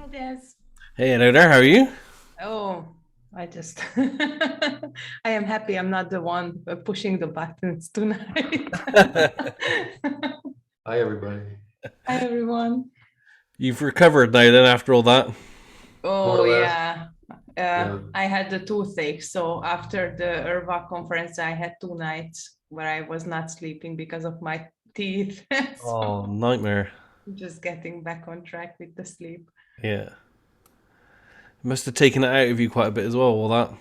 Yes. Hey, hello there. How are you? Oh, I just I am happy I'm not the one pushing the buttons tonight. Hi, everybody. Hi everyone. You've recovered now then after all that? More Oh or less. yeah. Yeah. I had the toothache. So after the Irva conference, I had 2 nights where I was not sleeping because of my teeth. Oh, So nightmare. just getting back on track with the sleep. Yeah. Must have taken it out of you quite a bit as well, all that.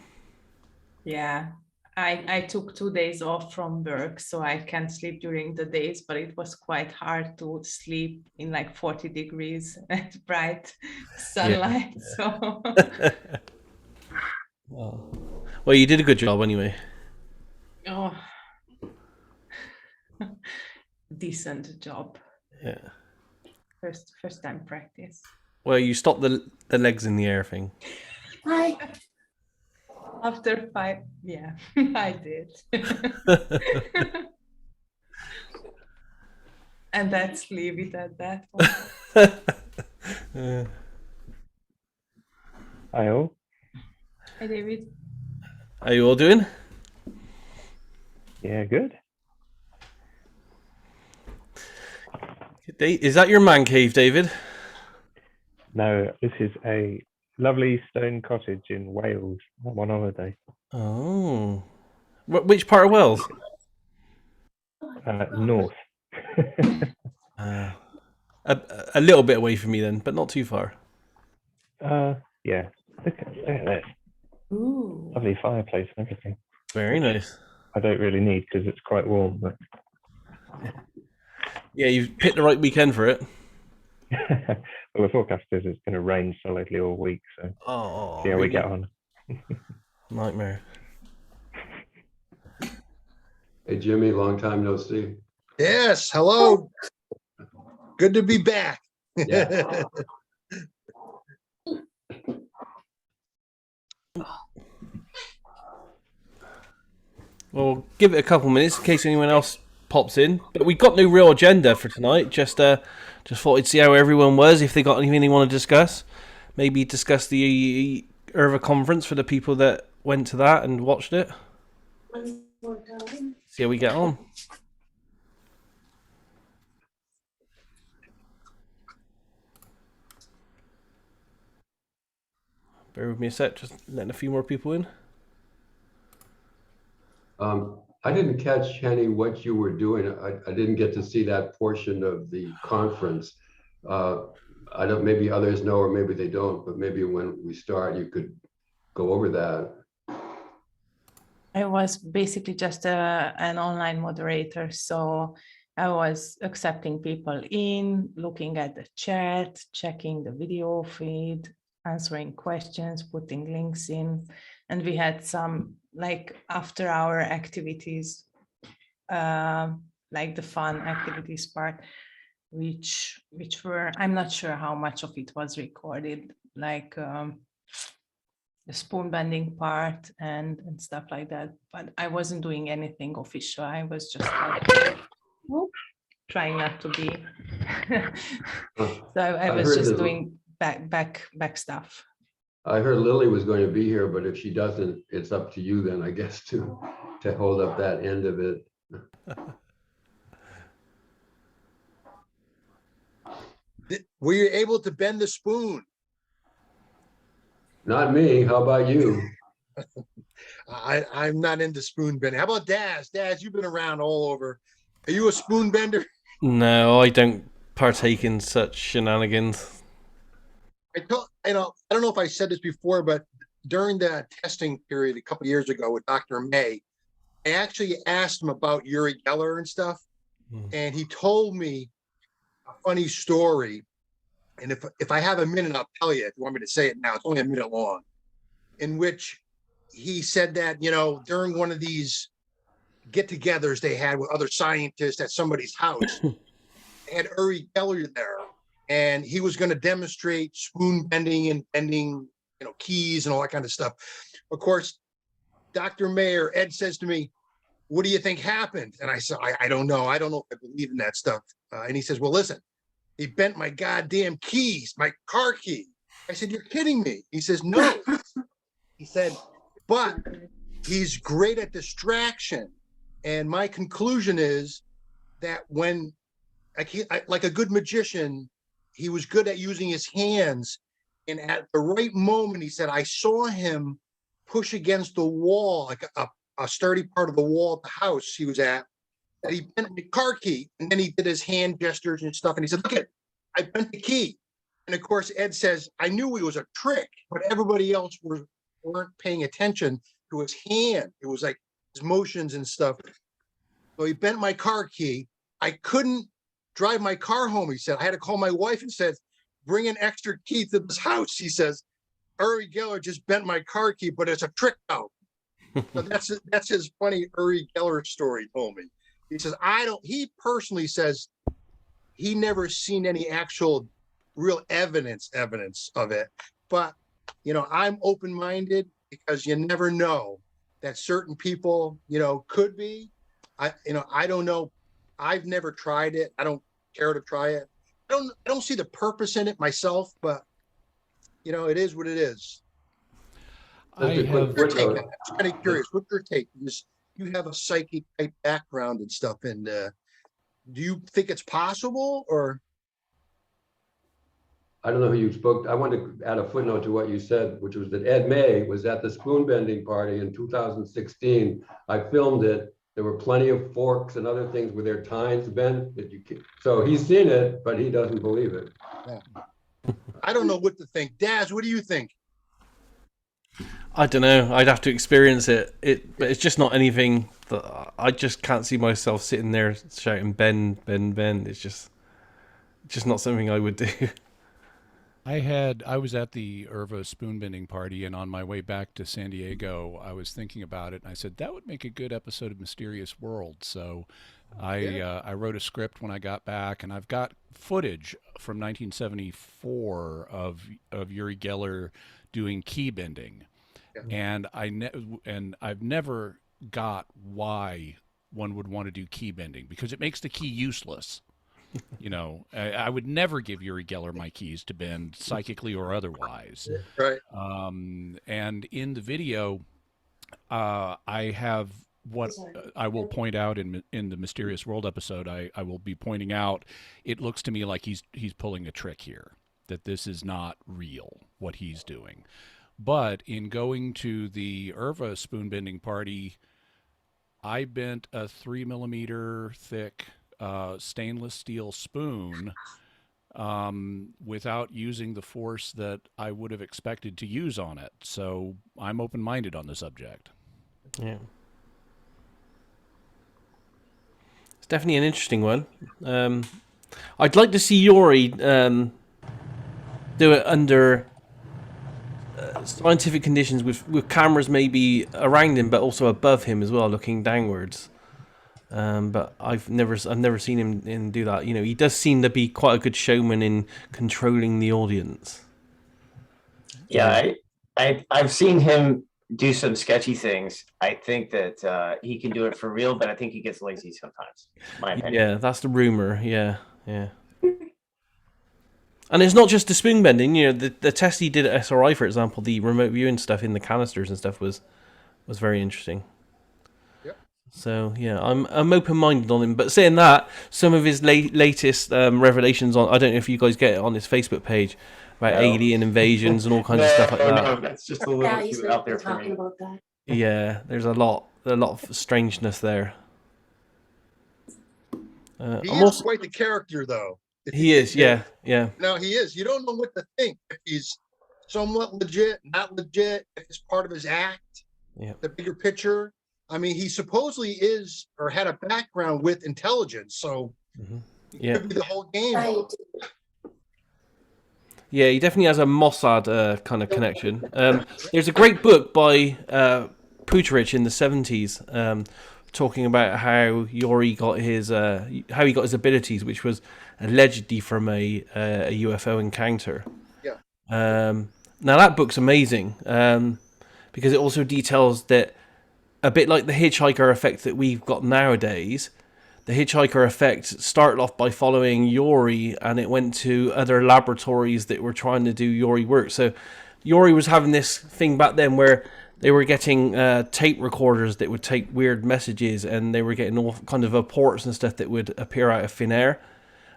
Yeah, I took 2 days off from work, so I can sleep during the days, but it was quite hard to sleep in like 40 degrees and bright Yeah. sunlight. So Oh. Well, you did a good job anyway. oh, decent job. Yeah. First time practice. Well, you stopped the legs in the air thing. Hi. After 5, yeah, I did. And let's leave it at that one. Yeah. Hi all. Hi, David. How you all doing? Yeah, good. Is that your man cave, David? No, this is a lovely stone cottage in Wales. I'm on holiday. Oh. Which part of Wales? North. Uh, a little bit away from me then, but not too far. Yeah. Look at this. Ooh. Lovely fireplace and everything. Very nice. I don't really need because it's quite warm, but Yeah, you've picked the right weekend for it. well, the forecast is it's going to rain solidly all week, so Oh, see how we really? get on. Nightmare. Hey, Jimmy, long time no see. Yes, hello. Good to be back. Yeah. Well, give it a couple minutes in case anyone else pops in. But we've got no real agenda for tonight. Just thought I'd see how everyone was. If they got anything they want to discuss, maybe discuss the Irva conference for the people that went to that and watched it. See how we get on. Bear with me a sec. Just letting a few more people in. I didn't catch, Henny, what you were doing. I didn't get to see that portion of the conference. I don't, maybe others know, or maybe they don't, but maybe when we start, you could go over that. I was basically just an online moderator. So I was accepting people in, looking at the chat, checking the video feed, answering questions, putting links in. And we had some like after hour activities, like the fun activities part, which were, I'm not sure how much of it was recorded, like the spoon bending part and stuff like that. But I wasn't doing anything official. I was just like, trying not to be. So I was just doing back stuff. I heard Lily was going to be here, but if she doesn't, it's up to you then, I guess, to hold up that end of it. Were you able to bend the spoon? Not me. How about you? I'm not into spoon bending. How about Daz? Daz, you've been around all over. Are you a spoon bender? No, I don't partake in such shenanigans. I don't know if I said this before, but during the testing period a couple of years ago with Dr. May, I actually asked him about Uri Geller and stuff, and he told me a funny story. And if I have a minute, I'll tell you. If you want me to say it now, it's only a minute long. In which he said that, during one of these get-togethers they had with other scientists at somebody's house, they had Uri Geller there, and he was going to demonstrate spoon bending and bending, keys and all that kind of stuff. Of course, Dr. Mayer, Ed says to me, "What do you think happened?" And I said, I don't know. I don't know if I believe in that stuff. And he says, "Well, listen, he bent my goddamn keys, my car key." I said, you're kidding me. He says, no. He said, but he's great at distraction. And my conclusion is that when, like a good magician, he was good at using his hands. And at the right moment, he said, I saw him push against the wall, like a sturdy part of the wall at the house he was at, that he bent the car key. And then he did his hand gestures and stuff. And he said, look, I bent the key. And of course, Ed says, I knew it was a trick, but everybody else weren't paying attention to his hand. It was like his motions and stuff. So he bent my car key. I couldn't drive my car home, he said. I had to call my wife and said, bring an extra key to this house. He says, Uri Geller just bent my car key, but it's a trick out. So that's his funny Uri Geller story told me. He says, he personally says he never seen any actual real evidence of it. But, I'm open-minded because you never know that certain people, could be. I don't know. I've never tried it. I don't care to try it. I don't see the purpose in it myself, but it is what it is. Just a quick Your take, footnote. I'm just kind of curious. What's your take? You have a psychic type background and stuff, and do you think it's possible, or? I don't know who you spoke. I want to add a footnote to what you said, which was that Ed May was at the spoon bending party in 2016. I filmed it. There were plenty of forks and other things with their tines bent. So he's seen it, but he doesn't believe it. Yeah. I don't know what to think. Daz, what do you think? I don't know. I'd have to experience it. But it's just not anything that I just can't see myself sitting there shouting "bend, bend, bend." It's just not something I would do. I was at the Irva spoonbending party, and on my way back to San Diego, I was thinking about it, and I said that would make a good episode of Mysterious World. So I wrote a script when I got back, and I've got footage from 1974 of Uri Geller doing key bending, and I've never got why one would want to do key bending, because it makes the key useless. I would never give Uri Geller my keys to bend, psychically or otherwise. Right. And in the video, I have what I will point out in the Mysterious World episode. I will be pointing out. It looks to me like he's pulling a trick here. That this is not real what he's doing. But in going to the Irva spoonbending party, I bent a 3mm thick stainless steel spoon without using the force that I would have expected to use on it. So I'm open-minded on the subject. Yeah. It's definitely an interesting one. I'd like to see Yuri do it under scientific conditions with cameras maybe around him, but also above him as well, looking downwards. But I've never seen him do that. He does seem to be quite a good showman in controlling the audience. Yeah, I've seen him do some sketchy things. I think that he can do it for real, but I think he gets lazy sometimes. My opinion. Yeah, that's the rumor. Yeah. And it's not just the spoon bending. The test he did at SRI, for example, the remote viewing stuff in the canisters and stuff was very interesting. So yeah, I'm open-minded on him. But saying that, some of his latest revelations on, I don't know if you guys get it on his Facebook page about alien invasions and all kinds of stuff like that. No, that's just a little too out there for me. About that. Yeah, there's a lot of strangeness there. He is quite the character, though. He is, yeah. No, he is. You don't know what to think. If he's somewhat legit, not legit, if it's part of his act, the bigger picture. I mean, he supposedly is or had a background with intelligence, so it could be the whole game. Right. Yeah, he definitely has a Mossad kind of connection. There's a great book by Puterich in the 70s talking about how Yuri got his abilities, which was allegedly from a UFO encounter. Yeah. Now that book's amazing because it also details that, a bit like the hitchhiker effect that we've got nowadays, the hitchhiker effect started off by following Yori, and it went to other laboratories that were trying to do Yori work. So Yori was having this thing back then where they were getting tape recorders that would take weird messages, and they were getting all kind of reports and stuff that would appear out of thin air.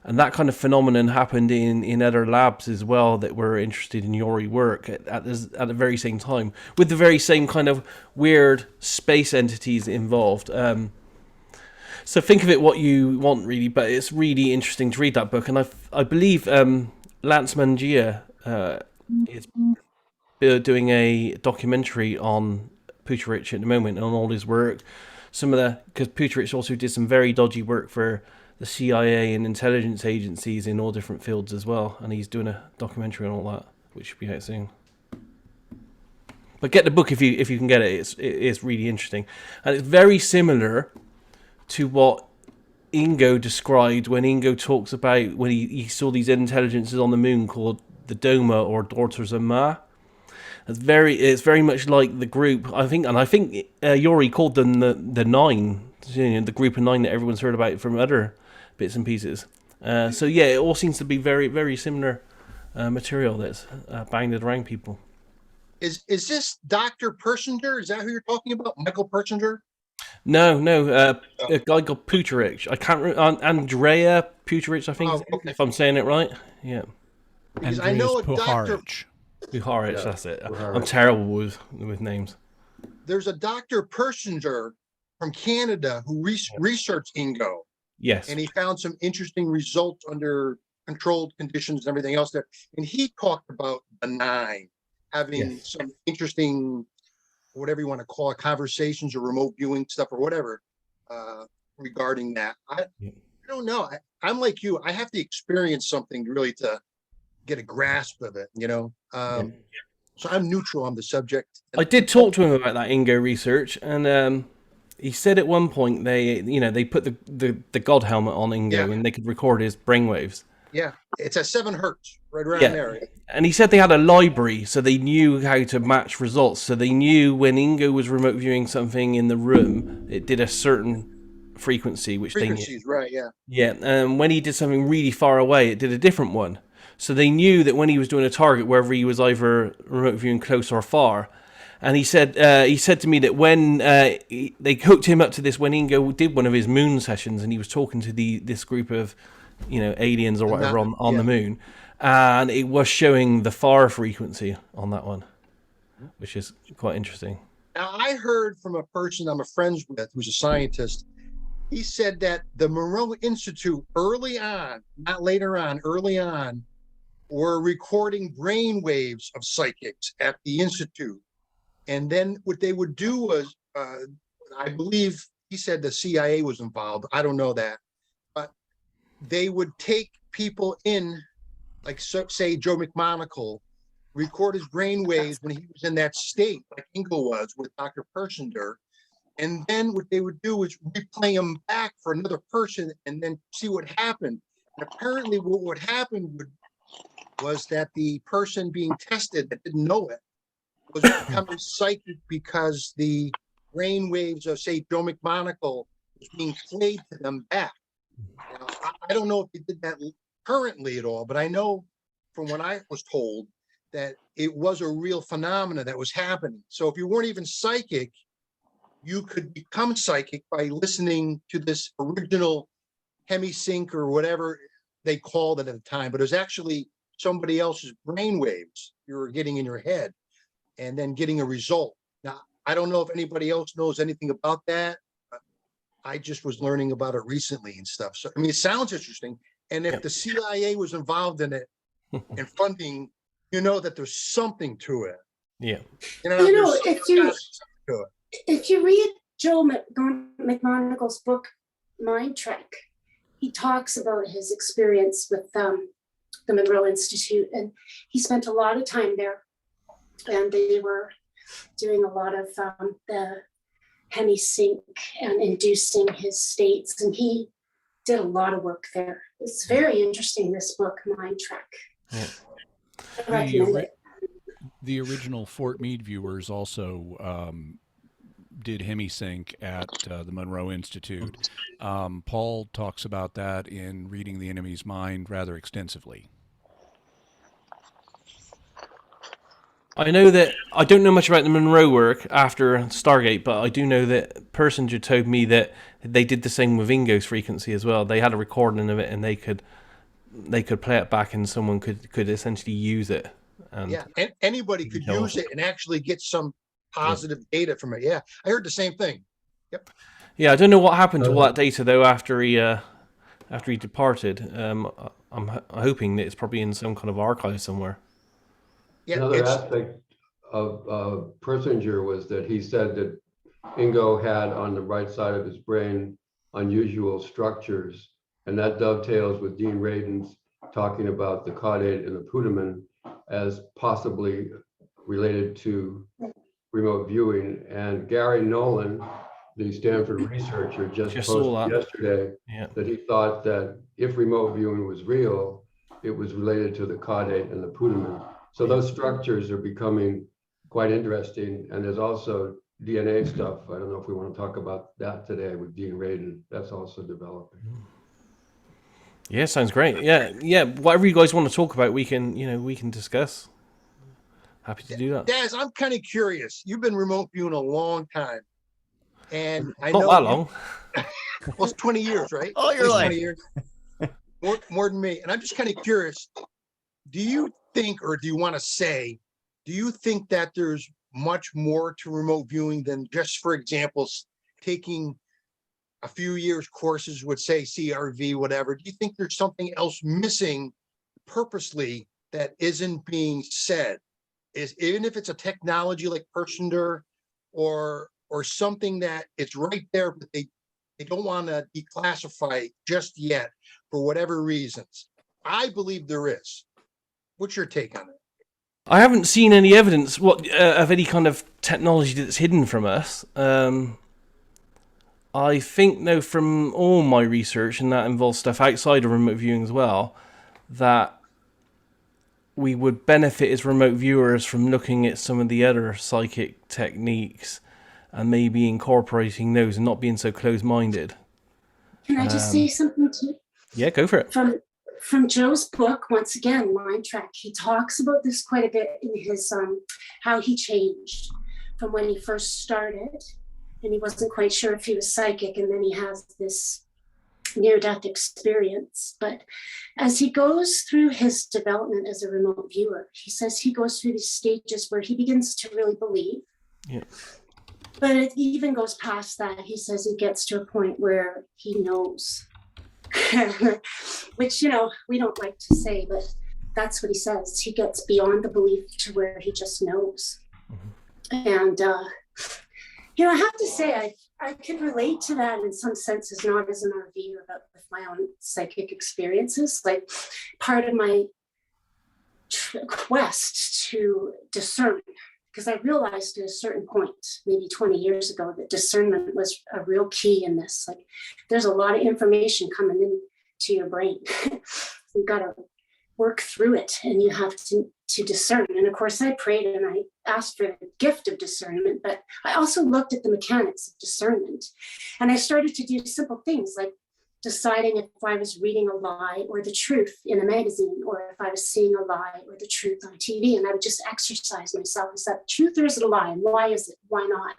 And that kind of phenomenon happened in other labs as well that were interested in Yori work at the very same time, with the very same kind of weird space entities involved. So think of it what you want, really, but it's really interesting to read that book. And I believe Lance Mangia is doing a documentary on Puterich at the moment and on all his work. Because Puterich also did some very dodgy work for the CIA and intelligence agencies in all different fields as well, and he's doing a documentary on all that, which should be out soon. But get the book if you can get it. It's really interesting, and it's very similar to what Ingo described when Ingo talks about when he saw these intelligences on the moon called the Doma or Daughters of Ma. It's very much like the group. I think Yori called them the Nine, the group of 9 that everyone's heard about from other bits and pieces. So yeah, it all seems to be very, very similar material that's banged around people. Is this Dr. Persinger? Is that who you're talking about? Michael Persinger? No, a guy called Puterich. I can't remember. Andrea Puterich, I think, okay. if I'm saying it right. Yeah. Because I know a Dr. Puharich, that's it. I'm terrible with names. There's a Dr. Persinger from Canada who researched Ingo. Yes. And he found some interesting results under controlled conditions and everything else there. And he talked about the 9 having some interesting, whatever you want to call it, conversations or remote viewing stuff or whatever regarding that. I don't know. I'm like you. I have to experience something really to get a grasp of it, So I'm neutral on the subject. I did talk to him about that Ingo research, and he said at one point they put the God helmet on Ingo and they could record his brainwaves. Yeah, it's at 7 hertz, right around there. And he said they had a library, so they knew how to match results. So they knew when Ingo was remote viewing something in the room, it did a certain frequency, which they knew. Right, yeah. Yeah, and when he did something really far away, it did a different one. So they knew that when he was doing a target, wherever he was either remote viewing close or far. And he said to me that when they hooked him up to this, when Ingo did one of his moon sessions, and he was talking to this group of, aliens or whatever on the moon, and it was showing the far frequency on that one, which is quite interesting. Now, I heard from a person I'm friends with who's a scientist. He said that the Monroe Institute early on, not later on, early on, were recording brain waves of psychics at the Institute. And then what they would do was, I believe he said the CIA was involved. I don't know that. But they would take people in, like say Joe McMonagle, record his brain waves when he was in that state, like Ingo was with Dr. Persinger. And then what they would do is replay them back for another person and then see what happened. And apparently what would happen was that the person being tested that didn't know it was becoming psychic because the brain waves of, say, Joe McMonagle was being played to them back. Now, I don't know if they did that currently at all, but I know from what I was told that it was a real phenomena that was happening. So if you weren't even psychic, you could become psychic by listening to this original hemisync or whatever they called it at the time, but it was actually somebody else's brain waves you were getting in your head and then getting a result. Now, I don't know if anybody else knows anything about that. I just was learning about it recently and stuff. So, I mean, it sounds interesting. And if the CIA was involved in it and funding, that there's something to it. Yeah. If you read Joe McMonagle's book, Mind Trek, he talks about his experience with the Monroe Institute, and he spent a lot of time there, and they were doing a lot of the hemisync and inducing his states, and he did a lot of work there. It's very interesting, this book, Mind Trek. Yeah. I recommend it. The original Fort Meade viewers also did HemiSync at the Monroe Institute. Paul talks about that in Reading the Enemy's Mind rather extensively. I know that I don't know much about the Monroe work after Stargate, but I do know that Persinger told me that they did the same with Ingo's frequency as well. They had a recording of it, and they could play it back, and someone could essentially use it. And anybody could use it and actually get some positive data from it. Yeah, I heard the same thing. Yep. Yeah, I don't know what happened to all that data though after he departed. I'm hoping that it's probably in some kind of archive somewhere. Yeah, another aspect of Persinger was that he said that Ingo had on the right side of his brain unusual structures, and that dovetails with Dean Radin's talking about the caudate and the putamen as possibly related to remote viewing. And Gary Nolan, the Stanford researcher, just posted yesterday that he thought that if remote viewing was real, it was related to the caudate and the putamen. So those structures are becoming quite interesting. And there's also DNA stuff. I don't know if we want to talk about that today with Dean Radin. That's also developing. Yeah, sounds great. Yeah. Whatever you guys want to talk about, we can discuss. Happy to do that. Daz, I'm kind of curious. You've been remote viewing a long time, and I Not know that long. Well, it's 20 years, right? Oh, you're like 20 years. More than me. And I'm just kind of curious. Do you think, or do you want to say, do you think that there's much more to remote viewing than just, for example, taking a few years courses with, say, CRV, whatever? Do you think there's something else missing purposely that isn't being said? Is even if it's a technology like Persinger or something that it's right there, but they don't want to declassify just yet for whatever reasons. I believe there is. What's your take on it? I haven't seen any evidence of any kind of technology that's hidden from us. I think, though, from all my research, and that involves stuff outside of remote viewing as well, that we would benefit as remote viewers from looking at some of the other psychic techniques and maybe incorporating those and not being so closed-minded. Can I just say something too? Yeah, go for it. From Joe's book, once again, Mind Track, he talks about this quite a bit in his how he changed from when he first started, and he wasn't quite sure if he was psychic, and then he has this near-death experience. But as he goes through his development as a remote viewer, he says he goes through these stages where he begins to really believe. Yeah. But it even goes past that. He says he gets to a point where he knows, which, we don't like to say, but that's what he says. He gets beyond the belief to where he just knows. Mm-hmm. And, I have to say, I can relate to that in some senses, not as an RVer, but with my own psychic experiences. Like, part of my quest to discern, because I realized at a certain point, maybe 20 years ago, that discernment was a real key in this. Like, there's a lot of information coming into your brain. You've got to work through it, and you have to discern. And of course, I prayed and I asked for the gift of discernment, but I also looked at the mechanics of discernment. And I started to do simple things like deciding if I was reading a lie or the truth in a magazine, or if I was seeing a lie or the truth on TV. And I would just exercise myself. Is that truth or is it a lie? And why is it? Why not?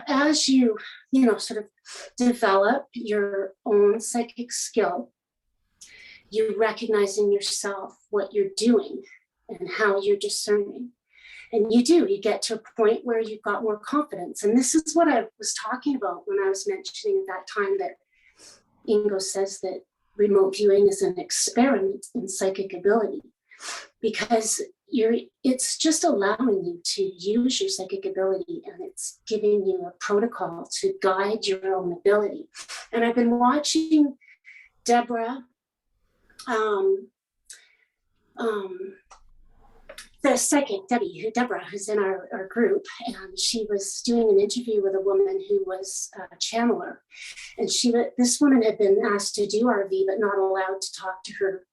As you, sort of develop your own psychic skill, you recognize in yourself what you're doing and how you're discerning. And you get to a point where you've got more confidence. And this is what I was talking about when I was mentioning at that time that Ingo says that remote viewing is an experiment in psychic ability, because it's just allowing you to use your psychic ability, and it's giving you a protocol to guide your own ability. And I've been watching Deborah, the psychic Deborah, who's in our group, and she was doing an interview with a woman who was a channeler, and this woman had been asked to do RV but not allowed to talk to her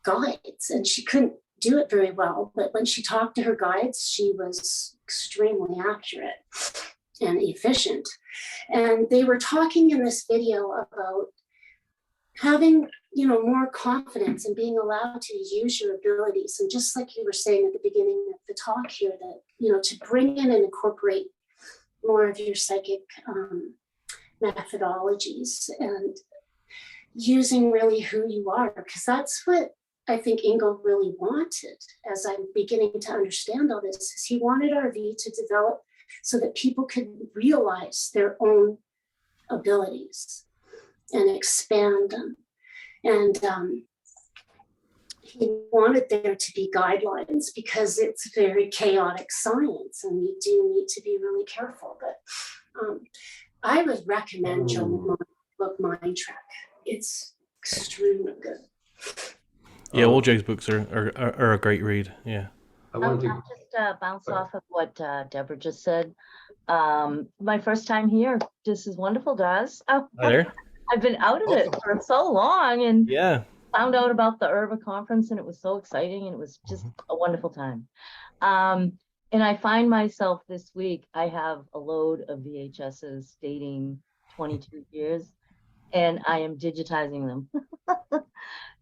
guides, and she couldn't do it very well, but when she talked to her guides, she was extremely accurate and efficient. And they were talking in this video about having, more confidence and being allowed to use your abilities. And just like you were saying at the beginning of the talk here, that, to bring in and incorporate more of your psychic methodologies and using really who you are, because that's what I think Ingo really wanted, as I'm beginning to understand all this, is he wanted RV to develop so that people could realize their own abilities and expand them. And he wanted there to be guidelines because it's very chaotic science and you do need to be really careful. But I would recommend Joe McMahon's book, Mind Trek. It's extremely good. Yeah, all Joe's books are a great read. Yeah. I'll just bounce off of what Deborah just said. My first time here. This is wonderful, guys. Oh, Hi there. I've been out of it for so long and Yeah. found out about the Irva conference, and it was so exciting, and it was just a wonderful time. And I find myself this week, I have a load of VHSs dating 22 years, and I am digitizing them.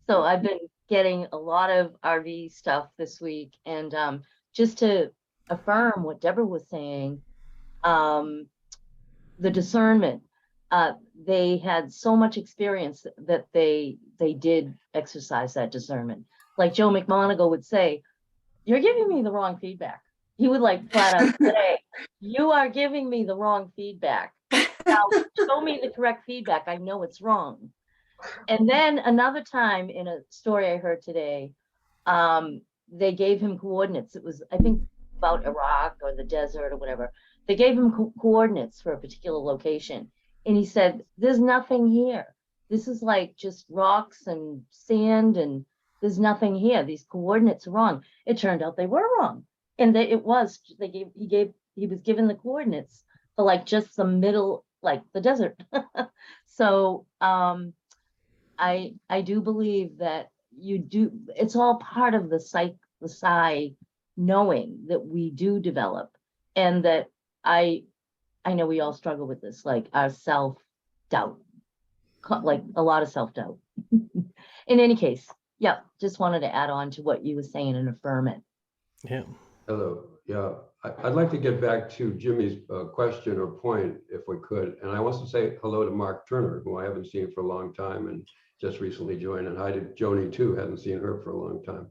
So I've been getting a lot of RV stuff this week, and just to affirm what Deborah was saying, the discernment, they had so much experience that they did exercise that discernment. Like Joe McMonagle would say, "You're giving me the wrong feedback." He would like flat out say, "You are giving me the wrong feedback. Now show me the correct feedback. I know it's wrong." And then another time in a story I heard today, they gave him coordinates. It was, I think, about Iraq or the desert or whatever. They gave him coordinates for a particular location. And he said, "There's nothing here. This is like just rocks and sand, and there's nothing here. These coordinates are wrong." It turned out they were wrong. And he was given the coordinates for like just the middle, like the desert. So I do believe that it's all part of the psi knowing that we do develop, and that I know we all struggle with this, like our self-doubt, like a lot of self-doubt. In any case, yeah, just wanted to add on to what you were saying and affirm it. Yeah. Hello. Yeah, I'd like to get back to Jimmy's question or point, if we could. And I want to say hello to Mark Turner, who I haven't seen for a long time and just recently joined. And hi to Joni too, hadn't seen her for a long time.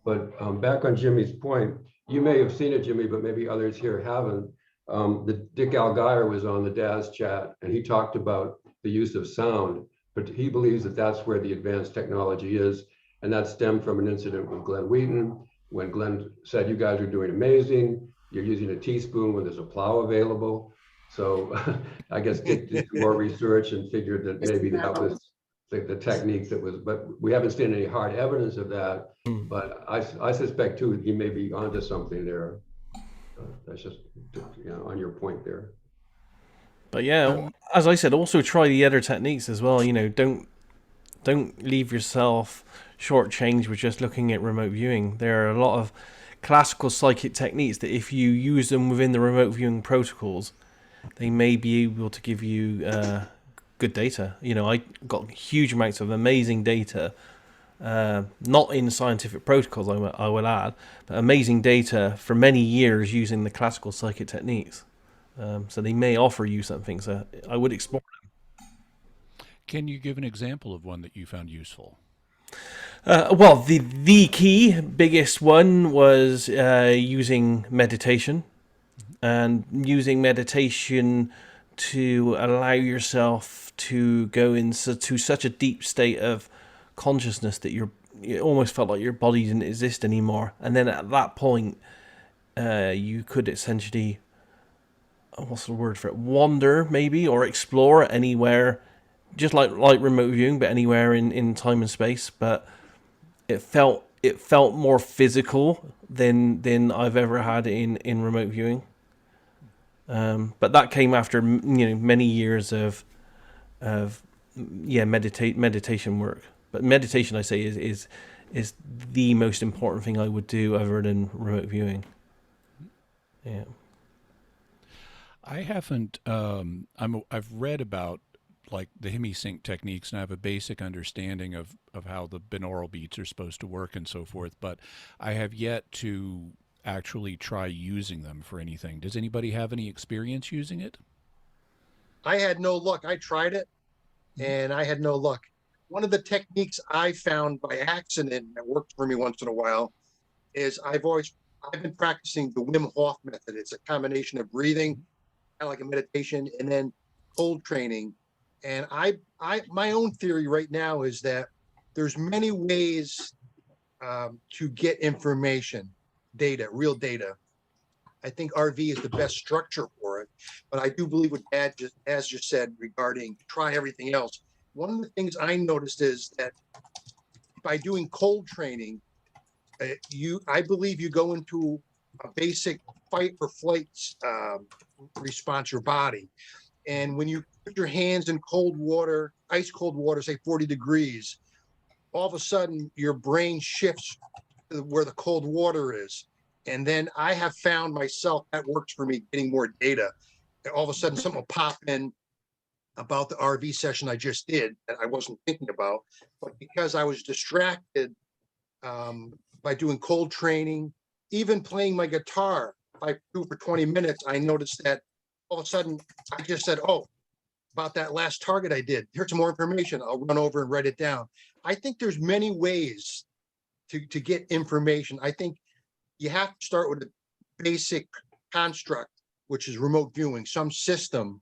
But back on Jimmy's point, you may have seen it, Jimmy, but maybe others here haven't. The Dick Algier was on the DAS chat, and he talked about the use of sound, but he believes that that's where the advanced technology is. And that stemmed from an incident with Glenn Wheaton, when Glenn said, "You guys are doing amazing. You're using a teaspoon when there's a plow available." So I guess Dick did more research and figured that maybe that was the technique that was, but we haven't seen any hard evidence of that. But I suspect too, he may be onto something there. That's just, on your point there. But yeah, as I said, also try the other techniques as well. Don't leave yourself shortchanged with just looking at remote viewing. There are a lot of classical psychic techniques that, if you use them within the remote viewing protocols, they may be able to give you good data. I got huge amounts of amazing data, not in scientific protocols, I will add, but amazing data for many years using the classical psychic techniques. So they may offer you something. So I would explore them. Can you give an example of one that you found useful? Well, the key biggest one was using meditation, and using meditation to allow yourself to go into such a deep state of consciousness that you almost felt like your body didn't exist anymore. And then at that point, you could essentially, what's the word for it, wander maybe, or explore anywhere, just like remote viewing, but anywhere in time and space. But it felt more physical than I've ever had in remote viewing. But that came after many years of meditation work. But meditation, I say, is is the most important thing I would do other than remote viewing. Yeah. I haven't. I've read about like the hemisync techniques, and I have a basic understanding of how the binaural beats are supposed to work and so forth. But I have yet to actually try using them for anything. Does anybody have any experience using it? I had no luck. I tried it, and I had no luck. One of the techniques I found by accident that worked for me once in a while is I've been practicing the Wim Hof method. It's a combination of breathing, kind of like a meditation, and then cold training. And my own theory right now is that there's many ways to get information, data, real data. I think RV is the best structure for it, but I do believe what Dad just said regarding try everything else. One of the things I noticed is that by doing cold training, I believe you go into a basic fight or flight response, your body. And when you put your hands in cold water, ice cold water, say 40 degrees, all of a sudden your brain shifts to where the cold water is. And then I have found myself, that works for me, getting more data. And all of a sudden something will pop in about the RV session I just did that I wasn't thinking about. But because I was distracted by doing cold training, even playing my guitar, if I do for 20 minutes, I noticed that all of a sudden I just said, oh, about that last target I did, here's some more information. I'll run over and write it down. I think there's many ways to get information. I think you have to start with a basic construct, which is remote viewing, some system.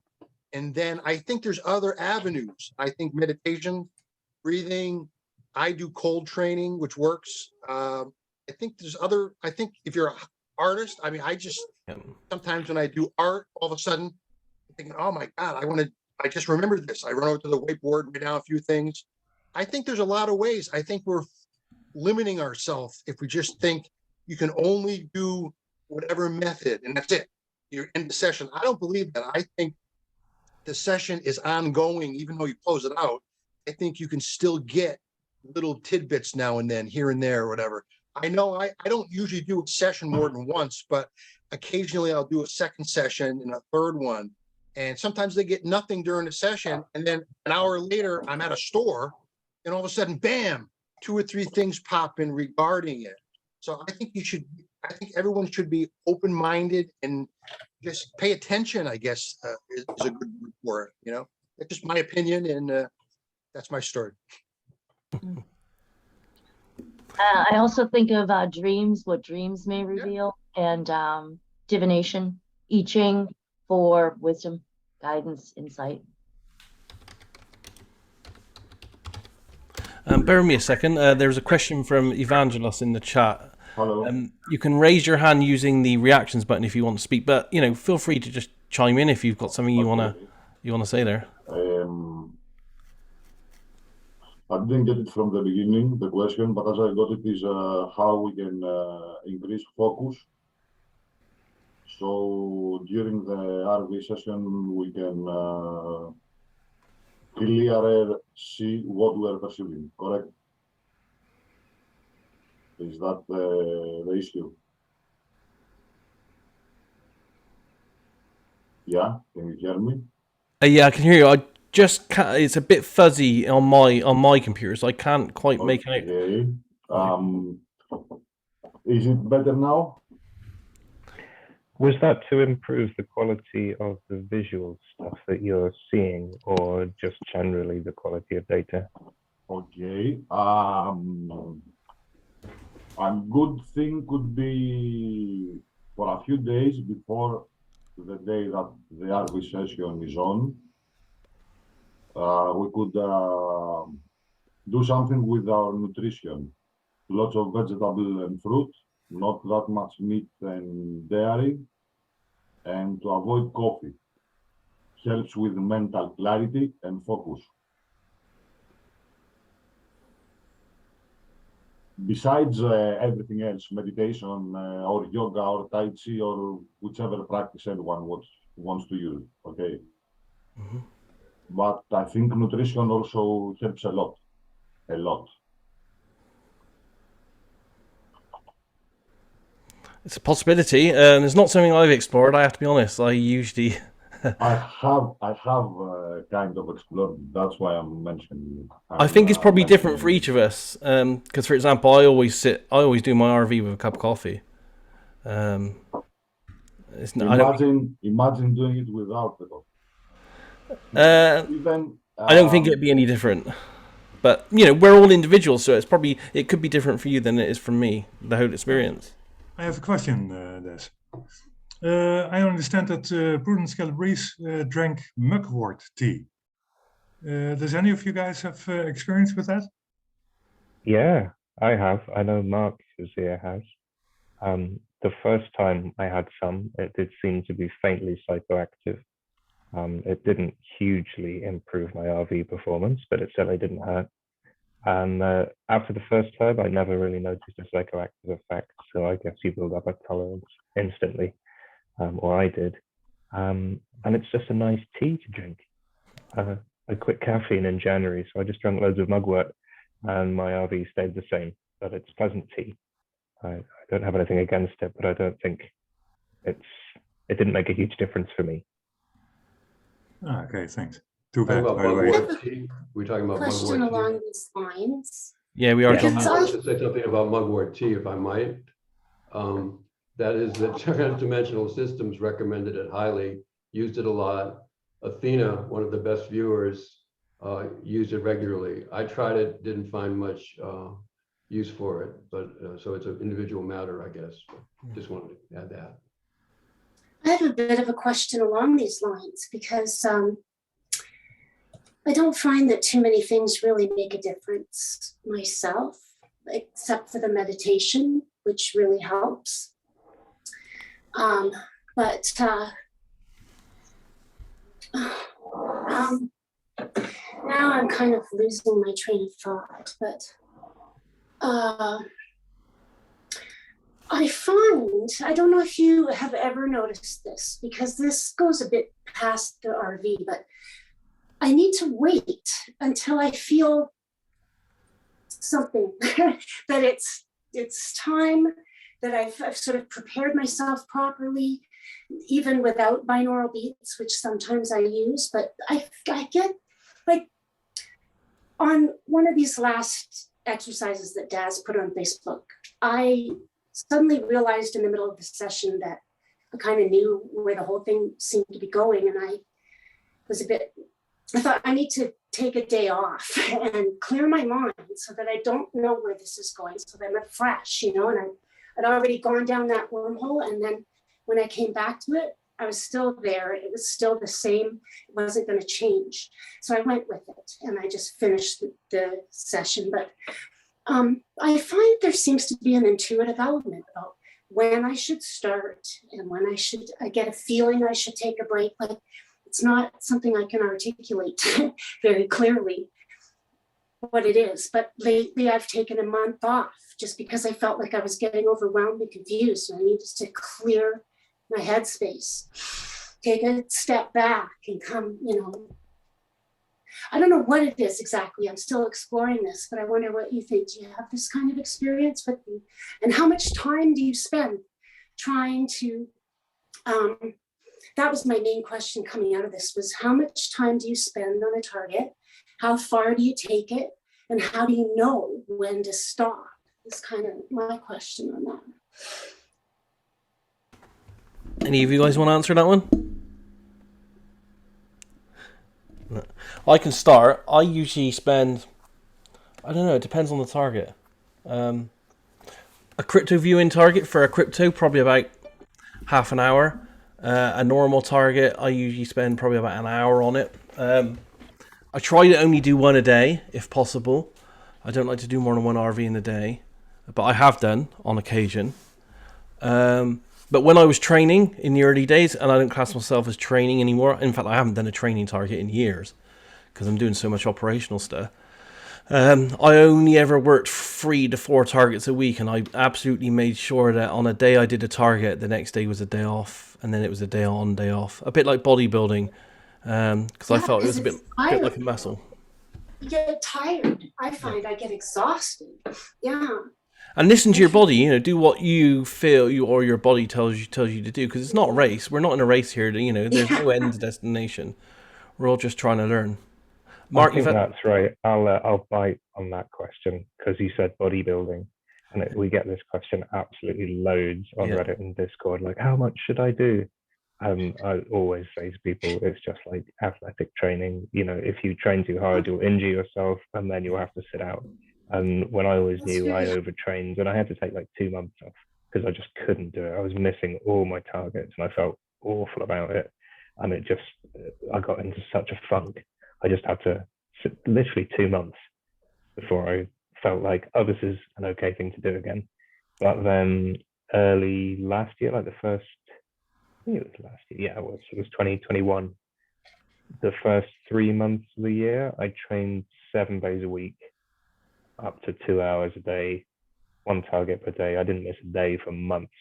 And then I think there's other avenues. I think meditation, breathing, I do cold training, which works. I think if you're an artist, I mean, sometimes when I do art, all of a sudden I'm thinking, oh my God, I just remembered this. I run over to the whiteboard, write down a few things. I think there's a lot of ways. I think we're limiting ourselves if we just think you can only do whatever method and that's it. You're in the session. I don't believe that. I think the session is ongoing, even though you close it out. I think you can still get little tidbits now and then, here and there, or whatever. I know I don't usually do a session more than once, but occasionally I'll do a second session and a third one. And sometimes they get nothing during the session. And then an hour later, I'm at a store and all of a sudden, bam, 2 or 3 things pop in regarding it. So I think everyone should be open-minded and just pay attention, I guess, is a good word for it. You know, it's just my opinion. And that's my story. I also think of dreams, what dreams may reveal, and divination, I Ching for wisdom, guidance, insight. Bear with me a second. There's a question from Evangelos in the chat. Hello. You can raise your hand using the reactions button if you want to speak, but feel free to just chime in if you've got something you wanna say there. I didn't get it from the beginning, the question, but as I got it is how we can increase focus. So during the RV session, we can clearer see what we are perceiving, correct? Is that the issue? Yeah, can you hear me? Yeah, I can hear you. I just can't, it's a bit fuzzy on my computer, so I can't quite make out. Okay. Is it better now? Was that to improve the quality of the visual stuff that you're seeing, or just generally the quality of data? Okay. A good thing could be for a few days before the day that the RV session is on, we could do something with our nutrition. Lots of vegetable and fruit, not that much meat and dairy, and to avoid coffee. Helps with mental clarity and focus. Besides everything else, meditation or yoga or Tai Chi or whichever practice anyone wants to use, okay? Mm-hmm. But I think nutrition also helps a lot, a lot. It's a possibility, and it's not something I've explored. I have to be honest. I usually. I have kind of explored. That's why I'm mentioning it. I think it's probably different for each of us. Because, for example, I always do my RV with a cup of coffee. It's not, imagine doing it without the coffee. I don't think it'd be any different. But we're all individuals, so it could be different for you than it is for me. The whole experience. I have a question, Des. I understand that Prudence Calabrese drank mugwort tea. Does any of you guys have experience with that? Yeah, I have. I know Mark who's here has. The first time I had some, it did seem to be faintly psychoactive. It didn't hugely improve my RV performance, but it certainly didn't hurt. And after the first time, I never really noticed a psychoactive effect. So I guess you build up a tolerance instantly, or I did. And it's just a nice tea to drink. I quit caffeine in January, so I just drank loads of mugwort, and my RV stayed the same. But it's pleasant tea. I don't have anything against it, but I don't think it didn't make a huge difference for me. Okay, thanks. Too bad. About mugwort tea. We're talking about Question mugwort along tea. these lines. Yeah, we are. I wanted to say something about mugwort tea, if I might. That is that Transdimensional Systems recommended it highly, used it a lot. Athena, one of the best viewers, used it regularly. I tried it, didn't find much use for it, but so it's an individual matter, I guess. Just wanted to add that. I have a bit of a question along these lines because I don't find that too many things really make a difference myself, except for the meditation, which really helps. But now I'm kind of losing my train of thought, but I find, I don't know if you have ever noticed this, because this goes a bit past the RV, but I need to wait until I feel something, that it's time, that I've sort of prepared myself properly, even without binaural beats, which sometimes I use, but I get, like, on one of these last exercises that Daz put on Facebook, I suddenly realized in the middle of the session that I kind of knew where the whole thing seemed to be going, and I thought I need to take a day off and clear my mind so that I don't know where this is going, so that I'm fresh, and I'd already gone down that wormhole, and then when I came back to it, I was still there. It was still the same. It wasn't going to change. So I went with it, and I just finished the session. But I find there seems to be an intuitive element about when I should start and when I get a feeling I should take a break. Like, it's not something I can articulate very clearly what it is. But lately I've taken a month off just because I felt like I was getting overwhelmed and confused, and I needed to clear my headspace, take a step back and come, I don't know what it is exactly. I'm still exploring this, but I wonder what you think. Do you have this kind of experience with me? And how much time do you spend trying to, that was my main question coming out of this, was how much time do you spend on a target? How far do you take it? And how do you know when to stop? Is kind of my question on that. Any of you guys want to answer that one? No. I can start. I usually spend, I don't know, it depends on the target. A crypto viewing target for a crypto, probably about half an hour. A normal target, I usually spend probably about an hour on it. I try to only do one a day, if possible. I don't like to do more than one RV in a day, but I have done on occasion. But when I was training in the early days, and I don't class myself as training anymore. In fact, I haven't done a training target in years because I'm doing so much operational stuff. I only ever worked 3 to 4 targets a week, and I absolutely made sure that on a day I did a target, the next day was a day off, and then it was a day on, day off. A bit like bodybuilding, because I felt it was a bit like a muscle. You get tired. I find I get exhausted. Yeah. And listen to your body. You know, do what you feel or your body tells you to do. Because it's not a race. We're not in a race here. You know, there's no end destination. We're all just trying to learn. Mark, I think that's right. I'll bite on that question because you said bodybuilding, and we get this question absolutely loads on Reddit and Discord. Like, how much should I do? I always say to people, it's just like athletic training. You know, if you train too hard, you'll injure yourself, and then you'll have to sit out. And when I always knew I overtrained, and I had to take like 2 months off because I just couldn't do it. I was missing all my targets, and I felt awful about it. And I got into such a funk. I just had to sit literally 2 months before I felt like, oh, this is an okay thing to do again. But then early last year, like I think it was last year, it was 2021. The first 3 months of the year, I trained 7 days a week, up to 2 hours a day, 1 target per day. I didn't miss a day for months.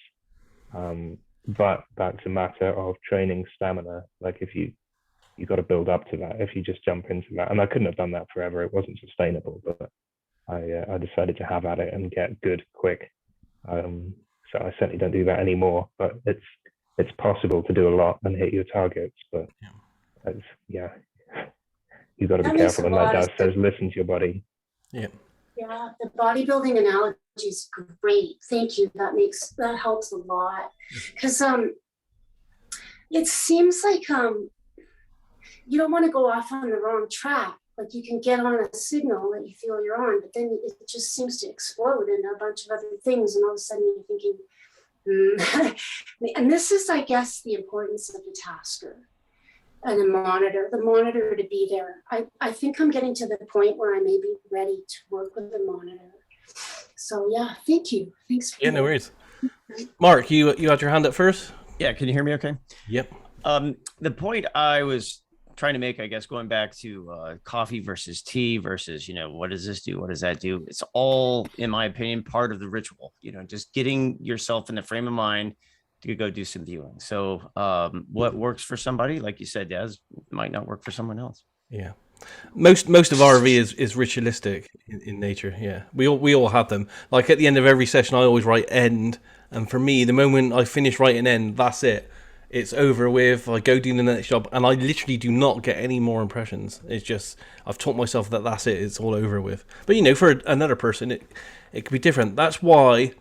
But that's a matter of training stamina. Like if you got to build up to that. If you just jump into that, and I couldn't have done that forever. It wasn't sustainable. But I decided to have at it and get good quick. So I certainly don't do that anymore. But it's possible to do a lot and hit your targets. But you've got to be careful. And that does says listen to your body. Yeah, the bodybuilding analogy is great. Thank you. That helps a lot because it seems like you don't want to go off on the wrong track. Like you can get on a signal that you feel you're on, but then it just seems to explode into a bunch of other things, and all of a sudden you're thinking, and this is, I guess, the importance of the tasker and the monitor to be there. I think I'm getting to the point where I may be ready to work with the monitor. So yeah, thank you. Thanks. For no worries. Mark, you had your hand up first? Yeah, can you hear me okay? Yep. The point I was trying to make, I guess, going back to coffee versus tea versus, what does this do? What does that do? It's all, in my opinion, part of the ritual, just getting yourself in the frame of mind to go do some viewing. So what works for somebody, like you said, Des, might not work for someone else. Yeah. Most of RV is ritualistic in nature. Yeah. We all have them. Like at the end of every session, I always write end. And for me, the moment I finish writing end, that's it. It's over with. I go do the next job, and I literally do not get any more impressions. It's just I've taught myself that that's it. It's all over with. But for another person, it could be different. That's why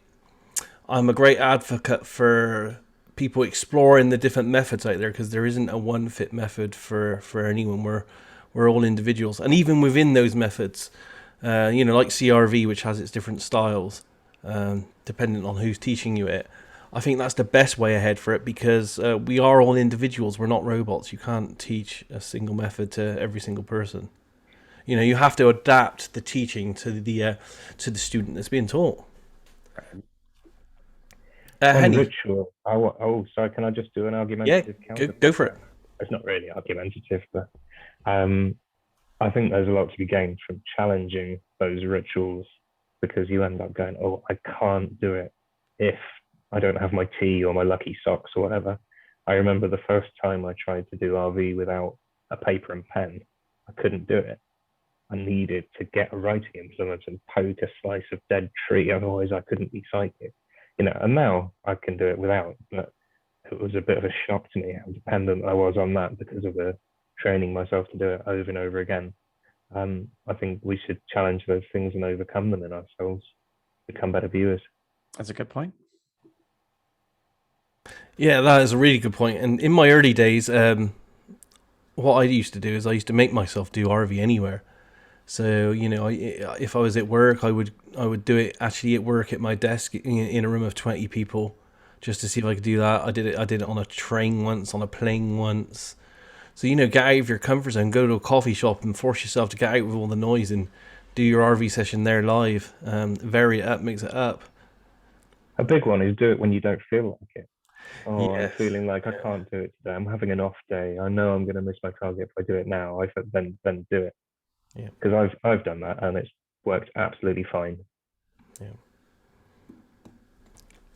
I'm a great advocate for people exploring the different methods out there, because there isn't a one fit method for anyone. We're all individuals, and even within those methods, like CRV, which has its different styles, depending on who's teaching you it. I think that's the best way ahead for it, because we are all individuals. We're not robots. You can't teach a single method to every single person. You have to adapt the teaching to the student that's being taught. Ritual. Sorry, can I just do an argumentative counter? Go for it. It's not really argumentative, but I think there's a lot to be gained from challenging those rituals, because you end up going, oh, I can't do it if I don't have my tea or my lucky socks or whatever. I remember the first time I tried to do RV without a paper and pen, I couldn't do it. I needed to get a writing implement and poke a slice of dead tree, otherwise I couldn't be psychic. And now I can do it without, but it was a bit of a shock to me how dependent I was on that because of the training myself to do it over and over again. I think we should challenge those things and overcome them in ourselves, become better viewers. That's a good point. Yeah, that is a really good point. And in my early days, what I used to do is I used to make myself do RV anywhere. So, if I was at work, I would do it actually at work at my desk in a room of 20 people, just to see if I could do that. I did it on a train once, on a plane once. So, get out of your comfort zone, go to a coffee shop and force yourself to get out with all the noise and do your RV session there live. Vary it up, mix it up. A big one is do it when you don't feel like it. I'm feeling like I can't do it today. I'm having an off day. I know I'm going to miss my target if I do it now. Then do it. Yeah. Because I've done that and it's worked absolutely fine. Yeah.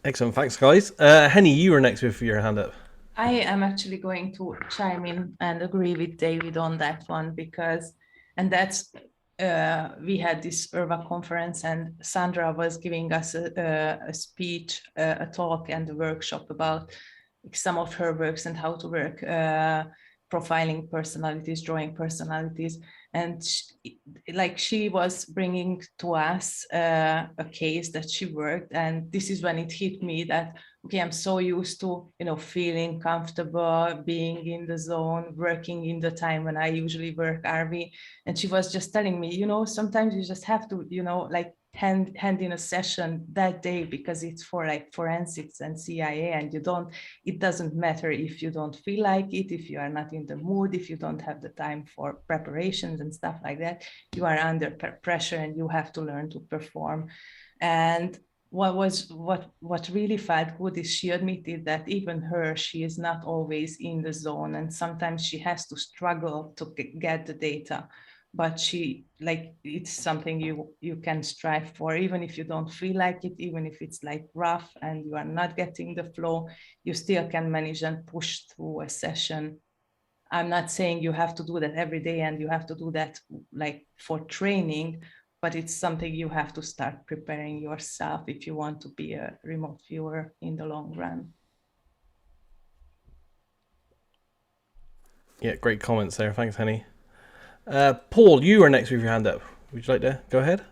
Excellent. Thanks, guys. Henny, you were next with your hand up. I am actually going to chime in and agree with David on that one, and that's we had this Irva conference, and Sandra was giving us a speech, a talk and a workshop about some of her works and how to work profiling personalities, drawing personalities. And she was bringing to us a case that she worked. And this is when it hit me that, okay, I'm so used to, feeling comfortable, being in the zone, working in the time when I usually work RV. And she was just telling me, sometimes you just have to, hand in a session that day, because it's for forensics and CIA, and it doesn't matter if you don't feel like it, if you are not in the mood, if you don't have the time for preparations and stuff like that. You are under pressure and you have to learn to perform. And what really felt good is she admitted that even she is not always in the zone, and sometimes she has to struggle to get the data. But it's something you can strive for, even if you don't feel like it, even if it's rough and you are not getting the flow, you still can manage and push through a session. I'm not saying you have to do that every day and you have to do that for training, but it's something you have to start preparing yourself if you want to be a remote viewer in the long run. Yeah, great comments there. Thanks, Henny. Paul, you are next with your hand up. Would you like to go ahead?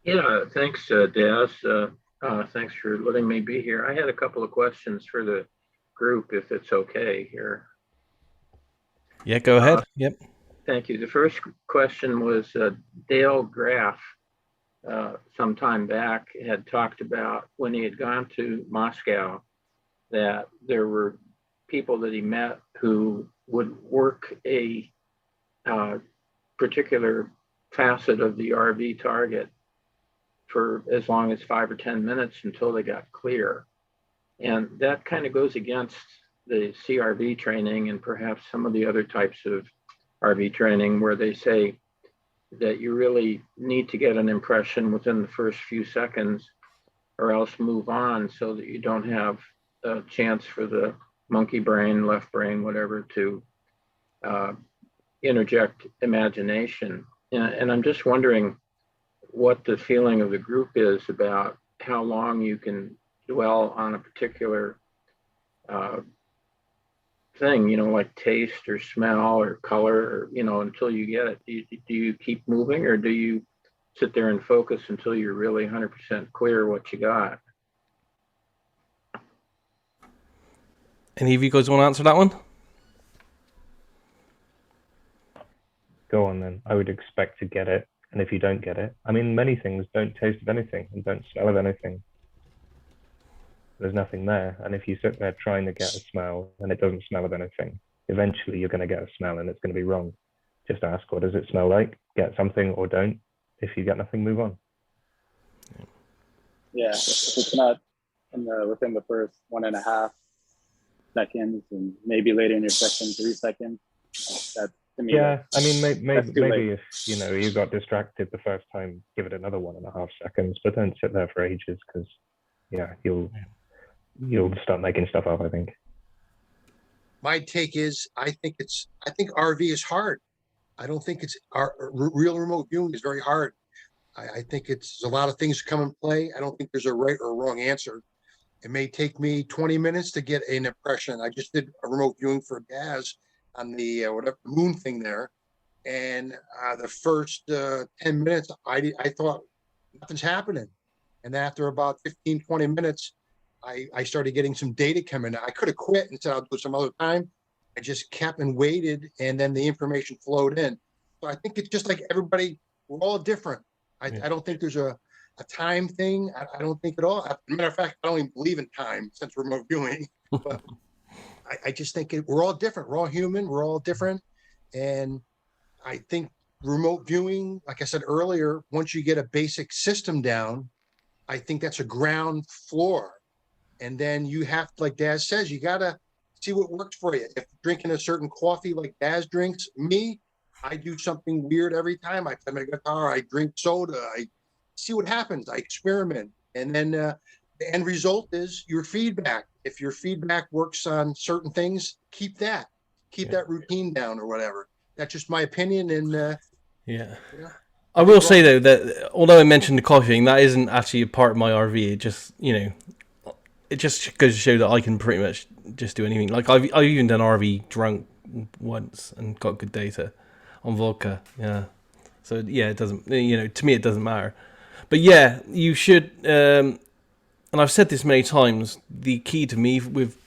Yeah, thanks, Daz. Thanks for letting me be here. I had a couple of questions for the group, if it's okay here. Yeah, go ahead. Yep. Thank you. The first question was Dale Graff, some time back, had talked about when he had gone to Moscow that there were people that he met who would work a particular facet of the RV target for as long as 5 or 10 minutes until they got clear. And that kind of goes against the CRV training and perhaps some of the other types of RV training where they say that you really need to get an impression within the first few seconds or else move on, so that you don't have a chance for the monkey brain, left brain, whatever, to interject imagination. And I'm just wondering what the feeling of the group is about how long you can dwell on a particular thing, like taste or smell or color, or, until you get it. Do you keep moving, or do you sit there and focus until you're really 100% clear what you got? Any of you guys want to answer that one? Go on then. I would expect to get it. And if you don't get it, many things don't taste of anything and don't smell of anything. There's nothing there. And if you sit there trying to get a smell and it doesn't smell of anything, eventually you're going to get a smell and it's going to be wrong. Just ask, what does it smell like? Get something or don't. If you get nothing, move on. Yeah, if it's not within the first 1.5 seconds and maybe later in your session 3 seconds, that to me. Yeah, maybe if you got distracted the first time, give it another 1.5 seconds, but don't sit there for ages, because you'll start making stuff up, I think. My take is, I think RV is hard. I don't think it's real remote viewing is very hard. I think it's a lot of things come in play. I don't think there's a right or wrong answer. It may take me 20 minutes to get an impression. I just did a remote viewing for Gaz on the whatever moon thing there, and the first 10 minutes I thought nothing's happening, and after about 15-20 minutes I started getting some data coming. I could have quit and said I'll do some other time. I just kept and waited, and then the information flowed in. So I think it's just like everybody, we're all different. I don't think there's a time thing. I don't think at all. As a matter of fact, I don't even believe in time since remote viewing. But I just think we're all different. We're all human. We're all different. And I think remote viewing, like I said earlier, once you get a basic system down, I think that's a ground floor. And then you have to, like Daz says, you got to see what works for you. If drinking a certain coffee like Daz drinks, I do something weird every time. I play my guitar, I drink soda, I see what happens, I experiment. And then the end result is your feedback. If your feedback works on certain things, keep that routine down or whatever. That's just my opinion. And Yeah. Yeah. I will say though that although I mentioned the coffee thing, that isn't actually a part of my RV. It just, it just goes to show that I can pretty much just do anything. Like I've even done RV drunk once and got good data on vodka. Yeah. So yeah, it doesn't, to me it doesn't matter. But yeah, you should. And I've said this many times. The key to me with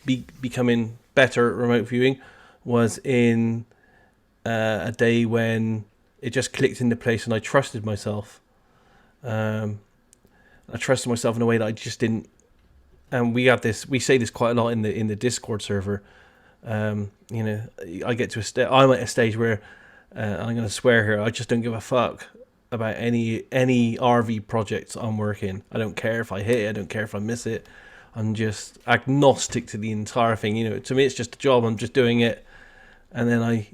becoming better at remote viewing was in a day when it just clicked into place and I trusted myself. I trusted myself in a way that I just didn't. And we say this quite a lot in the Discord server. I get to I'm at a stage where I'm going to swear here. I just don't give a fuck about any RV projects I'm working. I don't care if I hit it. I don't care if I miss it. I'm just agnostic to the entire thing. To me, it's just a job. I'm just doing it. And then I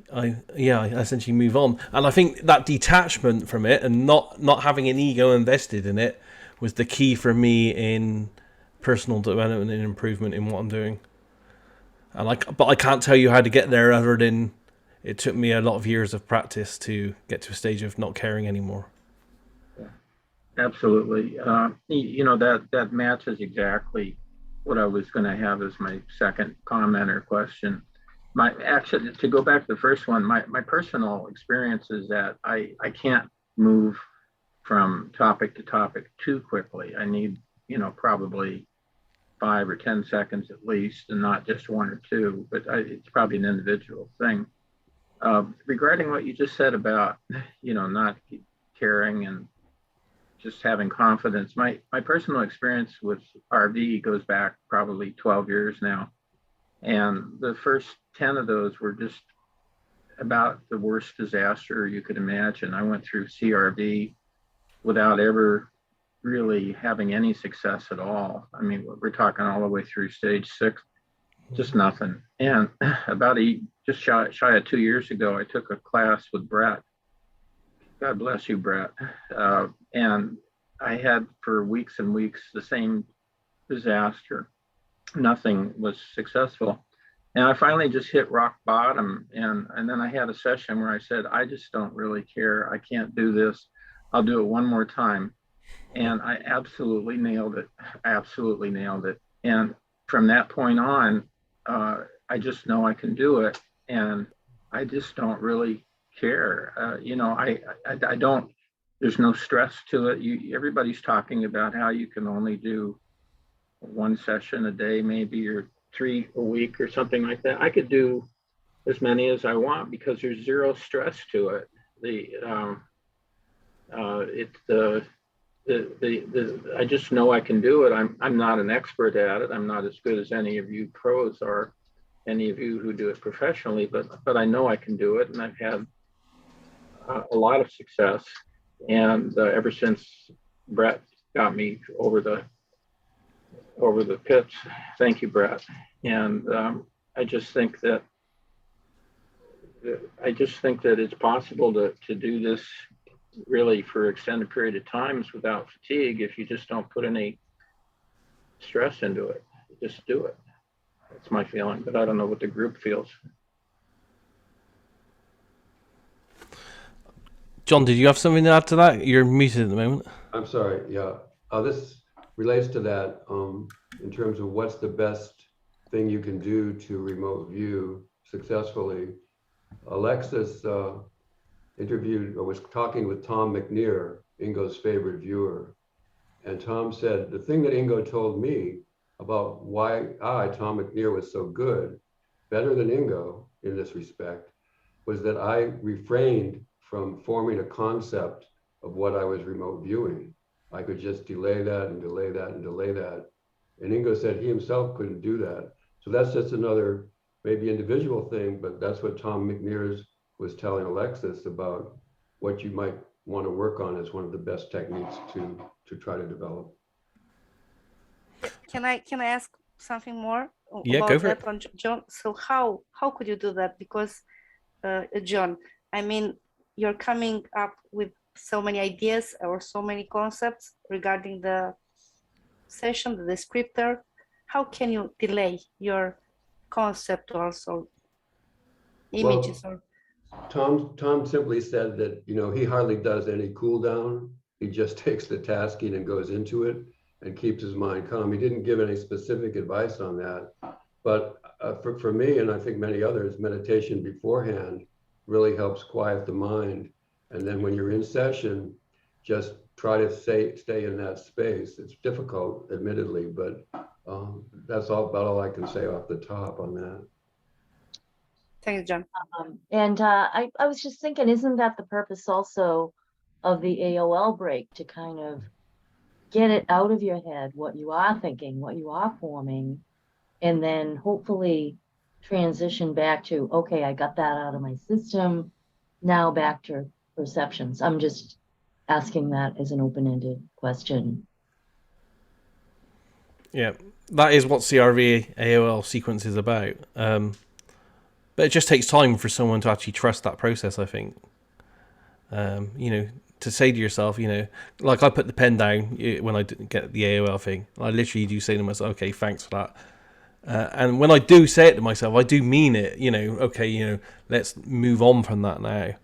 essentially move on. And I think that detachment from it and not having an ego invested in it was the key for me in personal development and improvement in what I'm doing. But I can't tell you how to get there other than it took me a lot of years of practice to get to a stage of not caring anymore. Yeah, absolutely. That matches exactly what I was going to have as my second comment or question. To go back to the first one, my personal experience is that I can't move from topic to topic too quickly. I need, probably 5 or 10 seconds at least, and not just 1 or 2, but it's probably an individual thing. Regarding what you just said about, not caring and just having confidence, my personal experience with RV goes back probably 12 years now. And the first 10 of those were just about the worst disaster you could imagine. I went through CRV without ever really having any success at all. I mean, we're talking all the way through stage 6, just nothing. And about just shy of 2 years ago, I took a class with Brett. God bless you, Brett. And I had for weeks and weeks the same disaster. Nothing was successful. And I finally just hit rock bottom. And then I had a session where I said, I just don't really care. I can't do this. I'll do it one more time. And I absolutely nailed it. And from that point on, I just know I can do it. And I just don't really care. I don't, there's no stress to it. Everybody's talking about how you can only do 1 session a day, maybe, or 3 a week or something like that. I could do as many as I want because there's zero stress to it. I just know I can do it. I'm not an expert at it. I'm not as good as any of you pros are, any of you who do it professionally, but I know I can do it, and I've had a lot of success. And ever since Brett got me over the pits, thank you, Brett. And I just think that it's possible to do this really for extended period of times without fatigue if you just don't put any stress into it. Just do it. That's my feeling, but I don't know what the group feels. John, did you have something to add to that? You're muted at the moment. I'm sorry. Yeah. This relates to that in terms of what's the best thing you can do to remote view successfully. Alexis was talking with Tom McNear, Ingo's favorite viewer. And Tom said, the thing that Ingo told me about why Tom McNear was so good, better than Ingo in this respect, was that I refrained from forming a concept of what I was remote viewing. I could just delay that and delay that and delay that. And Ingo said he himself couldn't do that. So that's just another maybe individual thing, but that's what Tom McNear was telling Alexis about what you might want to work on as one of the best techniques to try to develop. Can I ask something more about go for that one, John? So how could you do that? Because John, I mean, you're coming up with so many ideas or so many concepts regarding the session, the descriptor. How can you delay your concept also images? Tom simply said that, he hardly does any cool down. He just takes the tasking and goes into it and keeps his mind calm. He didn't give any specific advice on that. But for me, and I think many others, meditation beforehand really helps quiet the mind. And then when you're in session, just try to stay in that space. It's difficult, admittedly, but that's about all I can say off the top on that. Thanks, John. And I was just thinking, isn't that the purpose also of the AOL break, to kind of get it out of your head, what you are thinking, what you are forming, and then hopefully transition back to, okay, I got that out of my system, now back to perceptions. I'm just asking that as an open-ended question. Yeah, that is what CRV AOL sequence is about. But it just takes time for someone to actually trust that process, I think. To say to yourself, like I put the pen down when I didn't get the AOL thing. I literally do say to myself, okay, thanks for that. And when I do say it to myself, I do mean it, okay, let's move on from that now.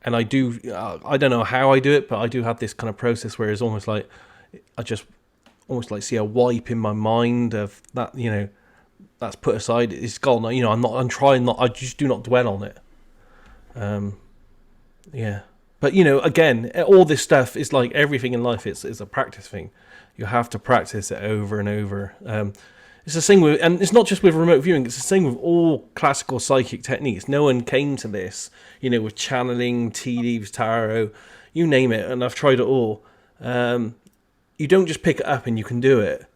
And I do, I don't know how I do it, but I do have this kind of process where it's almost like, I just almost like see a wipe in my mind of that, that's put aside. It's gone. I'm trying not. I just do not dwell on it. Yeah. But again, all this stuff is like everything in life. It's a practice thing. You have to practice it over and over. It's the thing with, and it's not just with remote viewing. It's the same with all classical psychic techniques. No one came to this, with channeling, tea leaves, tarot, you name it. And I've tried it all. You don't just pick it up and you can do it.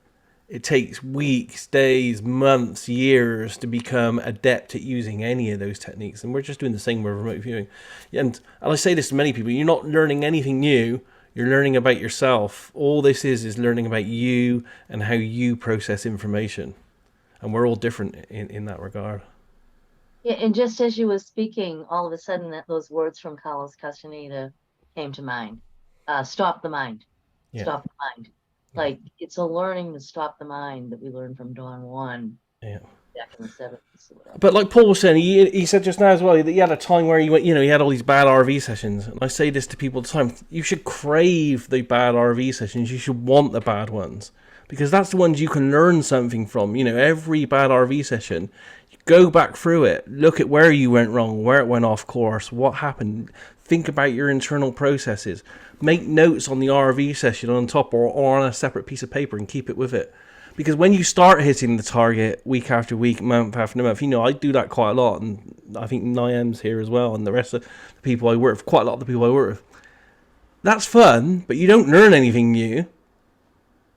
It takes weeks, days, months, years to become adept at using any of those techniques. And we're just doing the same with remote viewing. And I say this to many people, you're not learning anything new. You're learning about yourself. All this is learning about you and how you process information. And we're all different in that regard. Yeah, and just as you were speaking, all of a sudden those words from Carlos Castaneda came to mind. Stop the mind. Yeah. Stop the mind. Like, it's a learning to stop the mind that we learned from Don Juan back in the 70s. But like Paul was saying, he said just now as well that he had a time where he went, he had all these bad RV sessions. And I say this to people all the time, you should crave the bad RV sessions. You should want the bad ones. Because that's the ones you can learn something from. Every bad RV session, you go back through it, look at where you went wrong, where it went off course, what happened. Think about your internal processes. Make notes on the RV session on top or on a separate piece of paper and keep it with it. Because when you start hitting the target week after week, month after month, I do that quite a lot. And I think Niam's here as well and the rest of the people I work with, quite a lot of the people I work with. That's fun, but you don't learn anything new.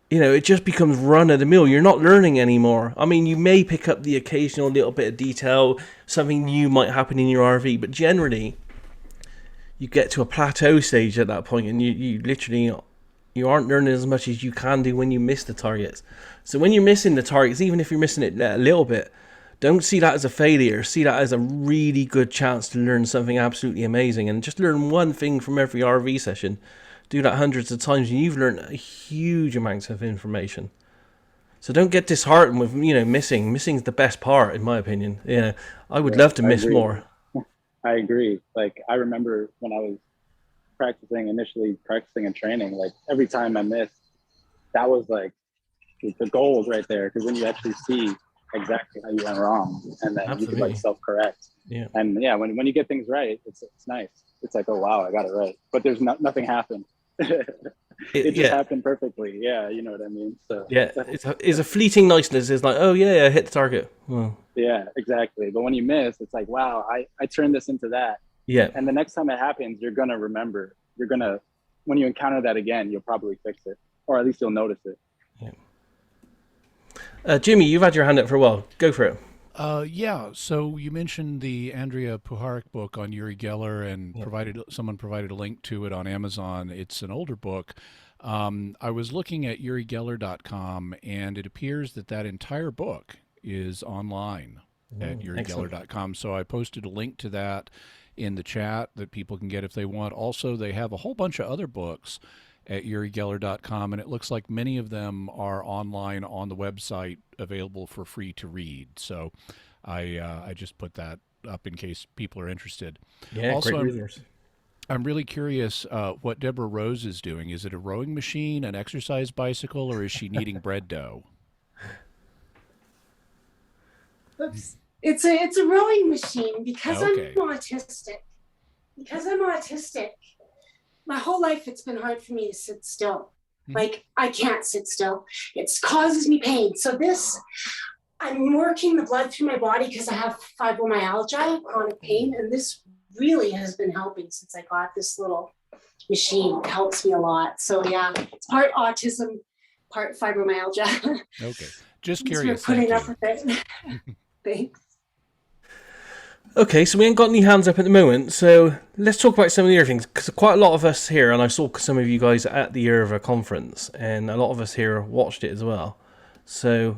It just becomes run of the mill. You're not learning anymore. I mean, you may pick up the occasional little bit of detail, something new might happen in your RV, but generally you get to a plateau stage at that point and you literally, you aren't learning as much as you can do when you miss the targets. So when you're missing the targets, even if you're missing it a little bit, don't see that as a failure. See that as a really good chance to learn something absolutely amazing and just learn one thing from every RV session. Do that hundreds of times and you've learned a huge amounts of information. So don't get disheartened with, missing. Missing is the best part, in my opinion. I would love to miss more. I agree. Like, I remember when I was initially practicing and training, like every time I missed, that was like the gold right there. Because then you actually see exactly how you went wrong, and then you can like self-correct. Yeah. And yeah, when you get things right, it's nice. It's like, oh wow, I got it right. But there's nothing happened. It just happened perfectly. Yeah, you know what I mean. So yeah, it's a fleeting niceness. It's like, oh yeah, I hit the target. Well, yeah, exactly. But when you miss, it's like, wow, I turned this into that. Yeah. And the next time it happens, you're gonna remember. When you encounter that again, you'll probably fix it, or at least you'll notice it. Yeah. Jimmy, you've had your hand up for a while. Go for it. Yeah. So you mentioned the Andrea Puharich book on Uri Geller, and someone provided a link to it on Amazon. It's an older book. I was looking at urigeller.com, and it appears that entire book is online at urigeller.com. So I posted a link to that in the chat that people can get if they want. Also, they have a whole bunch of other books at urigeller.com, and it looks like many of them are online on the website, available for free to read. So I just put that up in case people are interested. Yeah, Also, great resource. I'm really curious what Deborah Rose is doing. Is it a rowing machine, an exercise bicycle, or is she kneading bread dough? Oops. It's a rowing machine because Okay. I'm autistic. Because I'm autistic, my whole life it's been hard for me to sit still. Like I can't sit still. It causes me pain. So I'm working the blood through my body because I have fibromyalgia, chronic pain, and this really has been helping since I got this little machine. It helps me a lot. So yeah, it's part autism, part fibromyalgia. Okay. Just Thanks curious. for putting Thank up you. with it. Thanks. Okay, so we ain't got any hands up at the moment, so let's talk about some of the other things, because quite a lot of us here, and I saw some of you guys at the Irva conference, and a lot of us here watched it as well. So,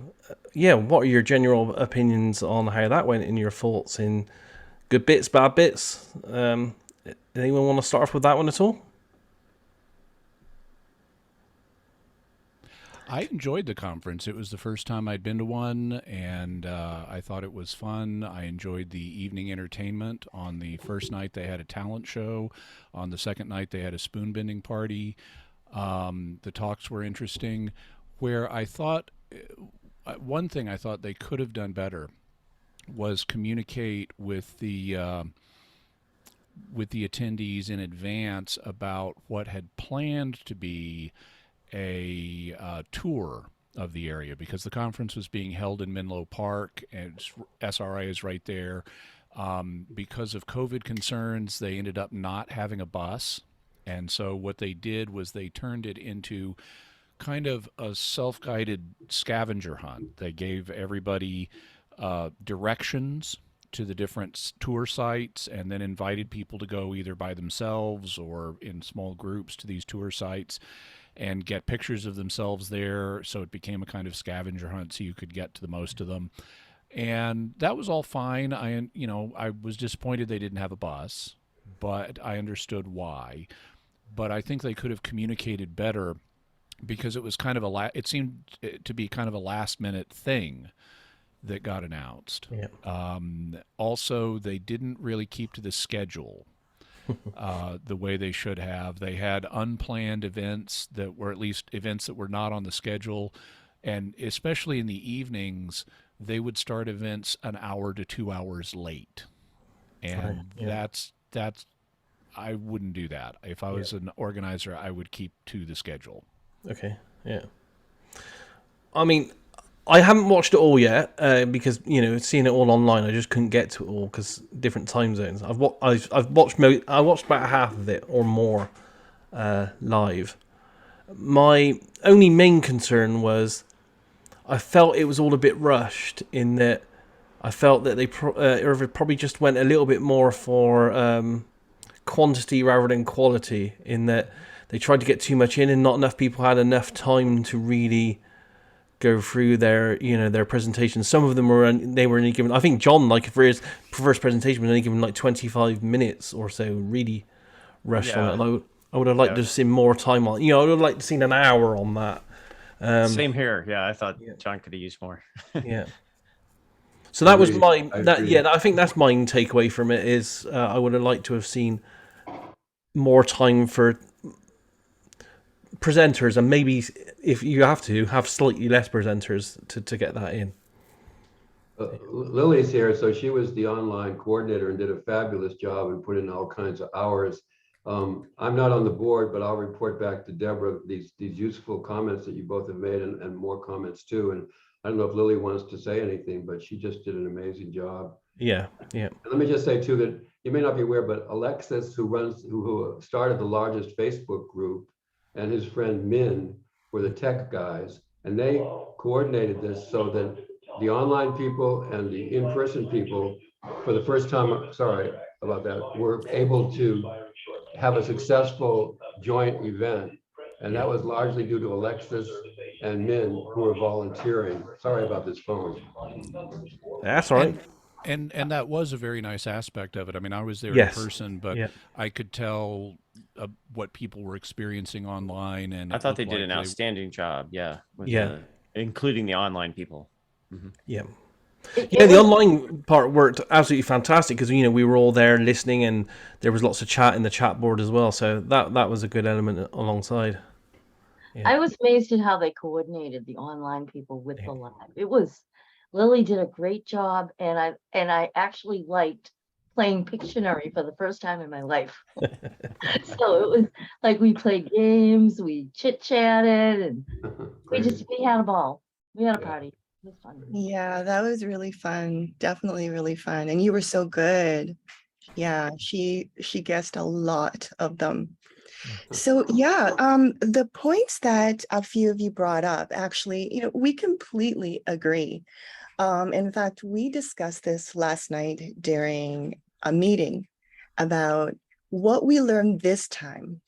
yeah, what are your general opinions on how that went, and your thoughts in good bits, bad bits? Anyone want to start off with that one at all? I enjoyed the conference. It was the first time I'd been to one, and I thought it was fun. I enjoyed the evening entertainment. On the first night, they had a talent show. On the second night, they had a spoon bending party. The talks were interesting. Where I thought, one thing I thought they could have done better was communicate with the attendees in advance about what had planned to be a tour of the area, because the conference was being held in Menlo Park and SRI is right there. Because of COVID concerns, they ended up not having a bus. And so what they did was they turned it into kind of a self-guided scavenger hunt. They gave everybody directions to the different tour sites and then invited people to go either by themselves or in small groups to these tour sites and get pictures of themselves there. So it became a kind of scavenger hunt so you could get to the most of them. And that was all fine. I was disappointed they didn't have a bus, but I understood why. But I think they could have communicated better, because it was kind of it seemed to be kind of a last minute thing that got announced. Yeah. Also, they didn't really keep to the schedule the way they should have. They had unplanned events that were, at least events that were not on the schedule. And especially in the evenings, they would start events an hour to 2 hours late. And that's I wouldn't do that. If I was an organizer, I would keep to the schedule. Okay, yeah. I mean, I haven't watched it all yet because seeing it all online, I just couldn't get to it all because different time zones. I watched about half of it or more live. My only main concern was I felt it was all a bit rushed, in that I felt that they probably just went a little bit more for quantity rather than quality, in that they tried to get too much in and not enough people had enough time to really go through their presentations. Some of them were only given, I think John, like for his first presentation, was only given like 25 minutes or so, really rushed on it. And I would have liked to have seen more time on, I would have liked to have seen an hour on that. Same here. Yeah, I thought John could have used more. Yeah. So that was I think that's my takeaway from it, is I would have liked to have seen more time for presenters, and maybe if you have to have slightly less presenters to get that in. Lily's here, so she was the online coordinator and did a fabulous job and put in all kinds of hours. I'm not on the board, but I'll report back to Deborah these useful comments that you both have made, and more comments too. And I don't know if Lily wants to say anything, but she just did an amazing job. Yeah. And let me just say too that you may not be aware, but Alexis, who started the largest Facebook group, and his friend Min were the tech guys, and they coordinated this so that the online people and the in-person people, for the first time, sorry about that, were able to have a successful joint event. And that was largely due to Alexis and Min, who were volunteering. Sorry about this phone. That's all right. And that was a very nice aspect of it. I mean, I was there Yes. in person, but I could tell what people were experiencing online. And I thought they did an outstanding job. Yeah. Including the online people. Yeah. Yeah, the online part worked absolutely fantastic because we were all there listening, and there was lots of chat in the chat board as well. So that was a good element alongside. Yeah. I was amazed at how they coordinated the online people with the live. Lily did a great job, and I actually liked playing Pictionary for the first time in my life. So it was like we played games, we chit-chatted, and we had a ball. We had a party. It was fun. Yeah, that was really fun. Definitely really fun. And you were so good. Yeah, she guessed a lot of them. So yeah, the points that a few of you brought up, actually, we completely agree. In fact, we discussed this last night during a meeting about what we learned this time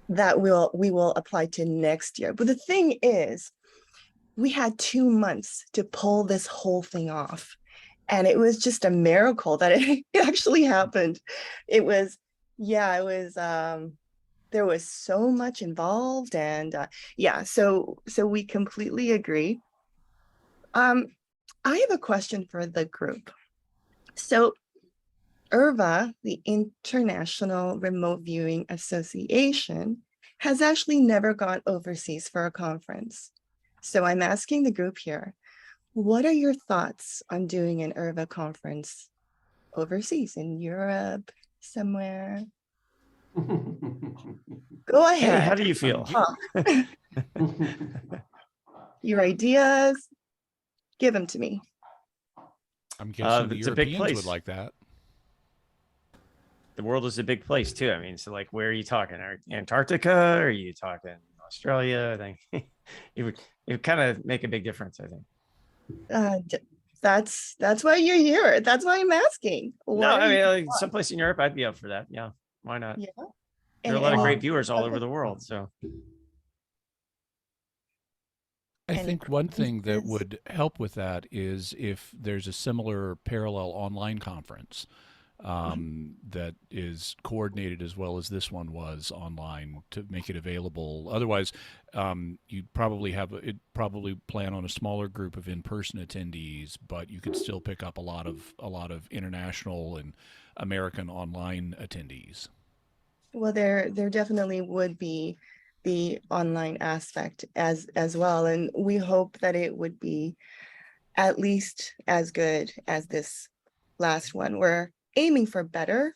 that we will apply to next year. But the thing is, we had 2 months to pull this whole thing off. And it was just a miracle that it actually happened. It was, there was so much involved, and so we completely agree. I have a question for the group. So IRVA, the International Remote Viewing Association, has actually never gone overseas for a conference. So I'm asking the group here, what are your thoughts on doing an IRVA conference overseas, in Europe, somewhere? Go ahead. Hey, how do you feel? Your ideas, give them to me. I'm guessing the it's a big Europeans place. would like that. The world is a big place too. I mean, so like, where are you talking? Antarctica? Or are you talking Australia? I think it would kind of make a big difference, I think. That's why you're here. That's why I'm asking. No, I mean, like, someplace in Europe, I'd be up for that. Yeah, why not? Yeah. There are a lot of great viewers all over the world. So I think one thing that would help with that is if there's a similar parallel online conference that is coordinated as well as this one was online, to make it available. Otherwise, you'd probably plan on a smaller group of in-person attendees, but you could still pick up a lot of international and American online attendees. Well, there definitely would be the online aspect as well, and we hope that it would be at least as good as this last one. We're aiming for better.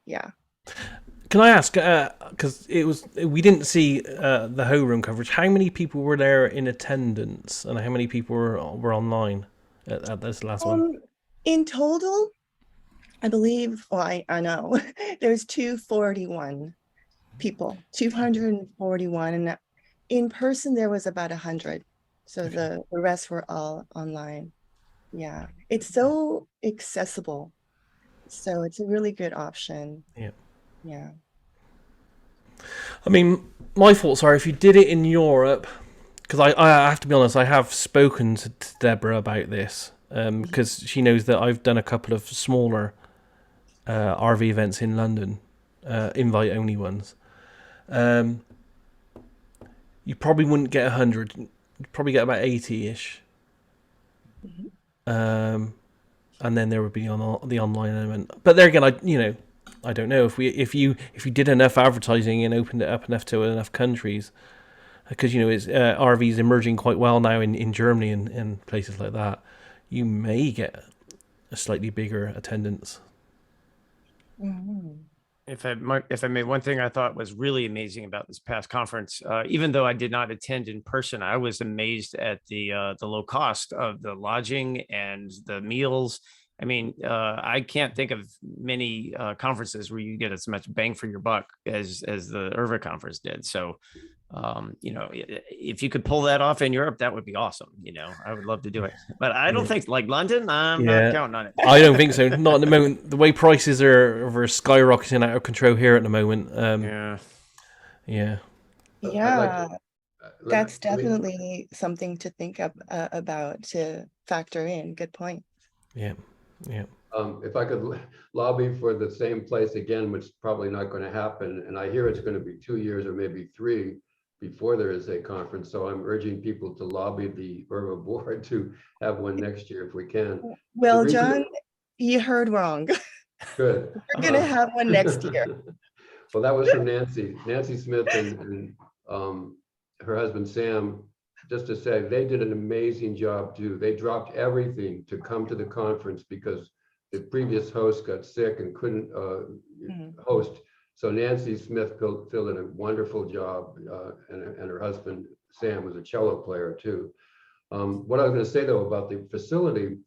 Yeah. Can I ask, because we didn't see the whole room coverage, how many people were there in attendance, and how many people were online at this last one? In total, I believe, I know, there's 241 people, 241, and in person there was about 100. So okay. The rest were all online. Yeah, it's so accessible. So it's a really good option. Yeah. I mean, my thoughts are, if you did it in Europe, because I have to be honest, I have spoken to Deborah about this, because she knows that I've done a couple of smaller RV events in London, invite-only ones. You probably wouldn't get 100. You'd probably get about 80-ish. And then there would be on the online element. But there again, I don't know if you did enough advertising and opened it up enough to enough countries, because it's RVs emerging quite well now in Germany and places like that. You may get a slightly bigger attendance. If I may, one thing I thought was really amazing about this past conference, even though I did not attend in person, I was amazed at the low cost of the lodging and the meals. I mean, I can't think of many conferences where you get as much bang for your buck as the IRVA conference did. So, if you could pull that off in Europe, that would be awesome. I would love to do it, but I don't think, like London, I'm not counting on it. I don't think so. Not at the moment. The way prices are skyrocketing out of control here at the moment. Yeah. That's definitely something to think about, to factor in. Good point. Yeah. If I could lobby for the same place again, which is probably not going to happen, and I hear it's going to be 2 years or maybe 3, before there is a conference. So I'm urging people to lobby the Irva board to have one next year if we can. Well, John, you heard wrong. Good. We're gonna have one next year. Well, that was from Nancy Smith and her husband Sam. Just to say, they did an amazing job too. They dropped everything to come to the conference because the previous host got sick and couldn't host. So Nancy Smith filled in a wonderful job, and her husband Sam was a cello player too. What I was going to say though about the facility,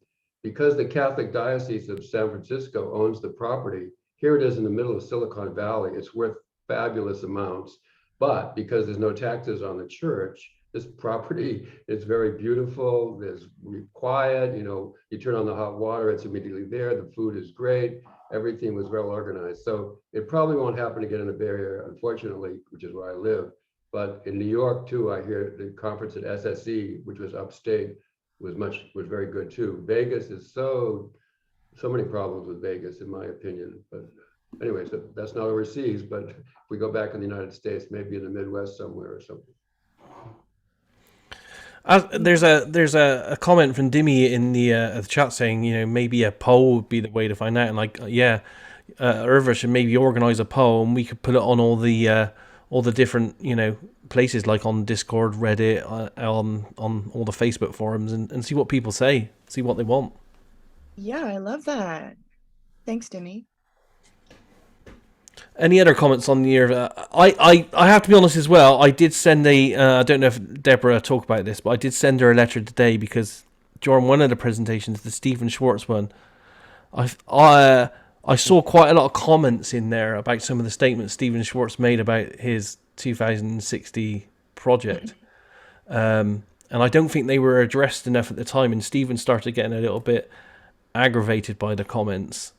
because the Catholic Diocese of San Francisco owns the property, here it is in the middle of Silicon Valley. It's worth fabulous amounts, but because there's no taxes on the church, this property is very beautiful. There's quiet, you know, you turn on the hot water, it's immediately there. The food is great. Everything was well organized. So it probably won't happen again in the Bay Area, unfortunately, which is where I live. But in New York too, I hear the conference at SSE, which was upstate, was very good too. Vegas is so many problems with Vegas, in my opinion. But anyway, so that's not overseas, but if we go back in the United States, maybe in the Midwest somewhere or something. There's a comment from Dimmy in the chat saying, you know, maybe a poll would be the way to find out. And like, yeah, Irva should maybe organize a poll and we could put it on all the different, you know, places like on Discord, Reddit, on all the Facebook forums, and see what people say, see what they want. Yeah, I love that. Thanks, Demi. Any other comments on the Irva? I have to be honest as well. I did send I don't know if Deborah talked about this, but I did send her a letter today because during one of the presentations, the Stephen Schwartz one, I saw quite a lot of comments in there about some of the statements Stephen Schwartz made about his 2060 project. And I don't think they were addressed enough at the time, and Stephen started getting a little bit aggravated by the comments.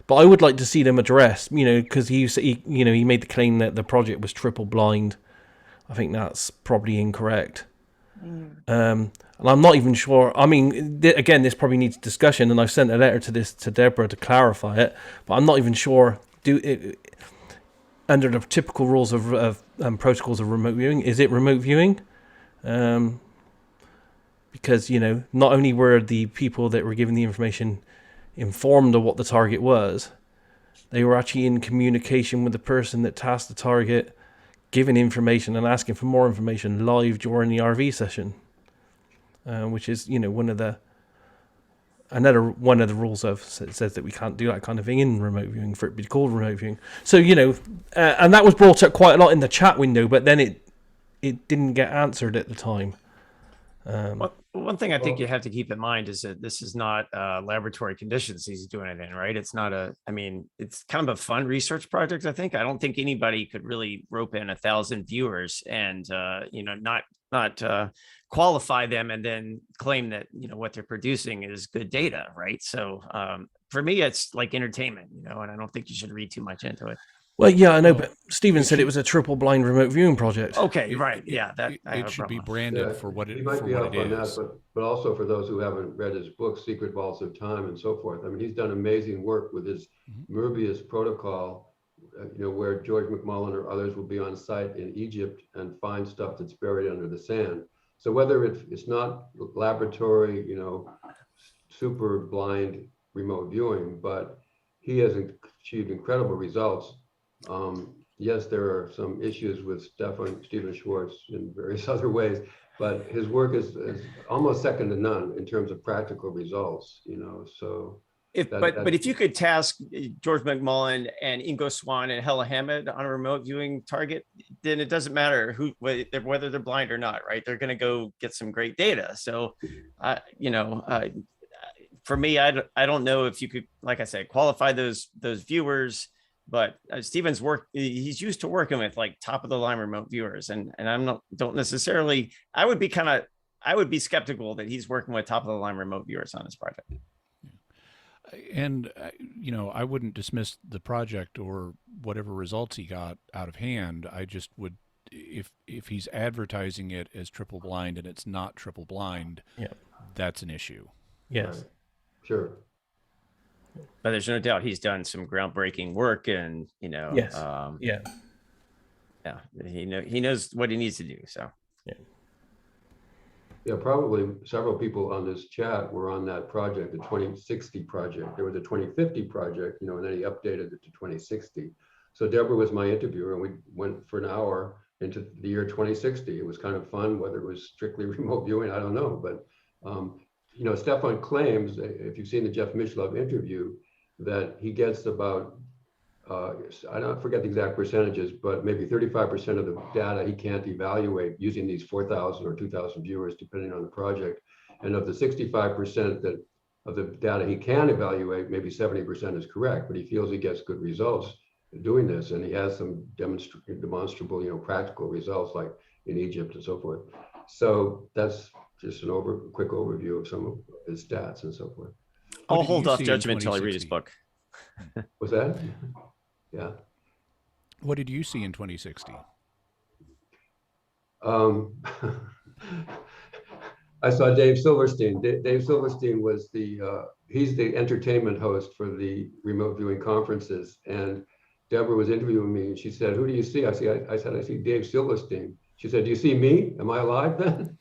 But I would like to see them addressed, you know, because he made the claim that the project was triple blind. I think that's probably incorrect. And I'm not even sure. I mean, again, this probably needs discussion, and I've sent a letter to Deborah to clarify it. But I'm not even sure. Under the typical rules of protocols of remote viewing, is it remote viewing? Because, you know, not only were the people that were given the information informed of what the target was, they were actually in communication with the person that tasked the target, giving information and asking for more information live during the RV session, which is, you know, one of the rules of says that we can't do that kind of thing in remote viewing for it to be called remote viewing. So, you know, and that was brought up quite a lot in the chat window, but then it didn't get answered at the time. One thing I think you have to keep in mind is that this is not laboratory conditions he's doing it in, right? It's not it's kind of a fun research project, I think. I don't think anybody could really rope in 1,000 viewers and, you know, not qualify them and then claim that, you know, what they're producing is good data, right? So for me, it's like entertainment, you know, and I don't think you should read too much into it. Well, yeah, I know, but Stephen said it was a triple blind remote viewing project. Okay, right, yeah, it should be branded for what it is. That, but also for those who haven't read his book, Secret Vaults of Time and so forth. I mean, he's done amazing work with his Möbius protocol, you know, where George McMullen or others will be on site in Egypt and find stuff that's buried under the sand. So whether it's not laboratory, you know, super blind remote viewing, but he has achieved incredible results. Yes, there are some issues with Stephen Schwartz in various other ways, but his work is almost second to none in terms of practical results, you know, so. But if you could task George McMullen and Ingo Swann and Hella Hammond on a remote viewing target, then it doesn't matter whether they're blind or not, right? They're going to go get some great data. So, you know, for me, I don't know if you could, like I said, qualify those viewers. But Stephen's work, he's used to working with like top of the line remote viewers, and don't necessarily. I would be skeptical that he's working with top of the line remote viewers on this project. And you know, I wouldn't dismiss the project or whatever results he got out of hand. I just would, if he's advertising it as triple blind and it's not triple blind, that's an issue. Yes, right. Sure. But there's no doubt he's done some groundbreaking work, and you know, yes. Yeah, he knows what he needs to do. So Yeah, probably several people on this chat were on that project, the 2060 project. There was a 2050 project, you know, and then he updated it to 2060. So Deborah was my interviewer, and we went for an hour into the year 2060. It was kind of fun, whether it was strictly remote viewing, I don't know. But, you know, Stefan claims, if you've seen the Jeff Mishlove interview, that he gets about, I don't forget the exact percentages, but maybe 35% of the data he can't evaluate using these 4,000 or 2,000 viewers, depending on the project. And of the 65% that of the data he can evaluate, maybe 70% is correct, but he feels he gets good results doing this. And he has some demonstrable, you know, practical results like in Egypt and so forth. So that's just a quick overview of some of his stats and so forth. I'll hold off judgment until I read his book. Was that? Yeah. What did you see in 2060? I saw Dave Silverstein. Dave Silverstein was he's the entertainment host for the remote viewing conferences. And Deborah was interviewing me and she said, "Who do you see?" I said, "I see Dave Silverstein." She said, "Do you see me? Am I alive then?"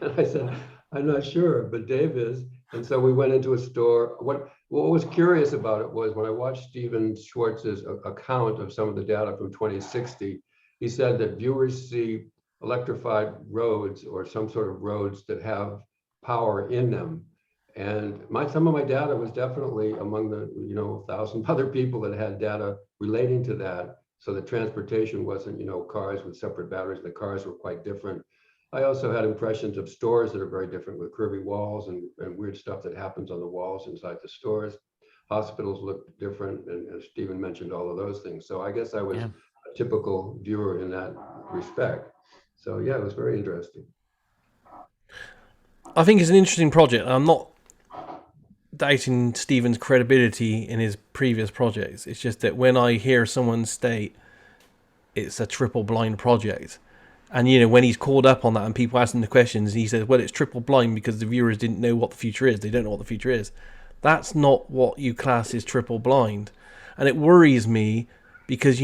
And I said, "I'm not sure, but Dave is." And so we went into a store. What was curious about it was when I watched Stephen Schwartz's account of some of the data from 2060, he said that viewers see electrified roads or some sort of roads that have power in them. And some of my data was definitely among the 1,000 other people that had data relating to that. So the transportation wasn't, cars with separate batteries. The cars were quite different. I also had impressions of stores that are very different with curvy walls and weird stuff that happens on the walls inside the stores. Hospitals look different, and as Stephen mentioned, all of those things. So I guess I was a typical viewer in that respect. So yeah, it was very interesting. I think it's an interesting project. I'm not doubting Stephen's credibility in his previous projects. It's just that when I hear someone state it's a triple blind project, and when he's called up on that and people ask him the questions, he says, well, it's triple blind because the viewers didn't know what the future is. They don't know what the future is. That's not what you class as triple blind. And it worries me because,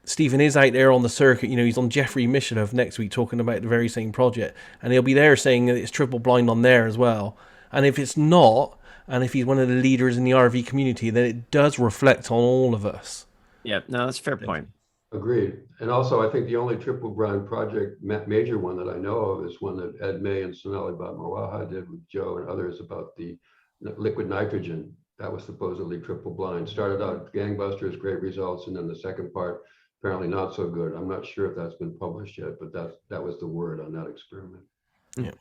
Stephen is out there on the circuit. He's on Jeffrey Mishlove next week talking about the very same project. And he'll be there saying that it's triple blind on there as well. And if it's not, and if he's one of the leaders in the RV community, then it does reflect on all of us. Yeah, no, that's a fair point. Agreed. And also, I think the only triple blind project, major one that I know of, is one that Ed May and Sonali Batmawaha did with Joe and others about the liquid nitrogen. That was supposedly triple blind. Started out gangbusters, great results, and then the second part, apparently not so good. I'm not sure if that's been published yet, but that was the word on that experiment. Yeah.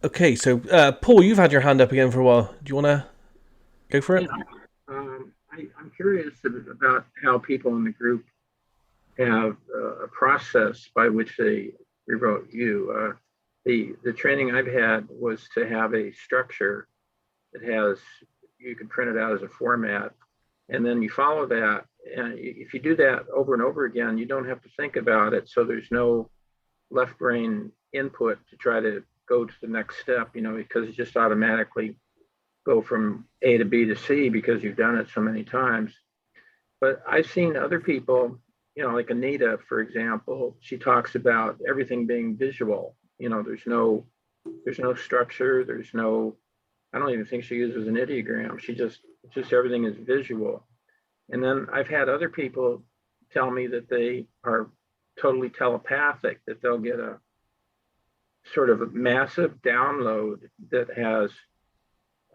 Okay, so Paul, you've had your hand up again for a while. Do you want to go for it? I'm curious about how people in the group have a process by which they rewrote you. The training I've had was to have a structure that you can print it out as a format, and then you follow that. And if you do that over and over again, you don't have to think about it. So there's no left brain input to try to go to the next step, because it just automatically go from A to B to C because you've done it so many times. But I've seen other people, like Anita, for example, she talks about everything being visual. There's no structure. I don't even think she uses an ideogram. She just everything is visual. And then I've had other people tell me that they are totally telepathic, that they'll get a sort of a massive download that has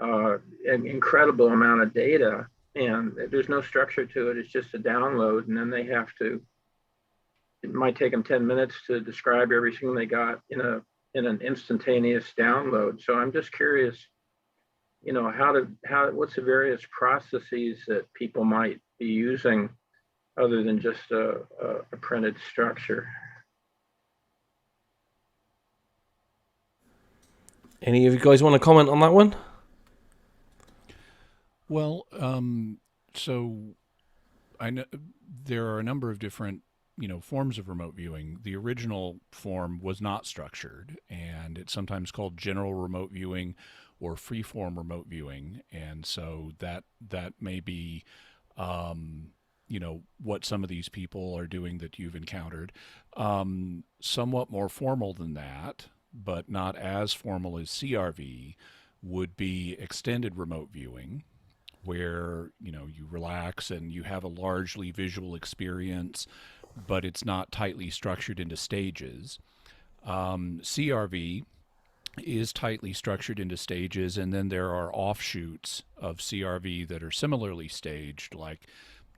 an incredible amount of data, and there's no structure to it. It's just a download, and then it might take them 10 minutes to describe everything they got in an instantaneous download. So I'm just curious, what's the various processes that people might be using other than just a printed structure? Any of you guys want to comment on that one? Well, so I know there are a number of different, forms of remote viewing. The original form was not structured, and it's sometimes called general remote viewing or freeform remote viewing. And so that may be you know, what some of these people are doing that you've encountered. Somewhat more formal than that, but not as formal as CRV, would be extended remote viewing, where, you know, you relax and you have a largely visual experience, but it's not tightly structured into stages. CRV is tightly structured into stages, and then there are offshoots of CRV that are similarly staged, like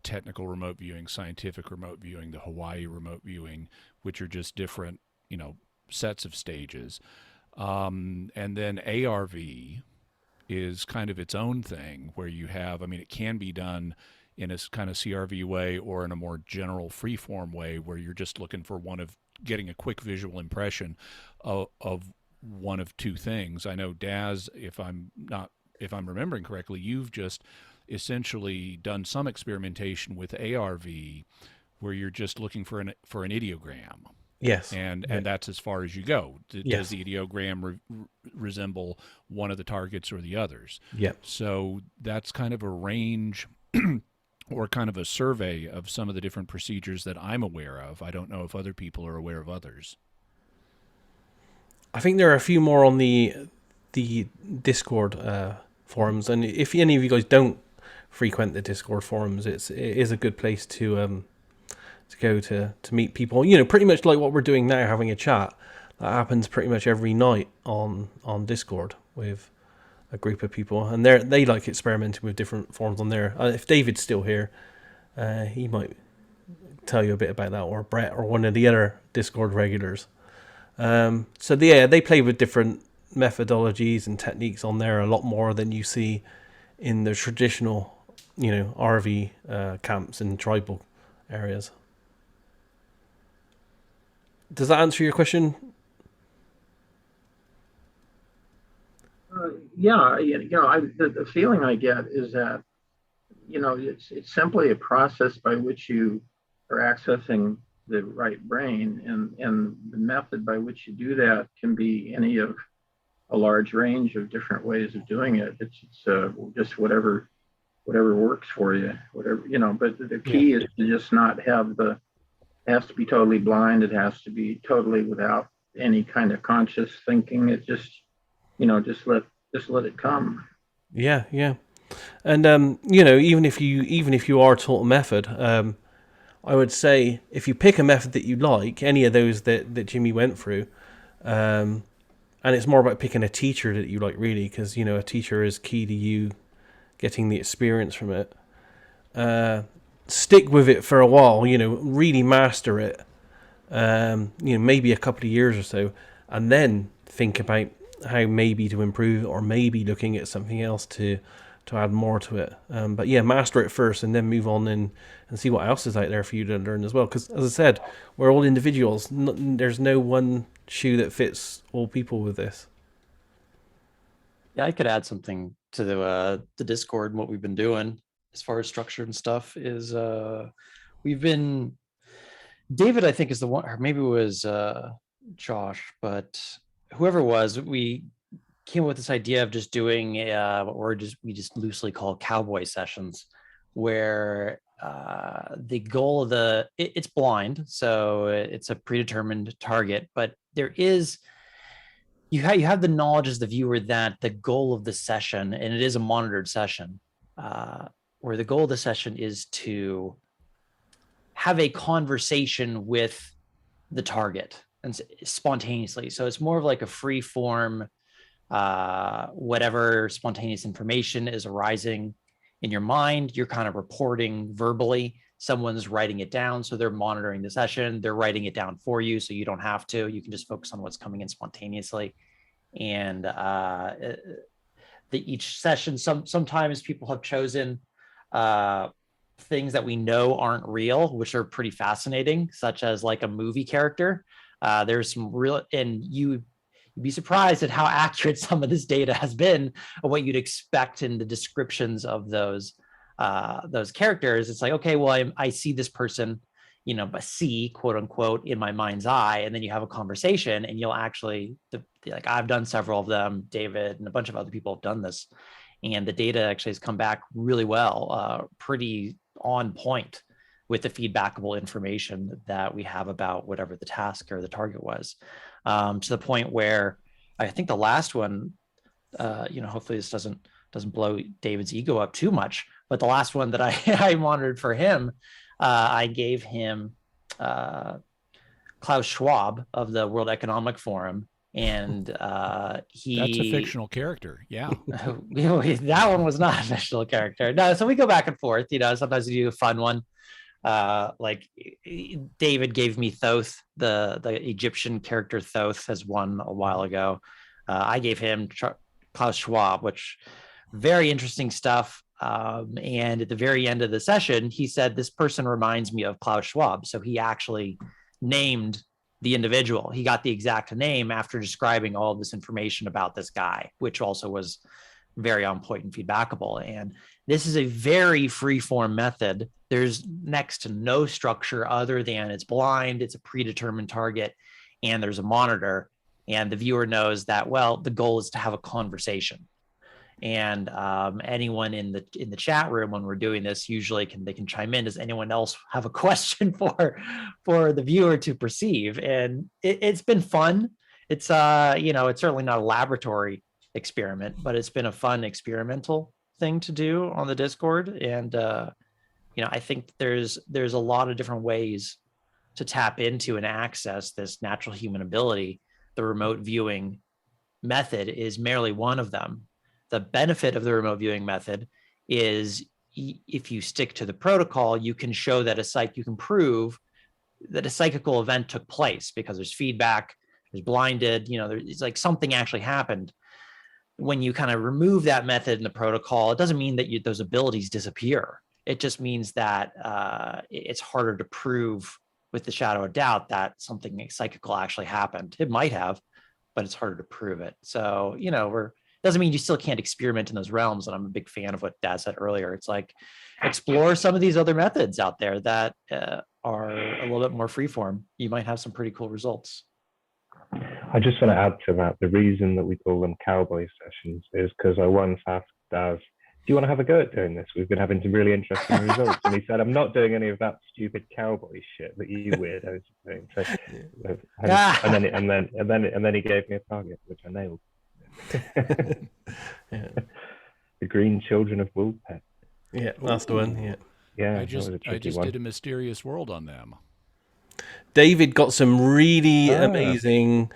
technical remote viewing, scientific remote viewing, the Hawaii remote viewing, which are just different, you know, sets of stages. And then ARV is kind of its own thing, where you have, I mean, it can be done in a kind of CRV way or in a more general freeform way, where you're just looking for getting a quick visual impression of one of two things. I know, Daz, if I'm remembering correctly, you've just essentially done some experimentation with ARV where you're just looking for an ideogram. Yes. And that's as far as you go. Does Yes. the ideogram resemble one of the targets or the others? Yeah. So that's kind of a range or kind of a survey of some of the different procedures that I'm aware of. I don't know if other people are aware of others. I think there are a few more on the Discord forums, and if any of you guys don't frequent the Discord forums, it is a good place to go to meet people. You know, pretty much like what we're doing now, having a chat. That happens pretty much every night on Discord with a group of people, and they like experimenting with different forms on there. If David's still here, he might tell you a bit about that, or Brett, or one of the other Discord regulars. So they play with different methodologies and techniques on there a lot more than you see in the traditional, you know, RV camps and tribal areas. Does that answer your question? Yeah, you know, the feeling I get is that, you know, it's simply a process by which you are accessing the right brain, and the method by which you do that can be any of a large range of different ways of doing it. It's just whatever works for you, whatever, you know. But the key is to just not have it has to be totally blind. It has to be totally without any kind of conscious thinking. It just, you know, just let it come. Yeah. And you know, even if you are taught a method, I would say if you pick a method that you like, any of those that Jimmy went through, and it's more about picking a teacher that you like, really, because, you know, a teacher is key to you getting the experience from it. Stick with it for a while, you know, really master it, you know, maybe a couple of years or so, and then think about how maybe to improve it, or maybe looking at something else to add more to it. But yeah, master it first and then move on and see what else is out there for you to learn as well. Because, as I said, we're all individuals. There's no one shoe that fits all people with this. Yeah, I could add something to the Discord. And what we've been doing as far as structure and stuff is we've been, David, I think, is the one, or maybe it was Josh, but whoever it was, we came up with this idea of just doing what we just loosely call cowboy sessions, where the goal of it's blind, so it's a predetermined target, but there is, you have the knowledge as the viewer that the goal of the session, and it is a monitored session, where the goal of the session is to have a conversation with the target and spontaneously. So it's more of like a free form, whatever spontaneous information is arising in your mind, you're kind of reporting verbally. Someone's writing it down, so they're monitoring the session. They're writing it down for you, so you don't have to. You can just focus on what's coming in spontaneously. And each session, sometimes people have chosen things that we know aren't real, which are pretty fascinating, such as like a movie character. There's some real, and you'd be surprised at how accurate some of this data has been, of what you'd expect in the descriptions of those characters. It's like, okay, well, I see this person, you know, see, quote unquote, in my mind's eye, and then you have a conversation, and you'll actually, like, I've done several of them, David and a bunch of other people have done this, and the data actually has come back really well, pretty on point. with the feedbackable information that we have about whatever the task or the target was, to the point where I think the last one, hopefully this doesn't blow David's ego up too much, but the last one that I monitored for him, I gave him Klaus Schwab of the World Economic Forum, and That's a fictional character. Yeah. That one was not a fictional character. No, so we go back and forth. Sometimes we do a fun one. Like David gave me Thoth, the Egyptian character Thoth as one a while ago. I gave him Klaus Schwab, which very interesting stuff. And at the very end of the session, he said, this person reminds me of Klaus Schwab. So he actually named the individual. He got the exact name after describing all of this information about this guy, which also was very on point and feedbackable. And this is a very free-form method. There's next to no structure other than it's blind, it's a predetermined target, and there's a monitor. And the viewer knows that, well, the goal is to have a conversation. And anyone in the chat room when we're doing this usually they can chime in. Does anyone else have a question for the viewer to perceive? And it's been fun. It's it's certainly not a laboratory experiment, but it's been a fun experimental thing to do on the Discord. And I think there's a lot of different ways to tap into and access this natural human ability. The remote viewing method is merely one of them. The benefit of the remote viewing method is if you stick to the protocol, you can show that you can prove that a psychical event took place because there's feedback, there's blinded, it's like something actually happened. When you kind of remove that method in the protocol, it doesn't mean that those abilities disappear. It just means that it's harder to prove with the shadow of doubt that something psychical actually happened. It might have, but it's harder to prove it. So, doesn't mean you still can't experiment in those realms. And I'm a big fan of what Dad said earlier. It's like, explore some of these other methods out there that are a little bit more freeform. You might have some pretty cool results. I just want to add to that. The reason that we call them cowboy sessions is because I once asked Daz, do you want to have a go at doing this? We've been having some really interesting results. And he said, I'm not doing any of that stupid cowboy shit that you weirdos are doing. So, and then he gave me a target, which I nailed. Yeah. The Green Children of Woolpit. Yeah, that's the one. Yeah. I just did a mysterious world on them. David got some really amazing,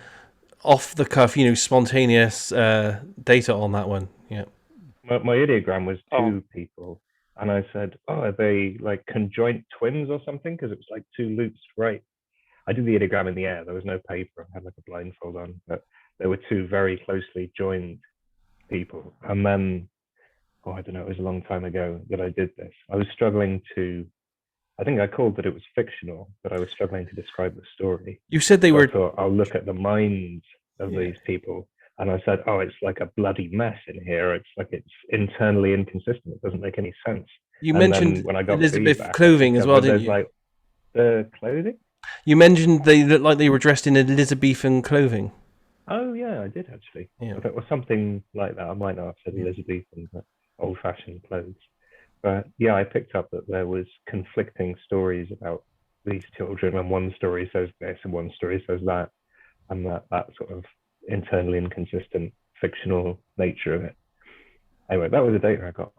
off the cuff, spontaneous data on that one. Yeah. My ideogram was two people, and I said, are they like conjoint twins or something? Because it was like two loops, right? I did the ideogram in the air. There was no paper. I had like a blindfold on, but there were two very closely joined people. And then, I don't know, it was a long time ago that I did this. I was struggling I think I called that it was fictional, but I was struggling to describe the story. You said they were... I thought, I'll look at the minds of these people. And I said, it's like a bloody mess in here. It's like it's internally inconsistent. It doesn't make any sense. You mentioned when I got Elizabeth clothing as well, didn't you? Like the clothing? You mentioned they looked like they were dressed in Elizabethan clothing. Oh, yeah, I did actually. Yeah. If it was something like that, I might not have said Elizabethan, but old-fashioned clothes. But yeah, I picked up that there was conflicting stories about these children, and one story says this and one story says that, and that sort of internally inconsistent fictional nature of it. Anyway, that was the data I got.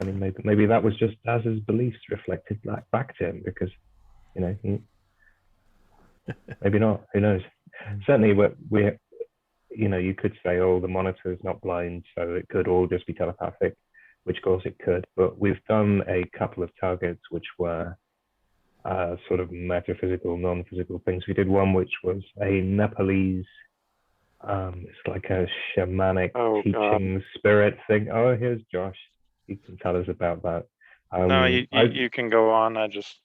I mean, maybe that was just Daz's beliefs reflected back to him, because, maybe not. Who knows? Certainly, you could say, the monitor is not blind, so it could all just be telepathic, which of course it could. But we've done a couple of targets which were sort of metaphysical, non-physical things. We did one which was a Nepalese, it's like a shamanic teaching spirit thing. Oh, here's Josh. He can tell us about that. No, you can go on. I just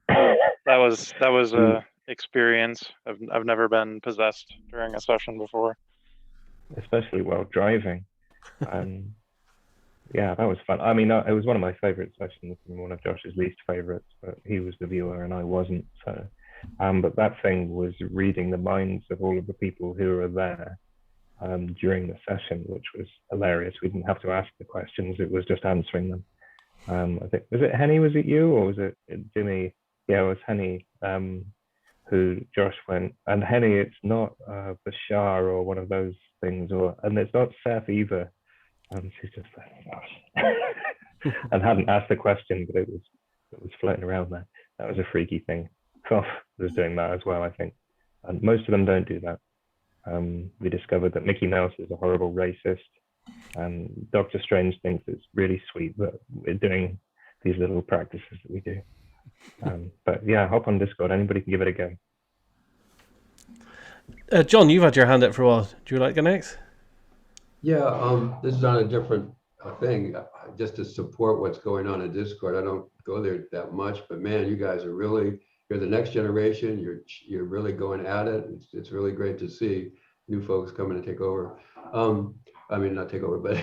that was a experience. I've never been possessed during a session before, especially while driving. Yeah, that was fun. I mean, it was one of my favorite sessions and one of Josh's least favorites, but he was the viewer and I wasn't. So, but that thing was reading the minds of all of the people who were there during the session, which was hilarious. We didn't have to ask the questions; it was just answering them. I think, was it Henny? Was it you, or was it Jimmy? Yeah, it was Henny who Josh went. And Henny, it's not Bashar or one of those things, and it's not Seth either. She's just like, oh, gosh. And hadn't asked the question, but it was floating around there. That was a freaky thing. Koff was doing that as well, I think. And most of them don't do that. We discovered that Mickey Mouse is a horrible racist, and Doctor Strange thinks it's really sweet that we're doing these little practices that we do. But yeah, hop on Discord. Anybody can give it a go. John, you've had your hand up for a while. Do you like to go next? Yeah, this is on a different thing, just to support what's going on in Discord. I don't go there that much, but man, you guys are really, you're the next generation. You're really going at it. It's really great to see new folks coming to take over. I mean, not take over, but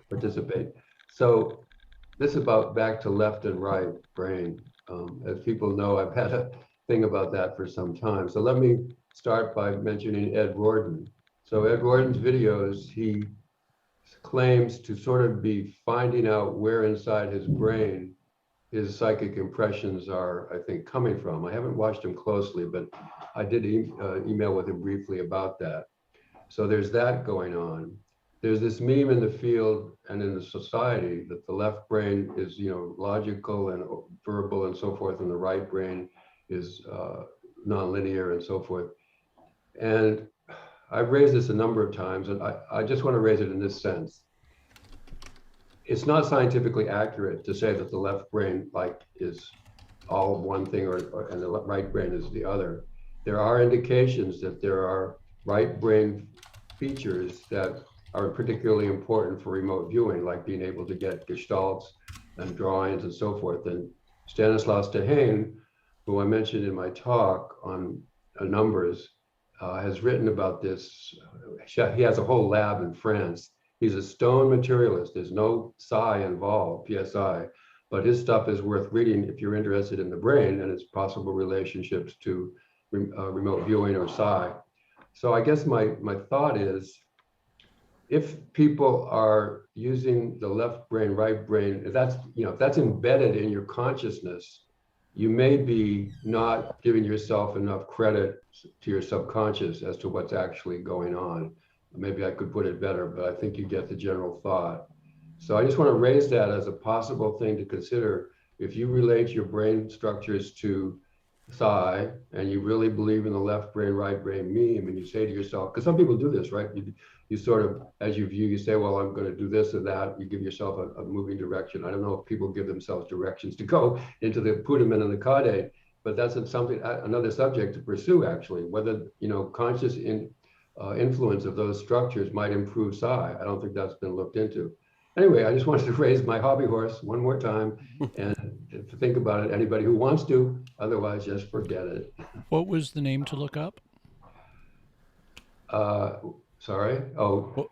participate. So this is about back to left and right brain. As people know, I've had a thing about that for some time. So let me start by mentioning Ed Rorden. So Ed Rorden's videos, he claims to sort of be finding out where inside his brain his psychic impressions are, I think, coming from. I haven't watched him closely, but I did email with him briefly about that. So there's that going on. There's this meme in the field and in the society that the left brain is, logical and verbal and so forth, and the right brain is nonlinear and so forth. And I've raised this a number of times, and I just want to raise it in this sense. It's not scientifically accurate to say that the left brain is all one thing and the right brain is the other. There are indications that there are right brain features that are particularly important for remote viewing, like being able to get gestalts and drawings and so forth. And Stanislaus Dehaene, who I mentioned in my talk on numbers, has written about this. He has a whole lab in France. He's a stone materialist. There's no psi involved, PSI, but his stuff is worth reading if you're interested in the brain and its possible relationships to remote viewing or psi. So I guess my thought is, if people are using the left brain, right brain, if that's embedded in your consciousness, you may be not giving yourself enough credit to your subconscious as to what's actually going on. Maybe I could put it better, but I think you get the general thought. So I just want to raise that as a possible thing to consider. If you relate your brain structures to psi and you really believe in the left brain, right brain meme, and you say to yourself, because some people do this, right? You sort of, as you view, you say, well, I'm going to do this or that. You give yourself a moving direction. I don't know if people give themselves directions to go into the Pudaman and the Kade, but that's another subject to pursue, actually, whether, conscious influence of those structures might improve psi. I don't think that's been looked into. Anyway, I just wanted to raise my hobby horse one more time and to think about it. Anybody who wants to, otherwise just forget it. What was the name to look up? Sorry. Oh,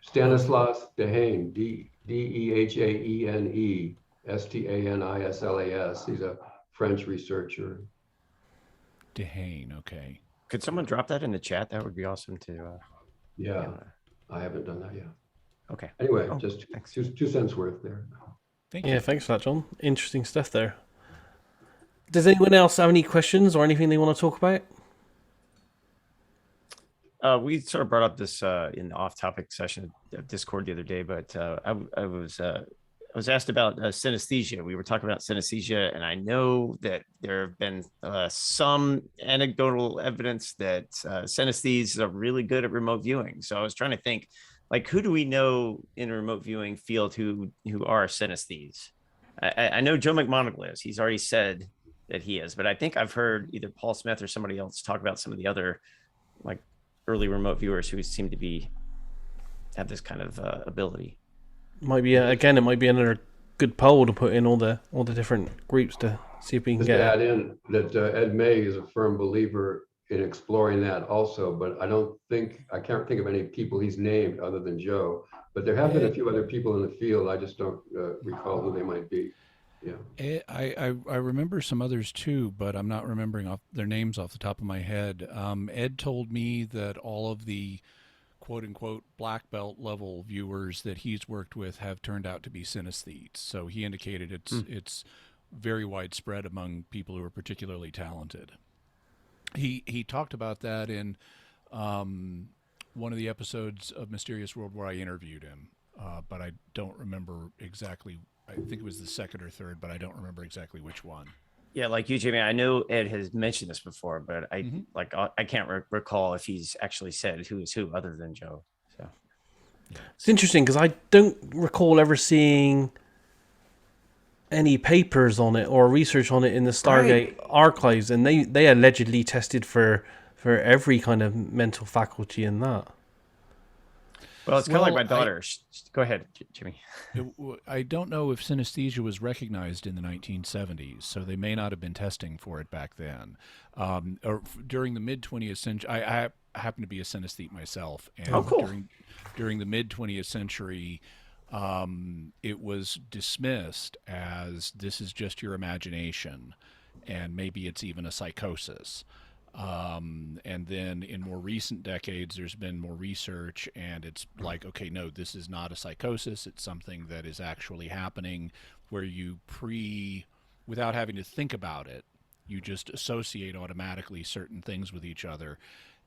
Stanislaus Dehaene, Dehaene, Stanislas. He's a French researcher. Dehaene, okay. Could someone drop that in the chat? That would be awesome to. Yeah, I haven't done that yet. Okay. Anyway, just two cents worth there. Thank you. Yeah, thanks for that, John. Interesting stuff there. Does anyone else have any questions or anything they want to talk about? We sort of brought up this in the off-topic session of Discord the other day, but I was asked about synesthesia. We were talking about synesthesia, and I know that there have been some anecdotal evidence that synesthetes are really good at remote viewing. So I was trying to think, who do we know in a remote viewing field who are synesthetes? I know Joe McMoneagle is. He's already said that he is, but I think I've heard either Paul Smith or somebody else talk about some of the other early remote viewers who seem to have this kind of ability. Might be it might be another good poll to put in all the different groups to see if we can get. To add in that Ed May is a firm believer in exploring that also, but I can't think of any people he's named other than Joe. But there have been a few other people in the field. I just don't recall who they might be. Yeah. I remember some others too, but I'm not remembering their names off the top of my head. Ed told me that all of the quote unquote black belt level viewers that he's worked with have turned out to be synesthetes. So he indicated it's very widespread among people who are particularly talented. He talked about that in one of the episodes of Mysterious World where I interviewed him, but I don't remember exactly. I think it was the second or third, but I don't remember exactly which one. Yeah, like you, Jimmy, I know Ed has mentioned this before, but I can't recall if he's actually said who is who other than Joe. So it's interesting because I don't recall ever seeing any papers on it or research on it in the Stargate archives, and they allegedly tested for every kind of mental faculty in that. Well, it's kind of like my daughter. Go ahead, Jimmy. I don't know if synesthesia was recognized in the 1970s, so they may not have been testing for it back then. Or during the mid-20th century, I happen to be a synesthete myself, and during the mid-20th century, it was dismissed as this is just your imagination, and maybe it's even a psychosis. And then in more recent decades, there's been more research, and it's like, okay, no, this is not a psychosis. It's something that is actually happening where you without having to think about it, you just associate automatically certain things with each other.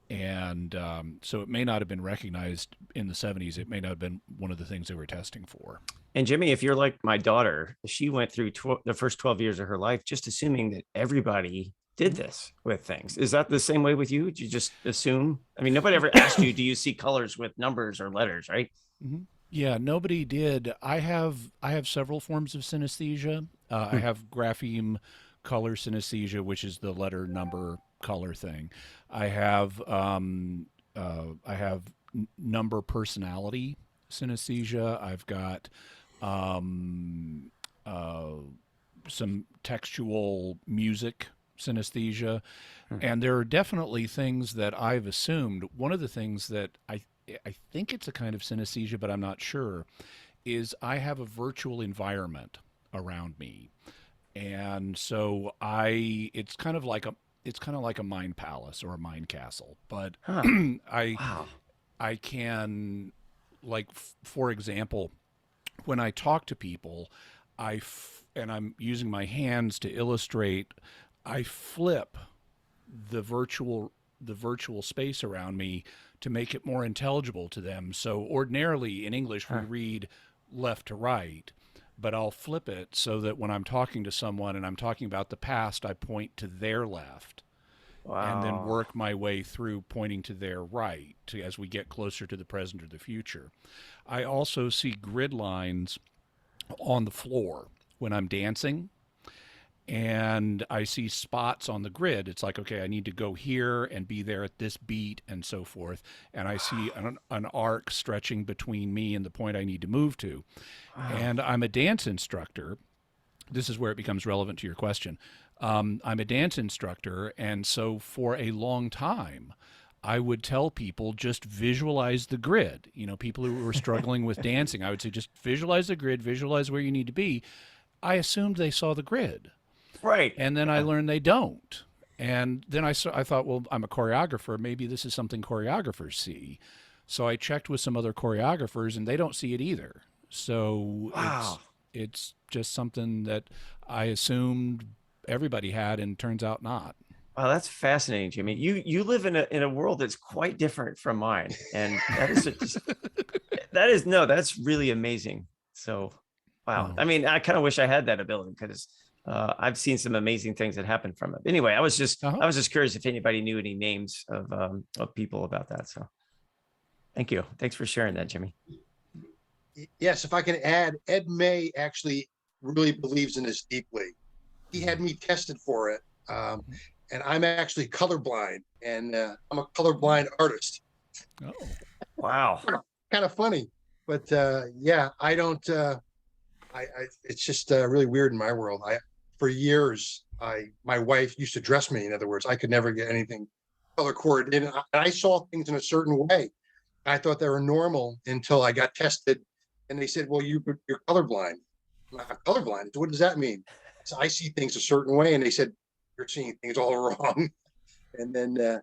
And so it may not have been recognized in the 70s. It may not have been one of the things they were testing for. And Jimmy, if you're like my daughter, she went through the first 12 years of her life just assuming that everybody did this with things. Is that the same way with you? Did you just assume? I mean, nobody ever asked you, do you see colors with numbers or letters, right? Mm-hmm. Yeah, nobody did. I have several forms of synesthesia. I have grapheme color synesthesia, which is the letter, number, color thing. I have number personality synesthesia. I've got some textual music synesthesia, and there are definitely things that I've assumed. One of the things that I think it's a kind of synesthesia, but I'm not sure, is I have a virtual environment around me, and so it's kind of like a mind palace or a mind castle. But I can, like, for example, when I talk to people, and I'm using my hands to illustrate, I flip the virtual space around me to make it more intelligible to them. So ordinarily in English, we read left to right, but I'll flip it so that when I'm talking to someone and I'm talking about the past, I point to their left. Wow. And then work my way through pointing to their right as we get closer to the present or the future. I also see grid lines on the floor when I'm dancing, and I see spots on the grid. It's like, okay, I need to go here and be there at this beat and so forth. And I see an arc stretching between me and the point I need to move to. And I'm a dance instructor. This is where it becomes relevant to your question. I'm a dance instructor, and so for a long time, I would tell people just visualize the grid. You know, people who were struggling with dancing, I would say just visualize the grid, visualize where you need to be. I assumed they saw the grid. Right. And then I learned they don't. And then I thought, well, I'm a choreographer. Maybe this is something choreographers see. So I checked with some other choreographers, and they don't see it either. So it's just something that I assumed everybody had, and turns out not. Wow, that's fascinating, Jimmy. You live in a world that's quite different from mine, and that's really amazing. So, wow. I mean, I kind of wish I had that ability, because I've seen some amazing things that happen from it. Anyway, I was just curious if anybody knew any names of people about that. So, thank you. Thanks for sharing that, Jimmy. Yes, if I can add, Ed May actually really believes in this deeply. He had me tested for it, and I'm actually colorblind, and I'm a colorblind artist. Oh, wow! Kind of funny, but yeah, I don't. It's just really weird in my world. For years, my wife used to dress me. In other words, I could never get anything color coordinated. I saw things in a certain way. I thought they were normal until I got tested, and they said, "Well, you're colorblind." I'm colorblind. What does that mean? So I see things a certain way, and they said, "You're seeing things all wrong." And then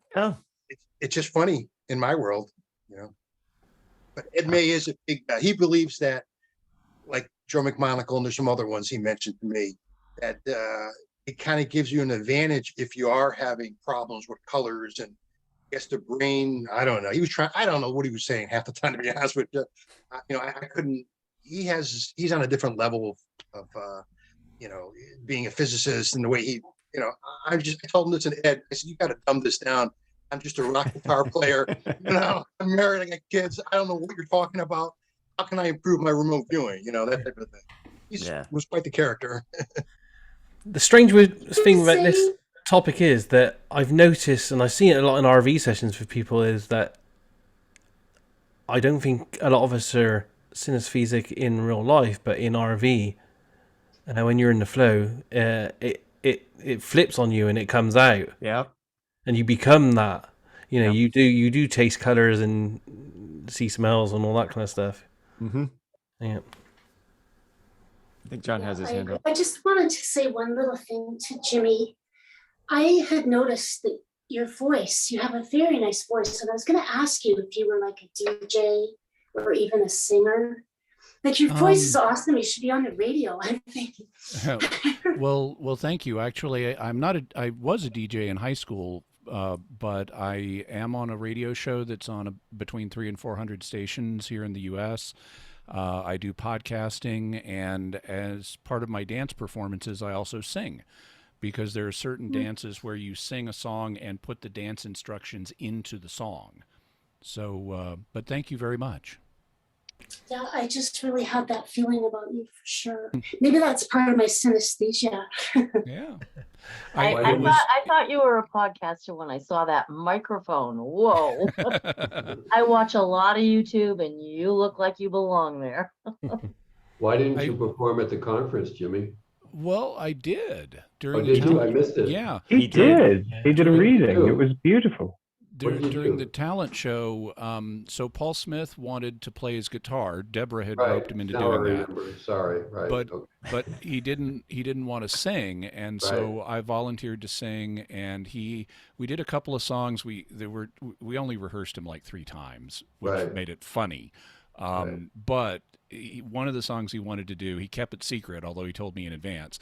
it's just funny in my world, you know. But Ed May is a big guy. He believes that, like Joe McMonagle, and there's some other ones he mentioned to me, that it kind of gives you an advantage if you are having problems with colors. And I guess the brain, I don't know. He was trying, I don't know what he was saying half the time, to be honest with you. I couldn't, he's on a different level of being a physicist, and the way he, I told him, listen, Ed, I said, you got to dumb this down. I'm just a rock guitar player. I'm married, I got kids. I don't know what you're talking about. How can I improve my remote viewing? That type of thing. He was quite the character. The strange thing about this topic is that I've noticed, and I've seen it a lot in RV sessions with people, is that I don't think a lot of us are synesthetic in real life, but in RV, when you're in the flow, it flips on you and it comes out. Yeah. And you become that. You do taste colors and see smells and all that kind of stuff. Mm-hmm. Yeah. I think John has his hand up. I just wanted to say one little thing to Jimmy. I had noticed that your voice, you have a very nice voice. And I was going to ask you if you were like a DJ or even a singer. Like, your voice is awesome. You should be on the radio, I think. Well, thank you. Actually, I was a DJ in high school, but I am on a radio show that's on between 300 and 400 stations here in the U.S. I do podcasting, and as part of my dance performances, I also sing, because there are certain dances where you sing a song and put the dance instructions into the song. So, but thank you very much. Yeah, I just really had that feeling about you for sure. Maybe that's part of my synesthesia. Yeah. I thought you were a podcaster when I saw that microphone. Whoa. I watch a lot of YouTube, and you look like you belong there. Why didn't you perform at the conference, Jimmy? Well, I did. Did you? I missed it. Yeah. He did. He did a reading. It was beautiful. During the talent show, so Paul Smith wanted to play his guitar. Deborah had roped him into doing that. Sorry, right. But he didn't want to sing, and so I volunteered to sing. And we did a couple of songs. We only rehearsed him like 3 times, which made it funny. But one of the songs he wanted to do, he kept it secret, although he told me in advance.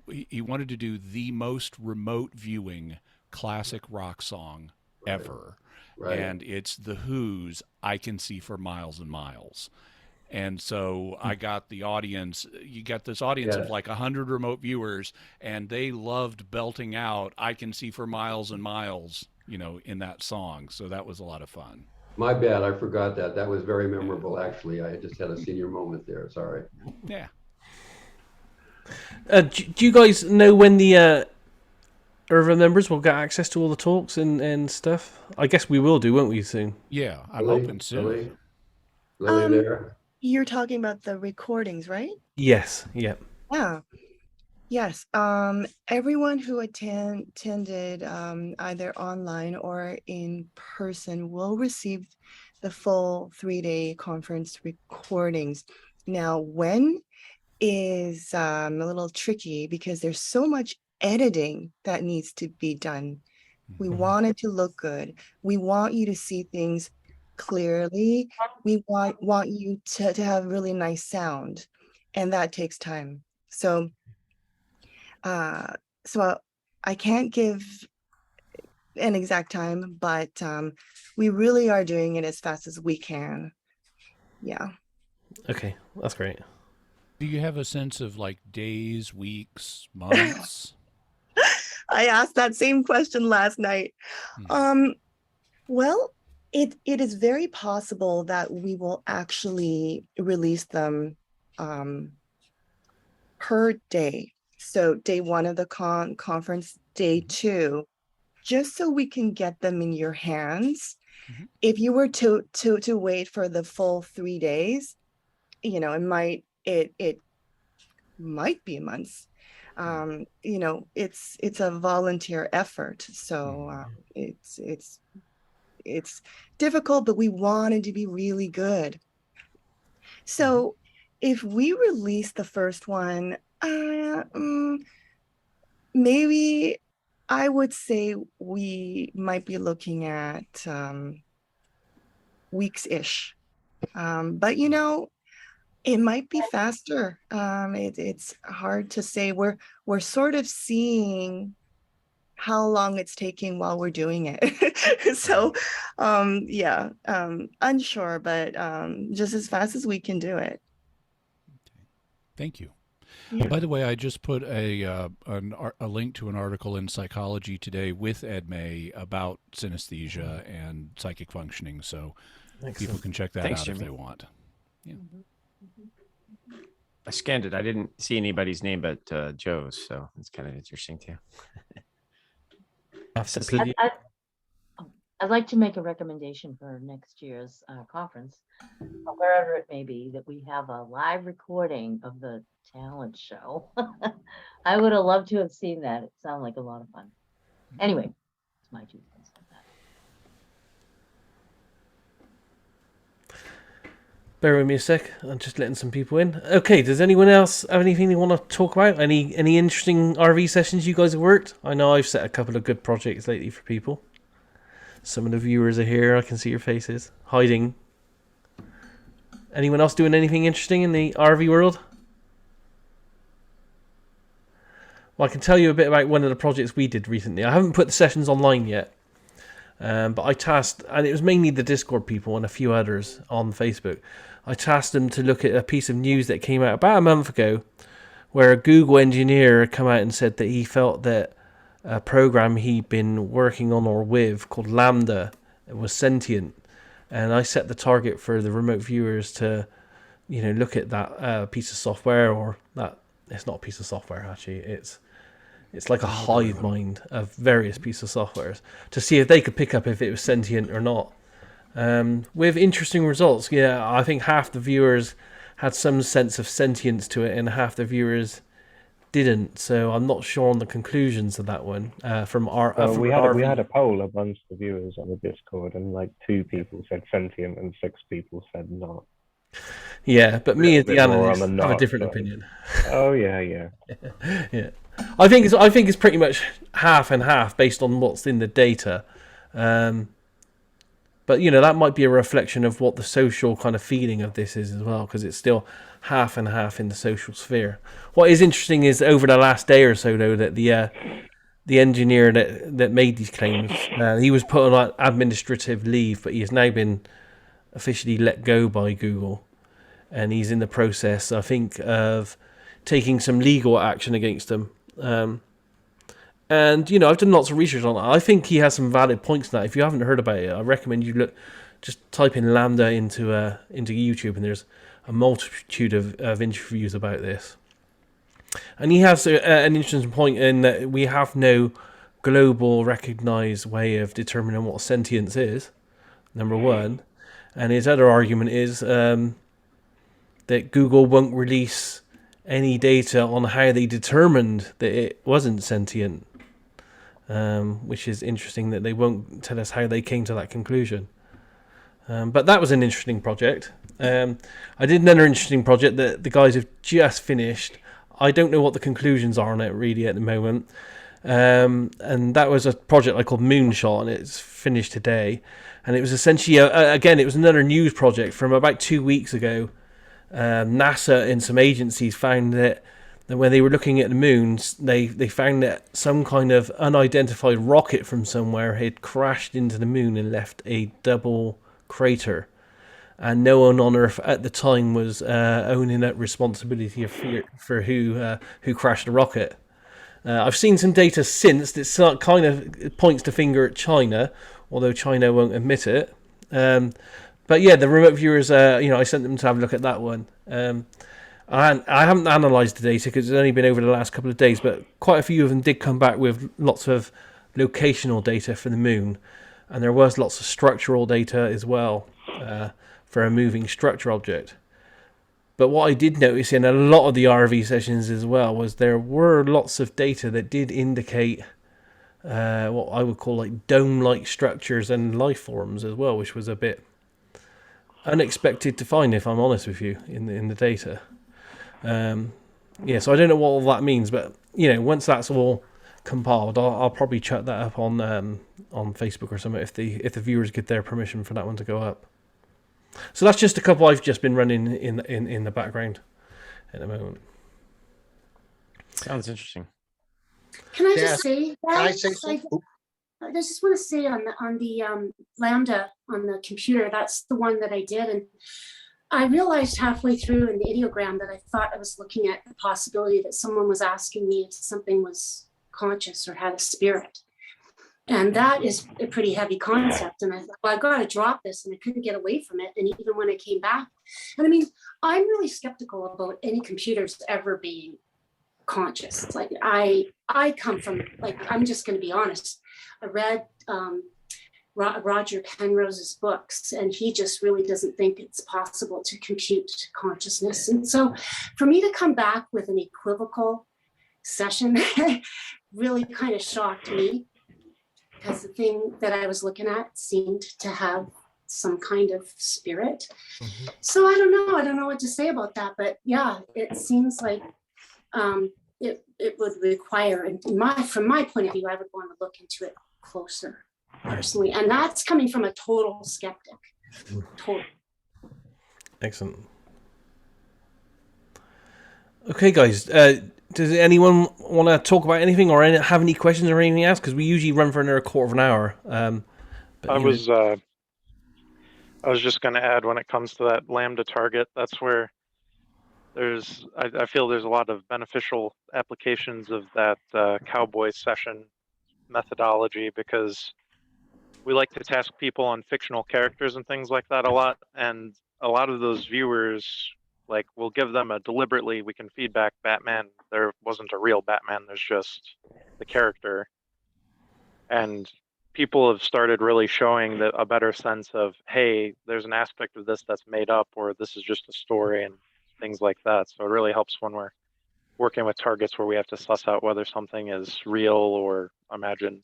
He wanted to do the most remote viewing classic rock song ever. And it's The Who's I Can See for Miles and Miles. And so I got the audience, you got this audience of like 100 remote viewers, and they loved belting out I Can See for Miles and Miles, in that song. So that was a lot of fun. My bad, I forgot that. That was very memorable, actually. I just had a senior moment there, sorry. Yeah. Do you guys know when the Irva members will get access to all the talks and stuff? I guess we will do, won't we, soon? Yeah, I'm hoping soon. You're talking about the recordings, right? Yes. Yeah. Yeah. Yes. Everyone who attended either online or in person will receive the full 3-day conference recordings. Now, when is a little tricky, because there's so much editing that needs to be done. We want it to look good. We want you to see things clearly. We want you to have really nice sound, and that takes time. So I can't give an exact time, but we really are doing it as fast as we can. Yeah. Okay, that's great. Do you have a sense of like days, weeks, months? I asked that same question last night. Well, it is very possible that we will actually release them per day. So day 1 of the conference, day 2, just so we can get them in your hands. If you were to wait for the full 3 days, it might be months. It's a volunteer effort, so it's difficult, but we wanted to be really good. So if we release the first one, maybe I would say we might be looking at weeks-ish. But It might be faster. It's hard to say. We're sort of seeing how long it's taking while we're doing it. So yeah, unsure, but just as fast as we can do it. Thank you. Yeah. By the way, I just put a link to an article in Psychology Today with Ed May about synesthesia and psychic functioning, so people can check that Thanks, out Jimmy. if they want. Yeah. I scanned it. I didn't see anybody's name but Joe's, so it's kind of interesting too. I'd like to make a recommendation for next year's conference, wherever it may be, that we have a live recording of the talent show. I would have loved to have seen that. It sounded like a lot of fun. Anyway, it's my 2 cents on that. Bear with me a sec. I'm just letting some people in. Okay, does anyone else have anything they want to talk about? Any interesting RV sessions you guys have worked? I know I've set a couple of good projects lately for people. Some of the viewers are here. I can see your faces hiding. Anyone else doing anything interesting in the RV world? Well, I can tell you a bit about one of the projects we did recently. I haven't put the sessions online yet, but I tasked, and it was mainly the Discord people and a few others on Facebook. I tasked them to look at a piece of news that came out about a month ago, where a Google engineer came out and said that he felt that a program he'd been working on or with called Lambda was sentient, and I set the target for the remote viewers to, look at that piece of software, or that it's not a piece of software actually. It's like a hive mind of various pieces of softwares to see if they could pick up if it was sentient or not. With interesting results. Yeah, I think half the viewers had some sense of sentience to it, and half the viewers didn't. So I'm not sure on the conclusions of that one. We had a poll amongst the viewers on the Discord, and like 2 people said sentient and 6 people said not. Yeah, but me as the analyst have a different opinion. Oh yeah. Yeah, I think it's pretty much half and half based on what's in the data. But that might be a reflection of what the social kind of feeling of this is as well, because it's still half and half in the social sphere. What is interesting is over the last day or so, though, that the engineer that made these claims, he was put on administrative leave, but he has now been officially let go by Google, and he's in the process, I think, of taking some legal action against them. And I've done lots of research on it. I think he has some valid points now. If you haven't heard about it, I recommend you just type in Lambda into YouTube, and there's a multitude of interviews about this. And he has an interesting point in that we have no global recognized way of determining what sentience is, number one. And his other argument is that Google won't release any data on how they determined that it wasn't sentient, which is interesting that they won't tell us how they came to that conclusion. But that was an interesting project. I did another interesting project that the guys have just finished. I don't know what the conclusions are on it really at the moment. And that was a project I called Moonshot, and it's finished today. And it was essentially, again, it was another news project from about 2 weeks ago. NASA and some agencies found that when they were looking at the moons, they found that some kind of unidentified rocket from somewhere had crashed into the moon and left a double crater. And no one on Earth at the time was owning that responsibility for who crashed the rocket. I've seen some data since that kind of points the finger at China, although China won't admit it. But yeah, the remote viewers, I sent them to have a look at that one. I haven't analysed the data because it's only been over the last couple of days, but quite a few of them did come back with lots of locational data for the moon, and there was lots of structural data as well for a moving structure object. But what I did notice in a lot of the RV sessions as well was there were lots of data that did indicate what I would call like dome-like structures and life forms as well, which was a bit unexpected to find, if I'm honest with you, in the data. So I don't know what all that means, but once that's all compiled, I'll probably chuck that up on Facebook or something if the viewers give their permission for that one to go up. So that's just a couple I've just been running in the background at the moment. Sounds interesting. Can I Yes. just say that? Can I say something? I just want to say on the Lambda on the computer, that's the one that I did. And I realized halfway through in the ideogram that I thought I was looking at the possibility that someone was asking me if something was conscious or had a spirit. And that is a pretty heavy concept. And I thought, well, I've got to drop this, and I couldn't get away from it. And even when I came back, and I mean, I'm really skeptical about any computers ever being conscious. Like I come from, like, I'm just going to be honest. I read Roger Penrose's books, and he just really doesn't think it's possible to compute consciousness. And so for me to come back with an equivocal session really kind of shocked me, because the thing that I was looking at seemed to have some kind of spirit. Mm-hmm. So I don't know what to say about that, but yeah, it seems like it would require, and from my point of view, I would want to look into it closer personally. And that's coming from a total skeptic. Total. Excellent. Okay, guys. Does anyone want to talk about anything or have any questions or anything else? Because we usually run for another quarter of an hour. I was just going to add, when it comes to that Lambda target, that's where I feel there's a lot of beneficial applications of that cowboy session methodology, because we like to task people on fictional characters and things like that a lot, and a lot of those viewers, like, we'll give them deliberately, we can feedback Batman, there wasn't a real Batman, there's just the character. And people have started really showing that a better sense of, hey, there's an aspect of this that's made up, or this is just a story, and things like that. So it really helps when we're working with targets where we have to suss out whether something is real or imagined.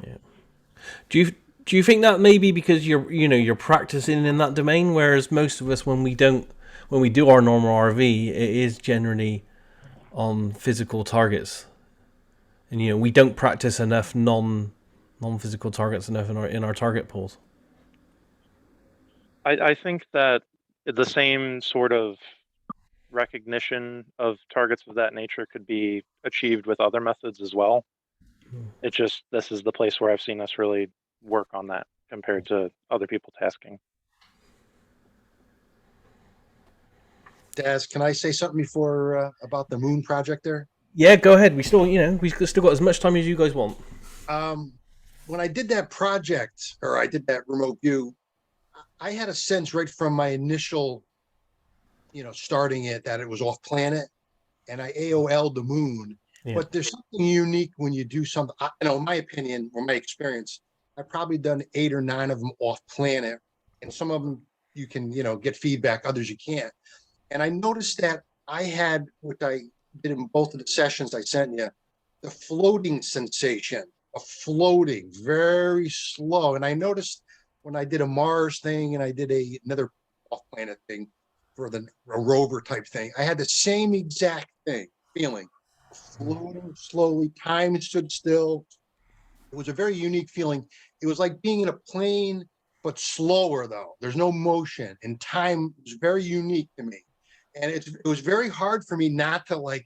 Yeah. Do you think that maybe because you're practicing in that domain, whereas most of us, when we do our normal RV, it is generally on physical targets, and we don't practice enough non-physical targets enough in our target pools? I think that the same sort of recognition of targets of that nature could be achieved with other methods as well. It's just, this is the place where I've seen us really work on that compared to other people tasking. Daz, can I say something before about the moon project there? Yeah, go ahead. We've still got as much time as you guys want. When I did that project, or I did that remote view, I had a sense right from my initial, starting it, that it was off planet, and I AOL'd the moon. Yeah. But there's something unique when you do something. In my opinion, or my experience, I've probably done 8 or 9 of them off planet, and some of them you can, get feedback, others you can't. And I noticed that I had, what I did in both of the sessions I sent you, the floating sensation of floating very slow. And I noticed when I did a Mars thing and I did another off-planet thing for a rover type thing, I had the same exact feeling, floating slowly, time stood still. It was a very unique feeling. It was like being in a plane, but slower though. There's no motion, and time was very unique to me. And it was very hard for me not to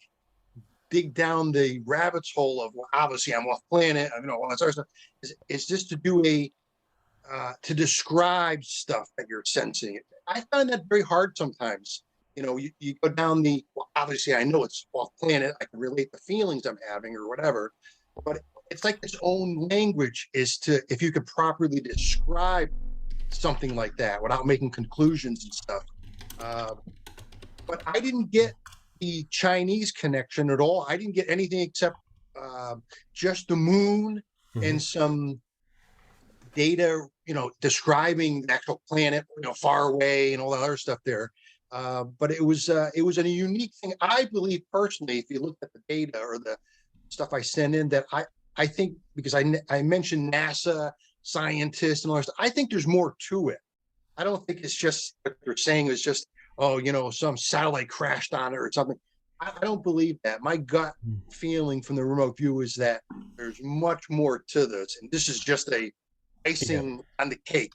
dig down the rabbit's hole of, well, obviously I'm off planet, all that sort of stuff. It's just to do to describe stuff that you're sensing. I find that very hard sometimes. You go down well, obviously I know it's off planet, I can relate the feelings I'm having or whatever, but it's like its own language if you could properly describe something like that without making conclusions and stuff. But I didn't get the Chinese connection at all. I didn't get anything except just the moon and some data, describing the actual planet, far away and all that other stuff there. But it was a unique thing. I believe personally, if you look at the data or the stuff I send in, that I think, because I mentioned NASA scientists and all that stuff, I think there's more to it. I don't think it's just what they're saying is just, some satellite crashed on it or something. I don't believe that. My gut feeling from the remote view is that there's much more to this, and this is just a icing on the cake.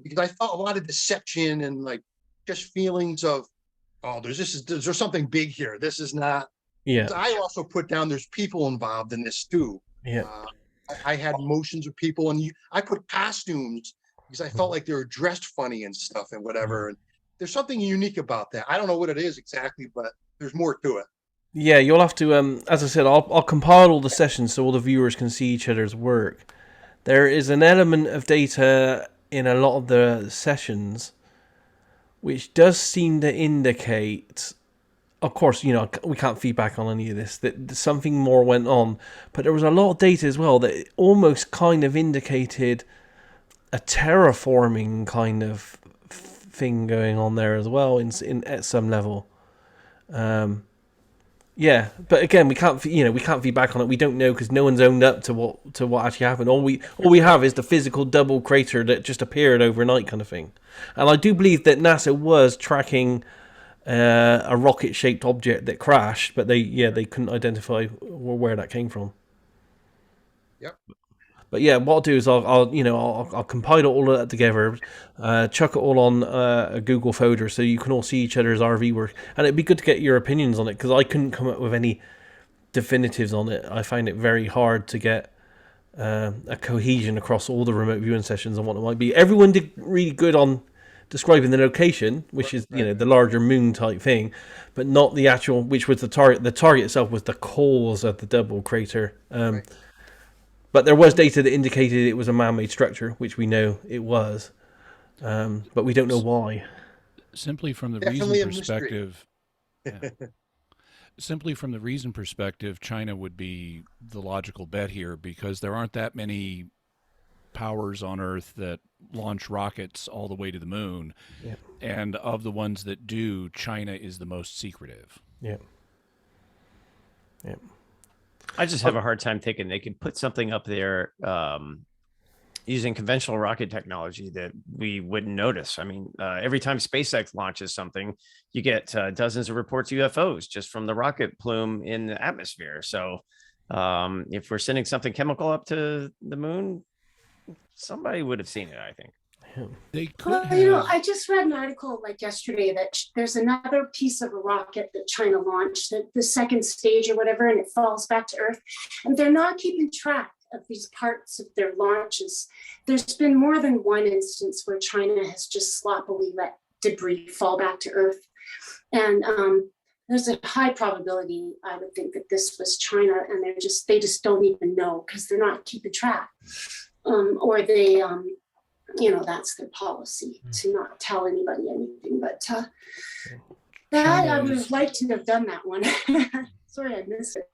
because I felt a lot of deception and like just feelings of, oh, there's something big here. This is not. Yeah. So I also put down there's people involved in this too. Yeah. I had motions of people, and I put costumes because I felt like they were dressed funny and stuff and whatever. And there's something unique about that. I don't know what it is exactly, but there's more to it. Yeah, you'll have to, as I said, I'll compile all the sessions so all the viewers can see each other's work. There is an element of data in a lot of the sessions which does seem to indicate, of course, you know, we can't feedback on any of this, that something more went on, but there was a lot of data as well that almost kind of indicated a terraforming kind of thing going on there as well in at some level. Yeah, but again, we can't feedback on it. We don't know because no one's owned up to what actually happened. All we have is the physical double crater that just appeared overnight, kind of thing. And I do believe that NASA was tracking a rocket-shaped object that crashed, but they couldn't identify where that came from. Yep. But yeah, what I'll do is I'll compile all of that together, chuck it all on a Google folder so you can all see each other's RV work, and it'd be good to get your opinions on it because I couldn't come up with any definitives on it. I find it very hard to get a cohesion across all the remote viewing sessions and what it might be. Everyone did really good on describing the location, which is the larger moon type thing, but not the actual, which was the target. The target itself was the cause of the double crater. But there was data that indicated it was a man-made structure, which we know it was, but we don't know why. Simply from the Definitely reason perspective, simply from the reason perspective, China would be the logical bet here because there aren't that many powers on Earth that launch rockets all the way to the moon, and of the ones that do, China is the most secretive. Yeah. I just have a hard time thinking they could put something up there using conventional rocket technology that we wouldn't notice. I mean, every time SpaceX launches something, you get dozens of reports of UFOs just from the rocket plume in the atmosphere. So if we're sending something chemical up to the moon, somebody would have seen it, I think. They could Well, you know, I just read an article like yesterday that there's another piece of a rocket that China launched, the second stage or whatever, and it falls back to Earth. And they're not keeping track of these parts of their launches. There's been more than one instance where China has just sloppily let debris fall back to Earth. And there's a high probability, I would think, that this was China, and they just don't even know because they're not keeping track. Or they that's their policy to not tell anybody anything. But that I would have liked to have done that one. Sorry, I missed it.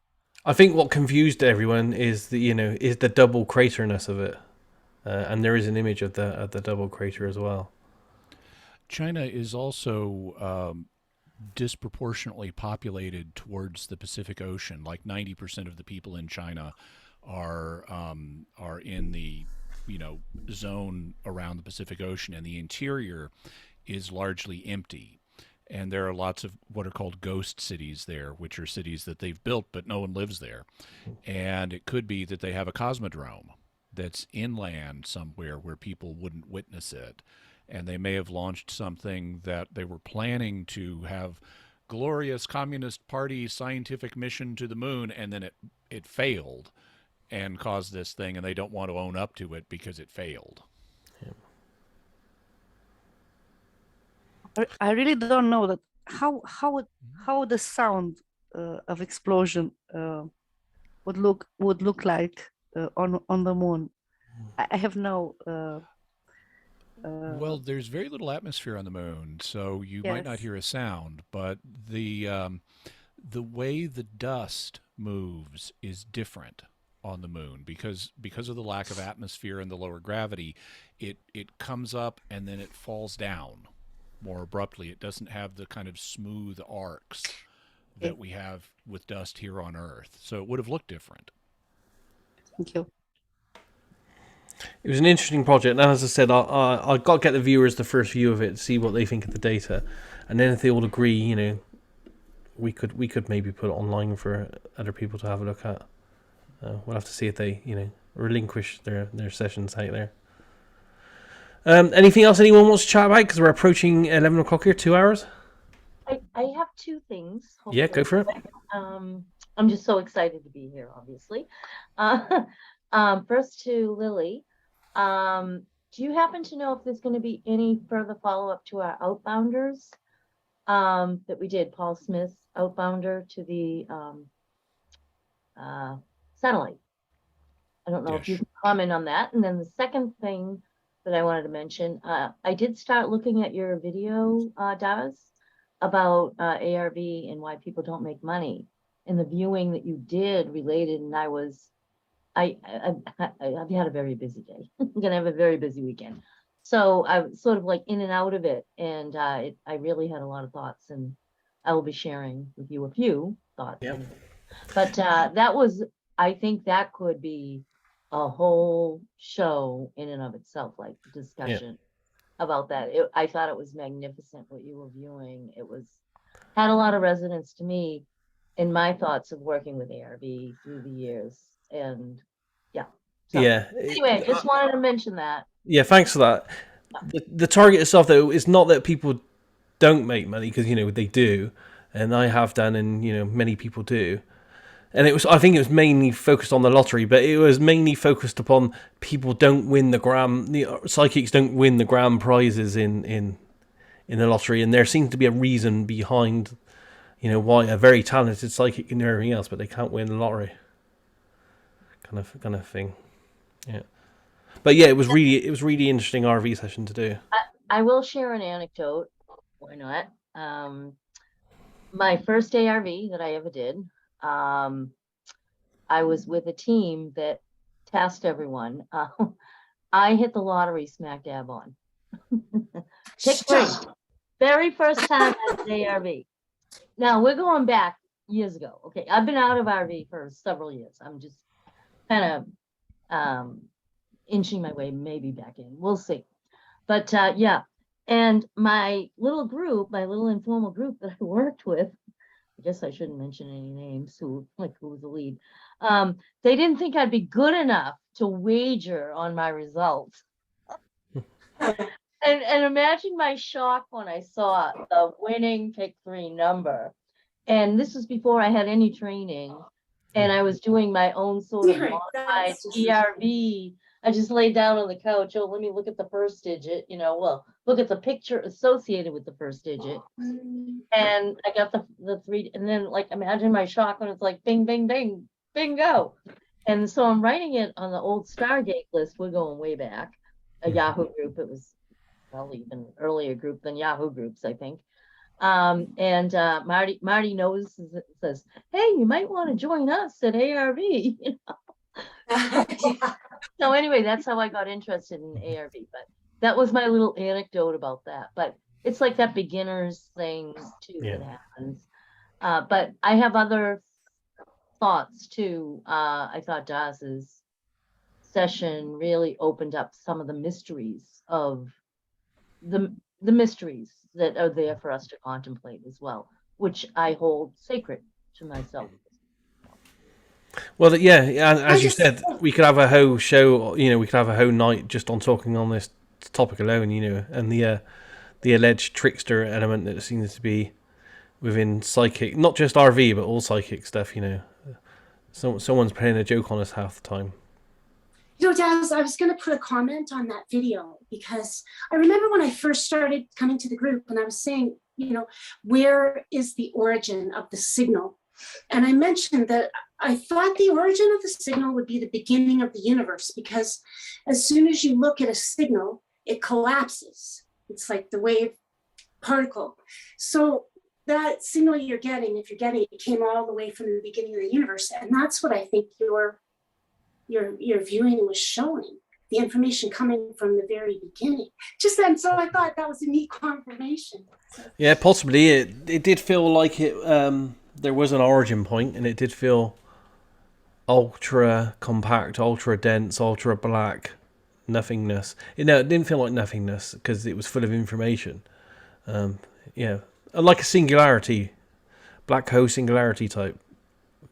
I think what confused everyone is the double craterness of it, and there is an image of the double crater as well. China is also disproportionately populated towards the Pacific Ocean. Like 90% of the people in China are in the zone around the Pacific Ocean, and the interior is largely empty. And there are lots of what are called ghost cities there, which are cities that they've built, but no one lives there. And it could be that they have a cosmodrome that's inland somewhere where people wouldn't witness it. And they may have launched something that they were planning to have glorious Communist Party scientific mission to the moon, and then it failed and caused this thing, and they don't want to own up to it because it failed. I really don't know that how the sound of explosion would look like on the moon. I have no. Well, there's very little atmosphere on the moon, so you might not hear a sound. But the way the dust moves is different on the moon because of the lack of atmosphere and the lower gravity. It comes up and then it falls down more abruptly. It doesn't have the kind of smooth arcs that we have with dust here on Earth. So it would have looked different. Thank you. It was an interesting project, and as I said, I got to get the viewers the first view of it, see what they think of the data, and then if they all agree, we could maybe put it online for other people to have a look at. We'll have to see if they, relinquish their sessions out there. Anything else anyone wants to chat about? Because we're approaching 11 o'clock here, 2 hours. I have two things. Yeah, go for it. I'm just so excited to be here, obviously. First to Lily. Do you happen to know if there's going to be any further follow-up to our outbounders that we did? Paul Smith's outbounder to the satellite. I don't know if you can comment on that. And then the second thing that I wanted to mention, I did start looking at your video, Daz, about ARV and why people don't make money. And the viewing that you did related, and I've had a very busy day. I'm gonna have a very busy weekend. So I was sort of like in and out of it, and I really had a lot of thoughts, and I will be sharing with you a few thoughts. Yep. But that was, I think that could be a whole show in and of itself, like discussion about that. I thought it was magnificent what you were viewing. It had a lot of resonance to me in my thoughts of working with ARV through the years. And so, anyway, I just wanted to mention that. Yeah, thanks for that. The target itself, though, is not that people don't make money, because they do, and I have done, and many people do. And I think it was mainly focused on the lottery, but it was mainly focused upon people don't win the psychics don't win the grand prizes in the lottery, and there seems to be a reason behind, why a very talented psychic can do everything else, but they can't win the lottery. Kind of thing. Yeah. But yeah, it was really interesting RV session to do. I will share an anecdote. Why not? My first ARV that I ever did, I was with a team that tasked everyone. I hit the lottery smack dab on. Pick 3. Very first time I did ARV. Now we're going back years ago. Okay, I've been out of RV for several years. I'm just kind of inching my way maybe back in. We'll see. But yeah, and my little informal group that I worked with, I guess I shouldn't mention any names, who was the lead. They didn't think I'd be good enough to wager on my results. And imagine my shock when I saw the winning pick 3 number. And this was before I had any training. And I was doing my own sort of modified ERV. I just laid down on the couch. Oh, let me look at the first digit, look at the picture associated with the first digit. And I got the 3, and then imagine my shock when it's like bing, bing, bing, bingo. And so I'm writing it on the old Stargate list. We're going way back, a Yahoo group. It was probably even earlier group than Yahoo groups, I think. And Marty knows, says, hey, you might want to join us at ARV. So anyway, that's how I got interested in ARV. But that was my little anecdote about that. But it's like that beginner's thing too that happens. But I have other thoughts too. I thought Daz's session really opened up some of the mysteries of the mysteries that are there for us to contemplate as well, which I hold sacred to myself. Well, yeah, as you said, we could have a whole show, we could have a whole night just on talking on this topic alone, and the alleged trickster element that seems to be within psychic, not just RV, but all psychic stuff, someone's playing a joke on us half the time. Daz, I was going to put a comment on that video, because I remember when I first started coming to the group, and I was saying, where is the origin of the signal? And I mentioned that I thought the origin of the signal would be the beginning of the universe, because as soon as you look at a signal, it collapses. It's like the wave particle. So that signal you're getting, if you're getting it, came all the way from the beginning of the universe. And that's what I think your viewing was showing, the information coming from the very beginning. Just then, so I thought that was a neat confirmation. Yeah, possibly. It did feel like it. There was an origin point, and it did feel ultra compact, ultra dense, ultra black, nothingness. It didn't feel like nothingness because it was full of information. Like a singularity, black hole singularity type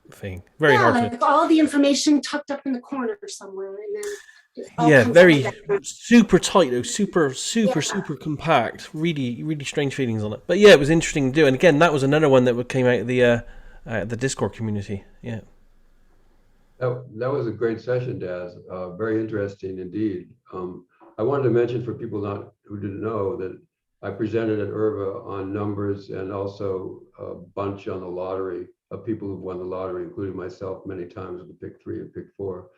thing. Very hard like all the information tucked up in the corner somewhere, and then all Yeah, comes very together. super tight though, super compact. Really strange feelings on it. But yeah, it was interesting to do. And again, that was another one that came out of the Discord community. Yeah. That was a great session, Daz. Very interesting indeed. I wanted to mention for people who didn't know that I presented at Irva on numbers and also a bunch on the lottery of people who've won the lottery, including myself many times with the pick 3 and pick 4.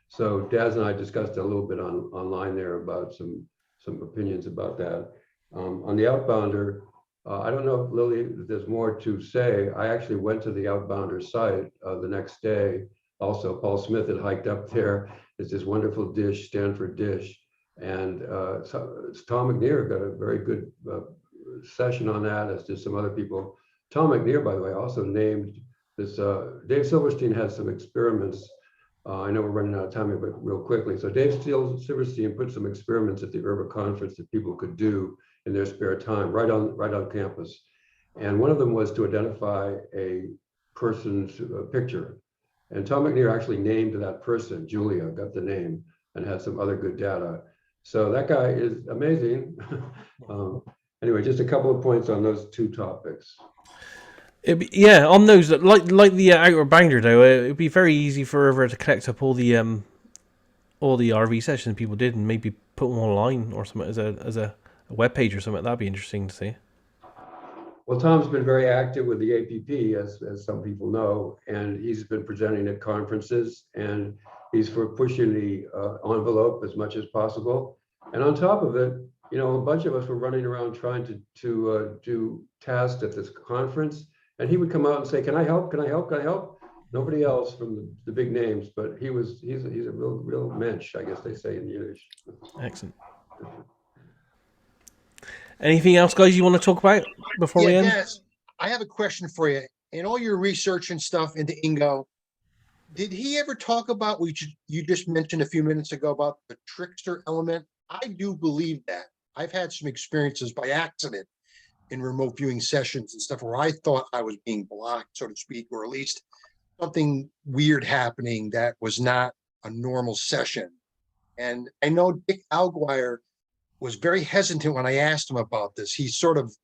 So Daz and I discussed a little bit online there about some opinions about that. On the Outbounder, I don't know if Lily, there's more to say. I actually went to the Outbounder site the next day. Also, Paul Smith had hiked up there. It's this wonderful dish, Stanford dish. And so Tom McNear got a very good session on that, as did some other people. Tom McNear, by the way, also named this, Dave Silverstein had some experiments. I know we're running out of time here, but real quickly. So Dave Silverstein put some experiments at the Irva conference that people could do in their spare time, right on campus. And one of them was to identify a person's picture. And Tom McNear actually named that person, Julia, got the name, and had some other good data. So that guy is amazing. Anyway, just a couple of points on those two topics. Yeah, on those, like the Outer Bounder though, it'd be very easy for Irva to collect up all the RV sessions people did and maybe put them online or something as a web page or something. That'd be interesting to see. Well, Tom's been very active with the APP, as some people know, and he's been presenting at conferences, and he's for pushing the envelope as much as possible. And on top of it, you know, a bunch of us were running around trying to do tasks at this conference, and he would come out and say, "Can I help? Can I help? Can I help?" Nobody else from the big names, but he's a real mensch, I guess they say in Yiddish. Excellent. Anything else, guys, you want to talk about before we end? Yes, I have a question for you. In all your research and stuff into Ingo, did he ever talk about what you just mentioned a few minutes ago about the trickster element? I do believe that. I've had some experiences by accident in remote viewing sessions and stuff where I thought I was being blocked, so to speak, or at least something weird happening that was not a normal session. And I know Dick Alguire was very hesitant when I asked him about this. He sort of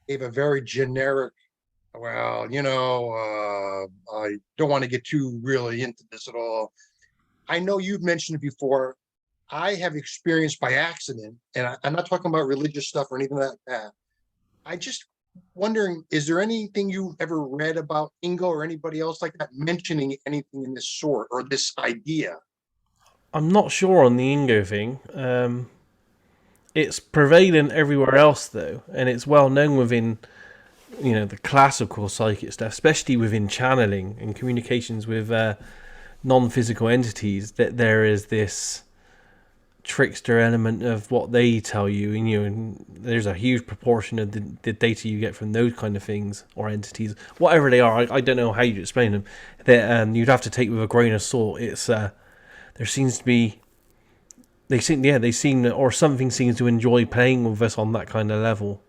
gave a very generic, well, you know, I don't want to get too really into this at all. I know you've mentioned it before. I have experienced by accident, and I'm not talking about religious stuff or anything like that. I just wondering, is there anything you've ever read about Ingo or anybody else like that mentioning anything in this sort or this idea? I'm not sure on the Ingo thing. It's prevalent everywhere else though, and it's well known within, you know, the classical psychic stuff, especially within channeling and communications with non-physical entities, that there is this trickster element of what they tell you, and you know, and there's a huge proportion of the data you get from those kind of things or entities, whatever they are. I don't know how you'd explain them. That you'd have to take with a grain of salt. It's there seems to be. They seem, or something seems to enjoy playing with us on that kind of level.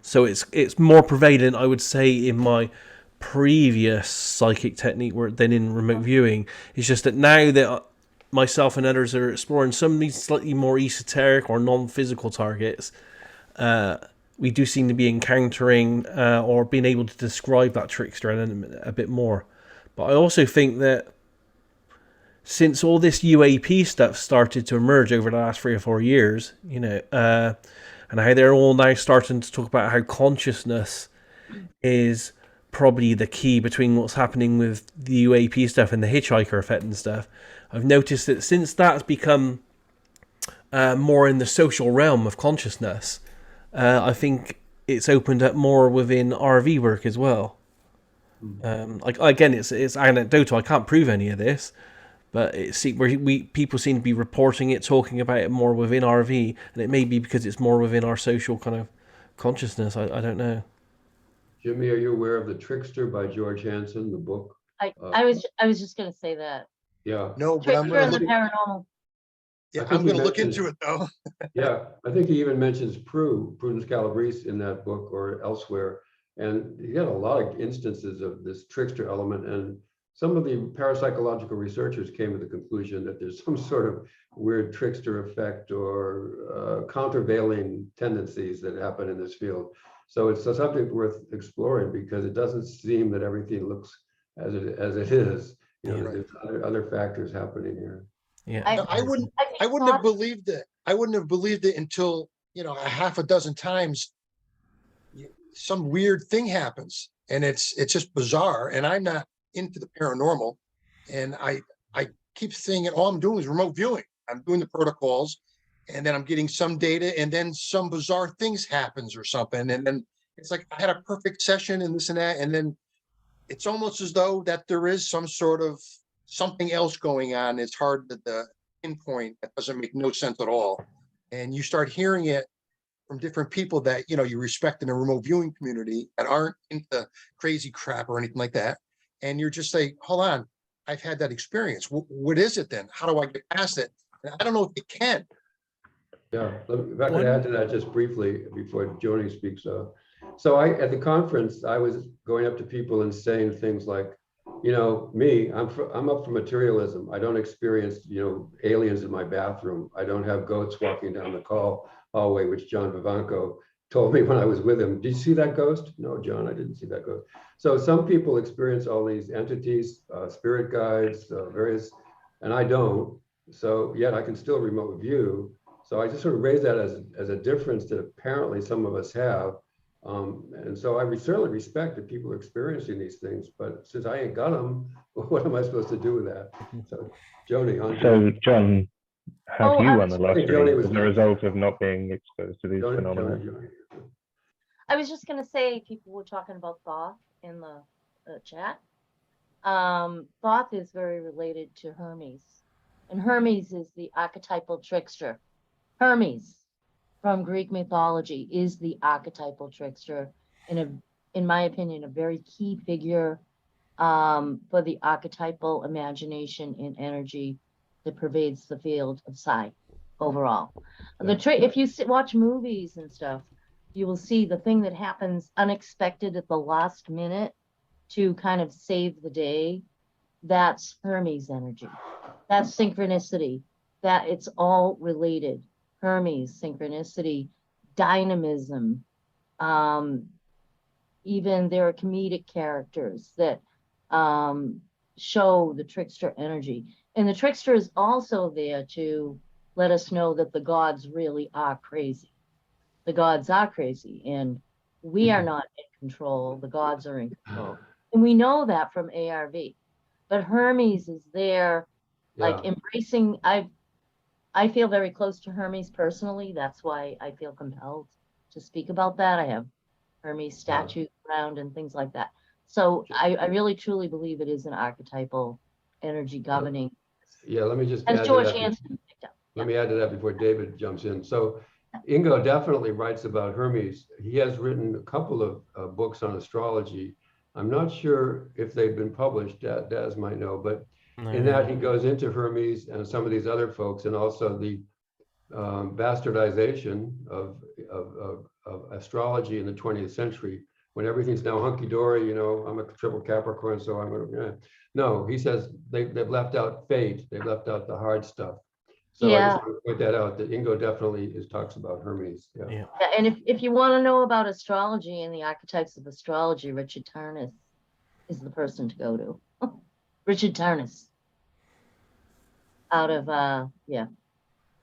So it's more prevalent, I would say, in my previous psychic technique than in remote viewing. It's just that now that myself and others are exploring some of these slightly more esoteric or non-physical targets, we do seem to be encountering or being able to describe that trickster element a bit more. But I also think that since all this UAP stuff started to emerge over the last 3 or 4 years, you know, and how they're all now starting to talk about how consciousness is probably the key between what's happening with the UAP stuff and the hitchhiker effect and stuff, I've noticed that since that's become more in the social realm of consciousness, I think it's opened up more within RV work as well. Like again, it's anecdotal. I can't prove any of this. But people seem to be reporting it, talking about it more within RV, and it may be because it's more within our social kind of consciousness. I don't know. Jimmy, are you aware of The Trickster by George Hansen, the book? I was just going to say that. Yeah. No, but I'm Trickster going and to the look. paranormal. Yeah, I'm going to look into it though. Yeah, I think he even mentions Prudence Calabrese in that book or elsewhere, and he had a lot of instances of this trickster element. And some of the parapsychological researchers came to the conclusion that there's some sort of weird trickster effect or countervailing tendencies that happen in this field. So it's a subject worth exploring because it doesn't seem that everything looks as it is. You know, there's other factors happening here. Yeah, I wouldn't have believed it. I wouldn't have believed it until, you know, a half a dozen times some weird thing happens, and it's just bizarre. And I'm not into the paranormal, and I keep saying it. All I'm doing is remote viewing. I'm doing the protocols, and then I'm getting some data, and then some bizarre things happens or something, and then it's like I had a perfect session and this and that, and then it's almost as though that there is some sort of something else going on. It's hard to pinpoint. That doesn't make no sense at all. And you start hearing it from different people that, you know, you respect in the remote viewing community that aren't into crazy crap or anything like that. And you're just like, hold on, I've had that experience. What is it then? How do I get past it? And I don't know if you can. Yeah, if I could add to that just briefly before Joni speaks. So at the conference, I was going up to people and saying things like, you know, I'm up for materialism. I don't experience, you know, aliens in my bathroom. I don't have goats walking down the hallway, which John Vivanco told me when I was with him. Did you see that ghost? No, John, I didn't see that ghost. So some people experience all these entities, spirit guides, various, and I don't. So yet I can still remote view. So I just sort of raise that as a difference that apparently some of us have. And so I certainly respect that people are experiencing these things, but since I ain't got them, what am I supposed to do with that? So Joni, on so John, have you won the lottery Joni as a result of not being exposed to these phenomena? I was just going to say, people were talking about Thoth in the chat. Thoth is very related to Hermes, and Hermes is the archetypal trickster. Hermes, from Greek mythology, is the archetypal trickster, in my opinion, a very key figure for the archetypal imagination and energy that pervades the field of psi overall. If you watch movies and stuff, you will see the thing that happens unexpected at the last minute to kind of save the day. That's Hermes energy. That's synchronicity. That it's all related. Hermes, synchronicity, dynamism. Even there are comedic characters that show the trickster energy. And the trickster is also there to let us know that the gods really are crazy. The gods are crazy, and we are not in control. The gods are in control. And we know that from ARV. But Hermes is there, like embracing. I feel very close to Hermes personally. That's why I feel compelled to speak about that. I have Hermes statues around and things like that. So I really truly believe it is an archetypal energy governing. Yeah, let me just As add George to that. Hansen picked up. Let me add to that before David jumps in. So Ingo definitely writes about Hermes. He has written a couple of books on astrology. I'm not sure if they've been published, Daz might know, but in that he goes into Hermes and some of these other folks, and also the bastardization of astrology in the 20th century, when everything's now hunky-dory. You know, I'm a triple Capricorn, so I'm gonna, no, he says they've left out fate, they've left out the hard stuff. So I just want to point that out, that Ingo definitely talks about Hermes. Yeah, and if you want to know about astrology and the archetypes of astrology, Richard Tarnas is the person to go to. Richard Tarnas. Out of,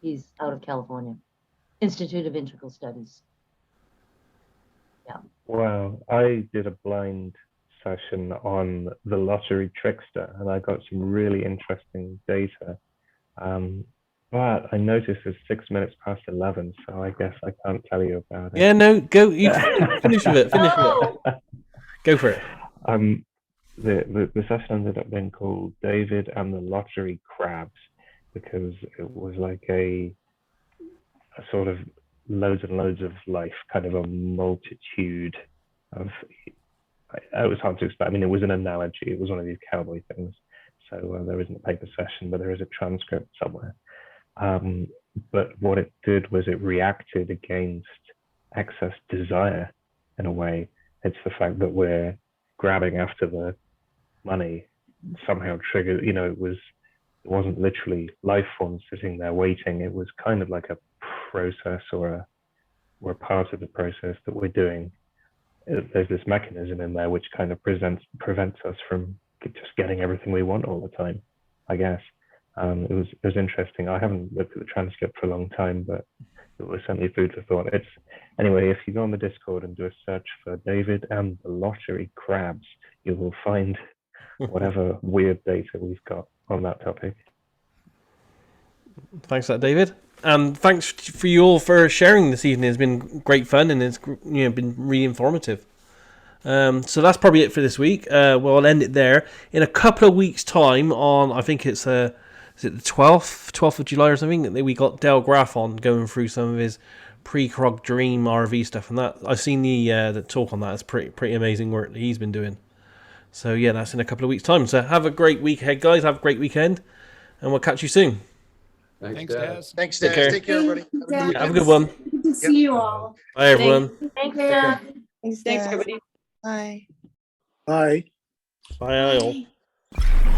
he's out of California. Institute of Integral Studies. Yeah. Wow, I did a blind session on the lottery trickster, and I got some really interesting data. But I noticed it's 6 minutes past 11, so I guess I can't tell you about it. Yeah, no, go. You finish with it. Finish with it. Go for it. The session ended up being called "David and the Lottery Crabs," because it was like a sort of loads and loads of life, kind of a multitude of. It was hard to explain. I mean, it was an analogy. It was one of these cowboy things. So there isn't a paper session, but there is a transcript somewhere. But what it did was it reacted against excess desire in a way. It's the fact that we're grabbing after the money somehow triggered, you know, it wasn't literally life forms sitting there waiting. It was kind of like a process or a part of the process that we're doing. There's this mechanism in there which kind of prevents us from just getting everything we want all the time, I guess. It was interesting. I haven't looked at the transcript for a long time, but it was certainly food for thought. Anyway, if you go on the Discord and do a search for David and the lottery crabs, you will find whatever weird data we've got on that topic. Thanks for that, David. And thanks for you all for sharing this evening. It's been great fun and it's been really informative. So that's probably it for this week. We'll end it there. In a couple of weeks' time, on I think it's is it the 12th of July or something, we got Dale Graff on going through some of his pre-Krog Dream RV stuff, and that I've seen the talk on that. It's pretty amazing work that he's been doing. So yeah, that's in a couple of weeks' time. So have a great week ahead, guys. Have a great weekend, and we'll catch you soon. Thanks, Daz. Thanks, Daz. Take care, everybody. Have a good one. Good to see you all. Bye, everyone. Thanks, Take care. Dad. Thanks, Thanks, Dad. everybody. Bye. Bye. Bye, all.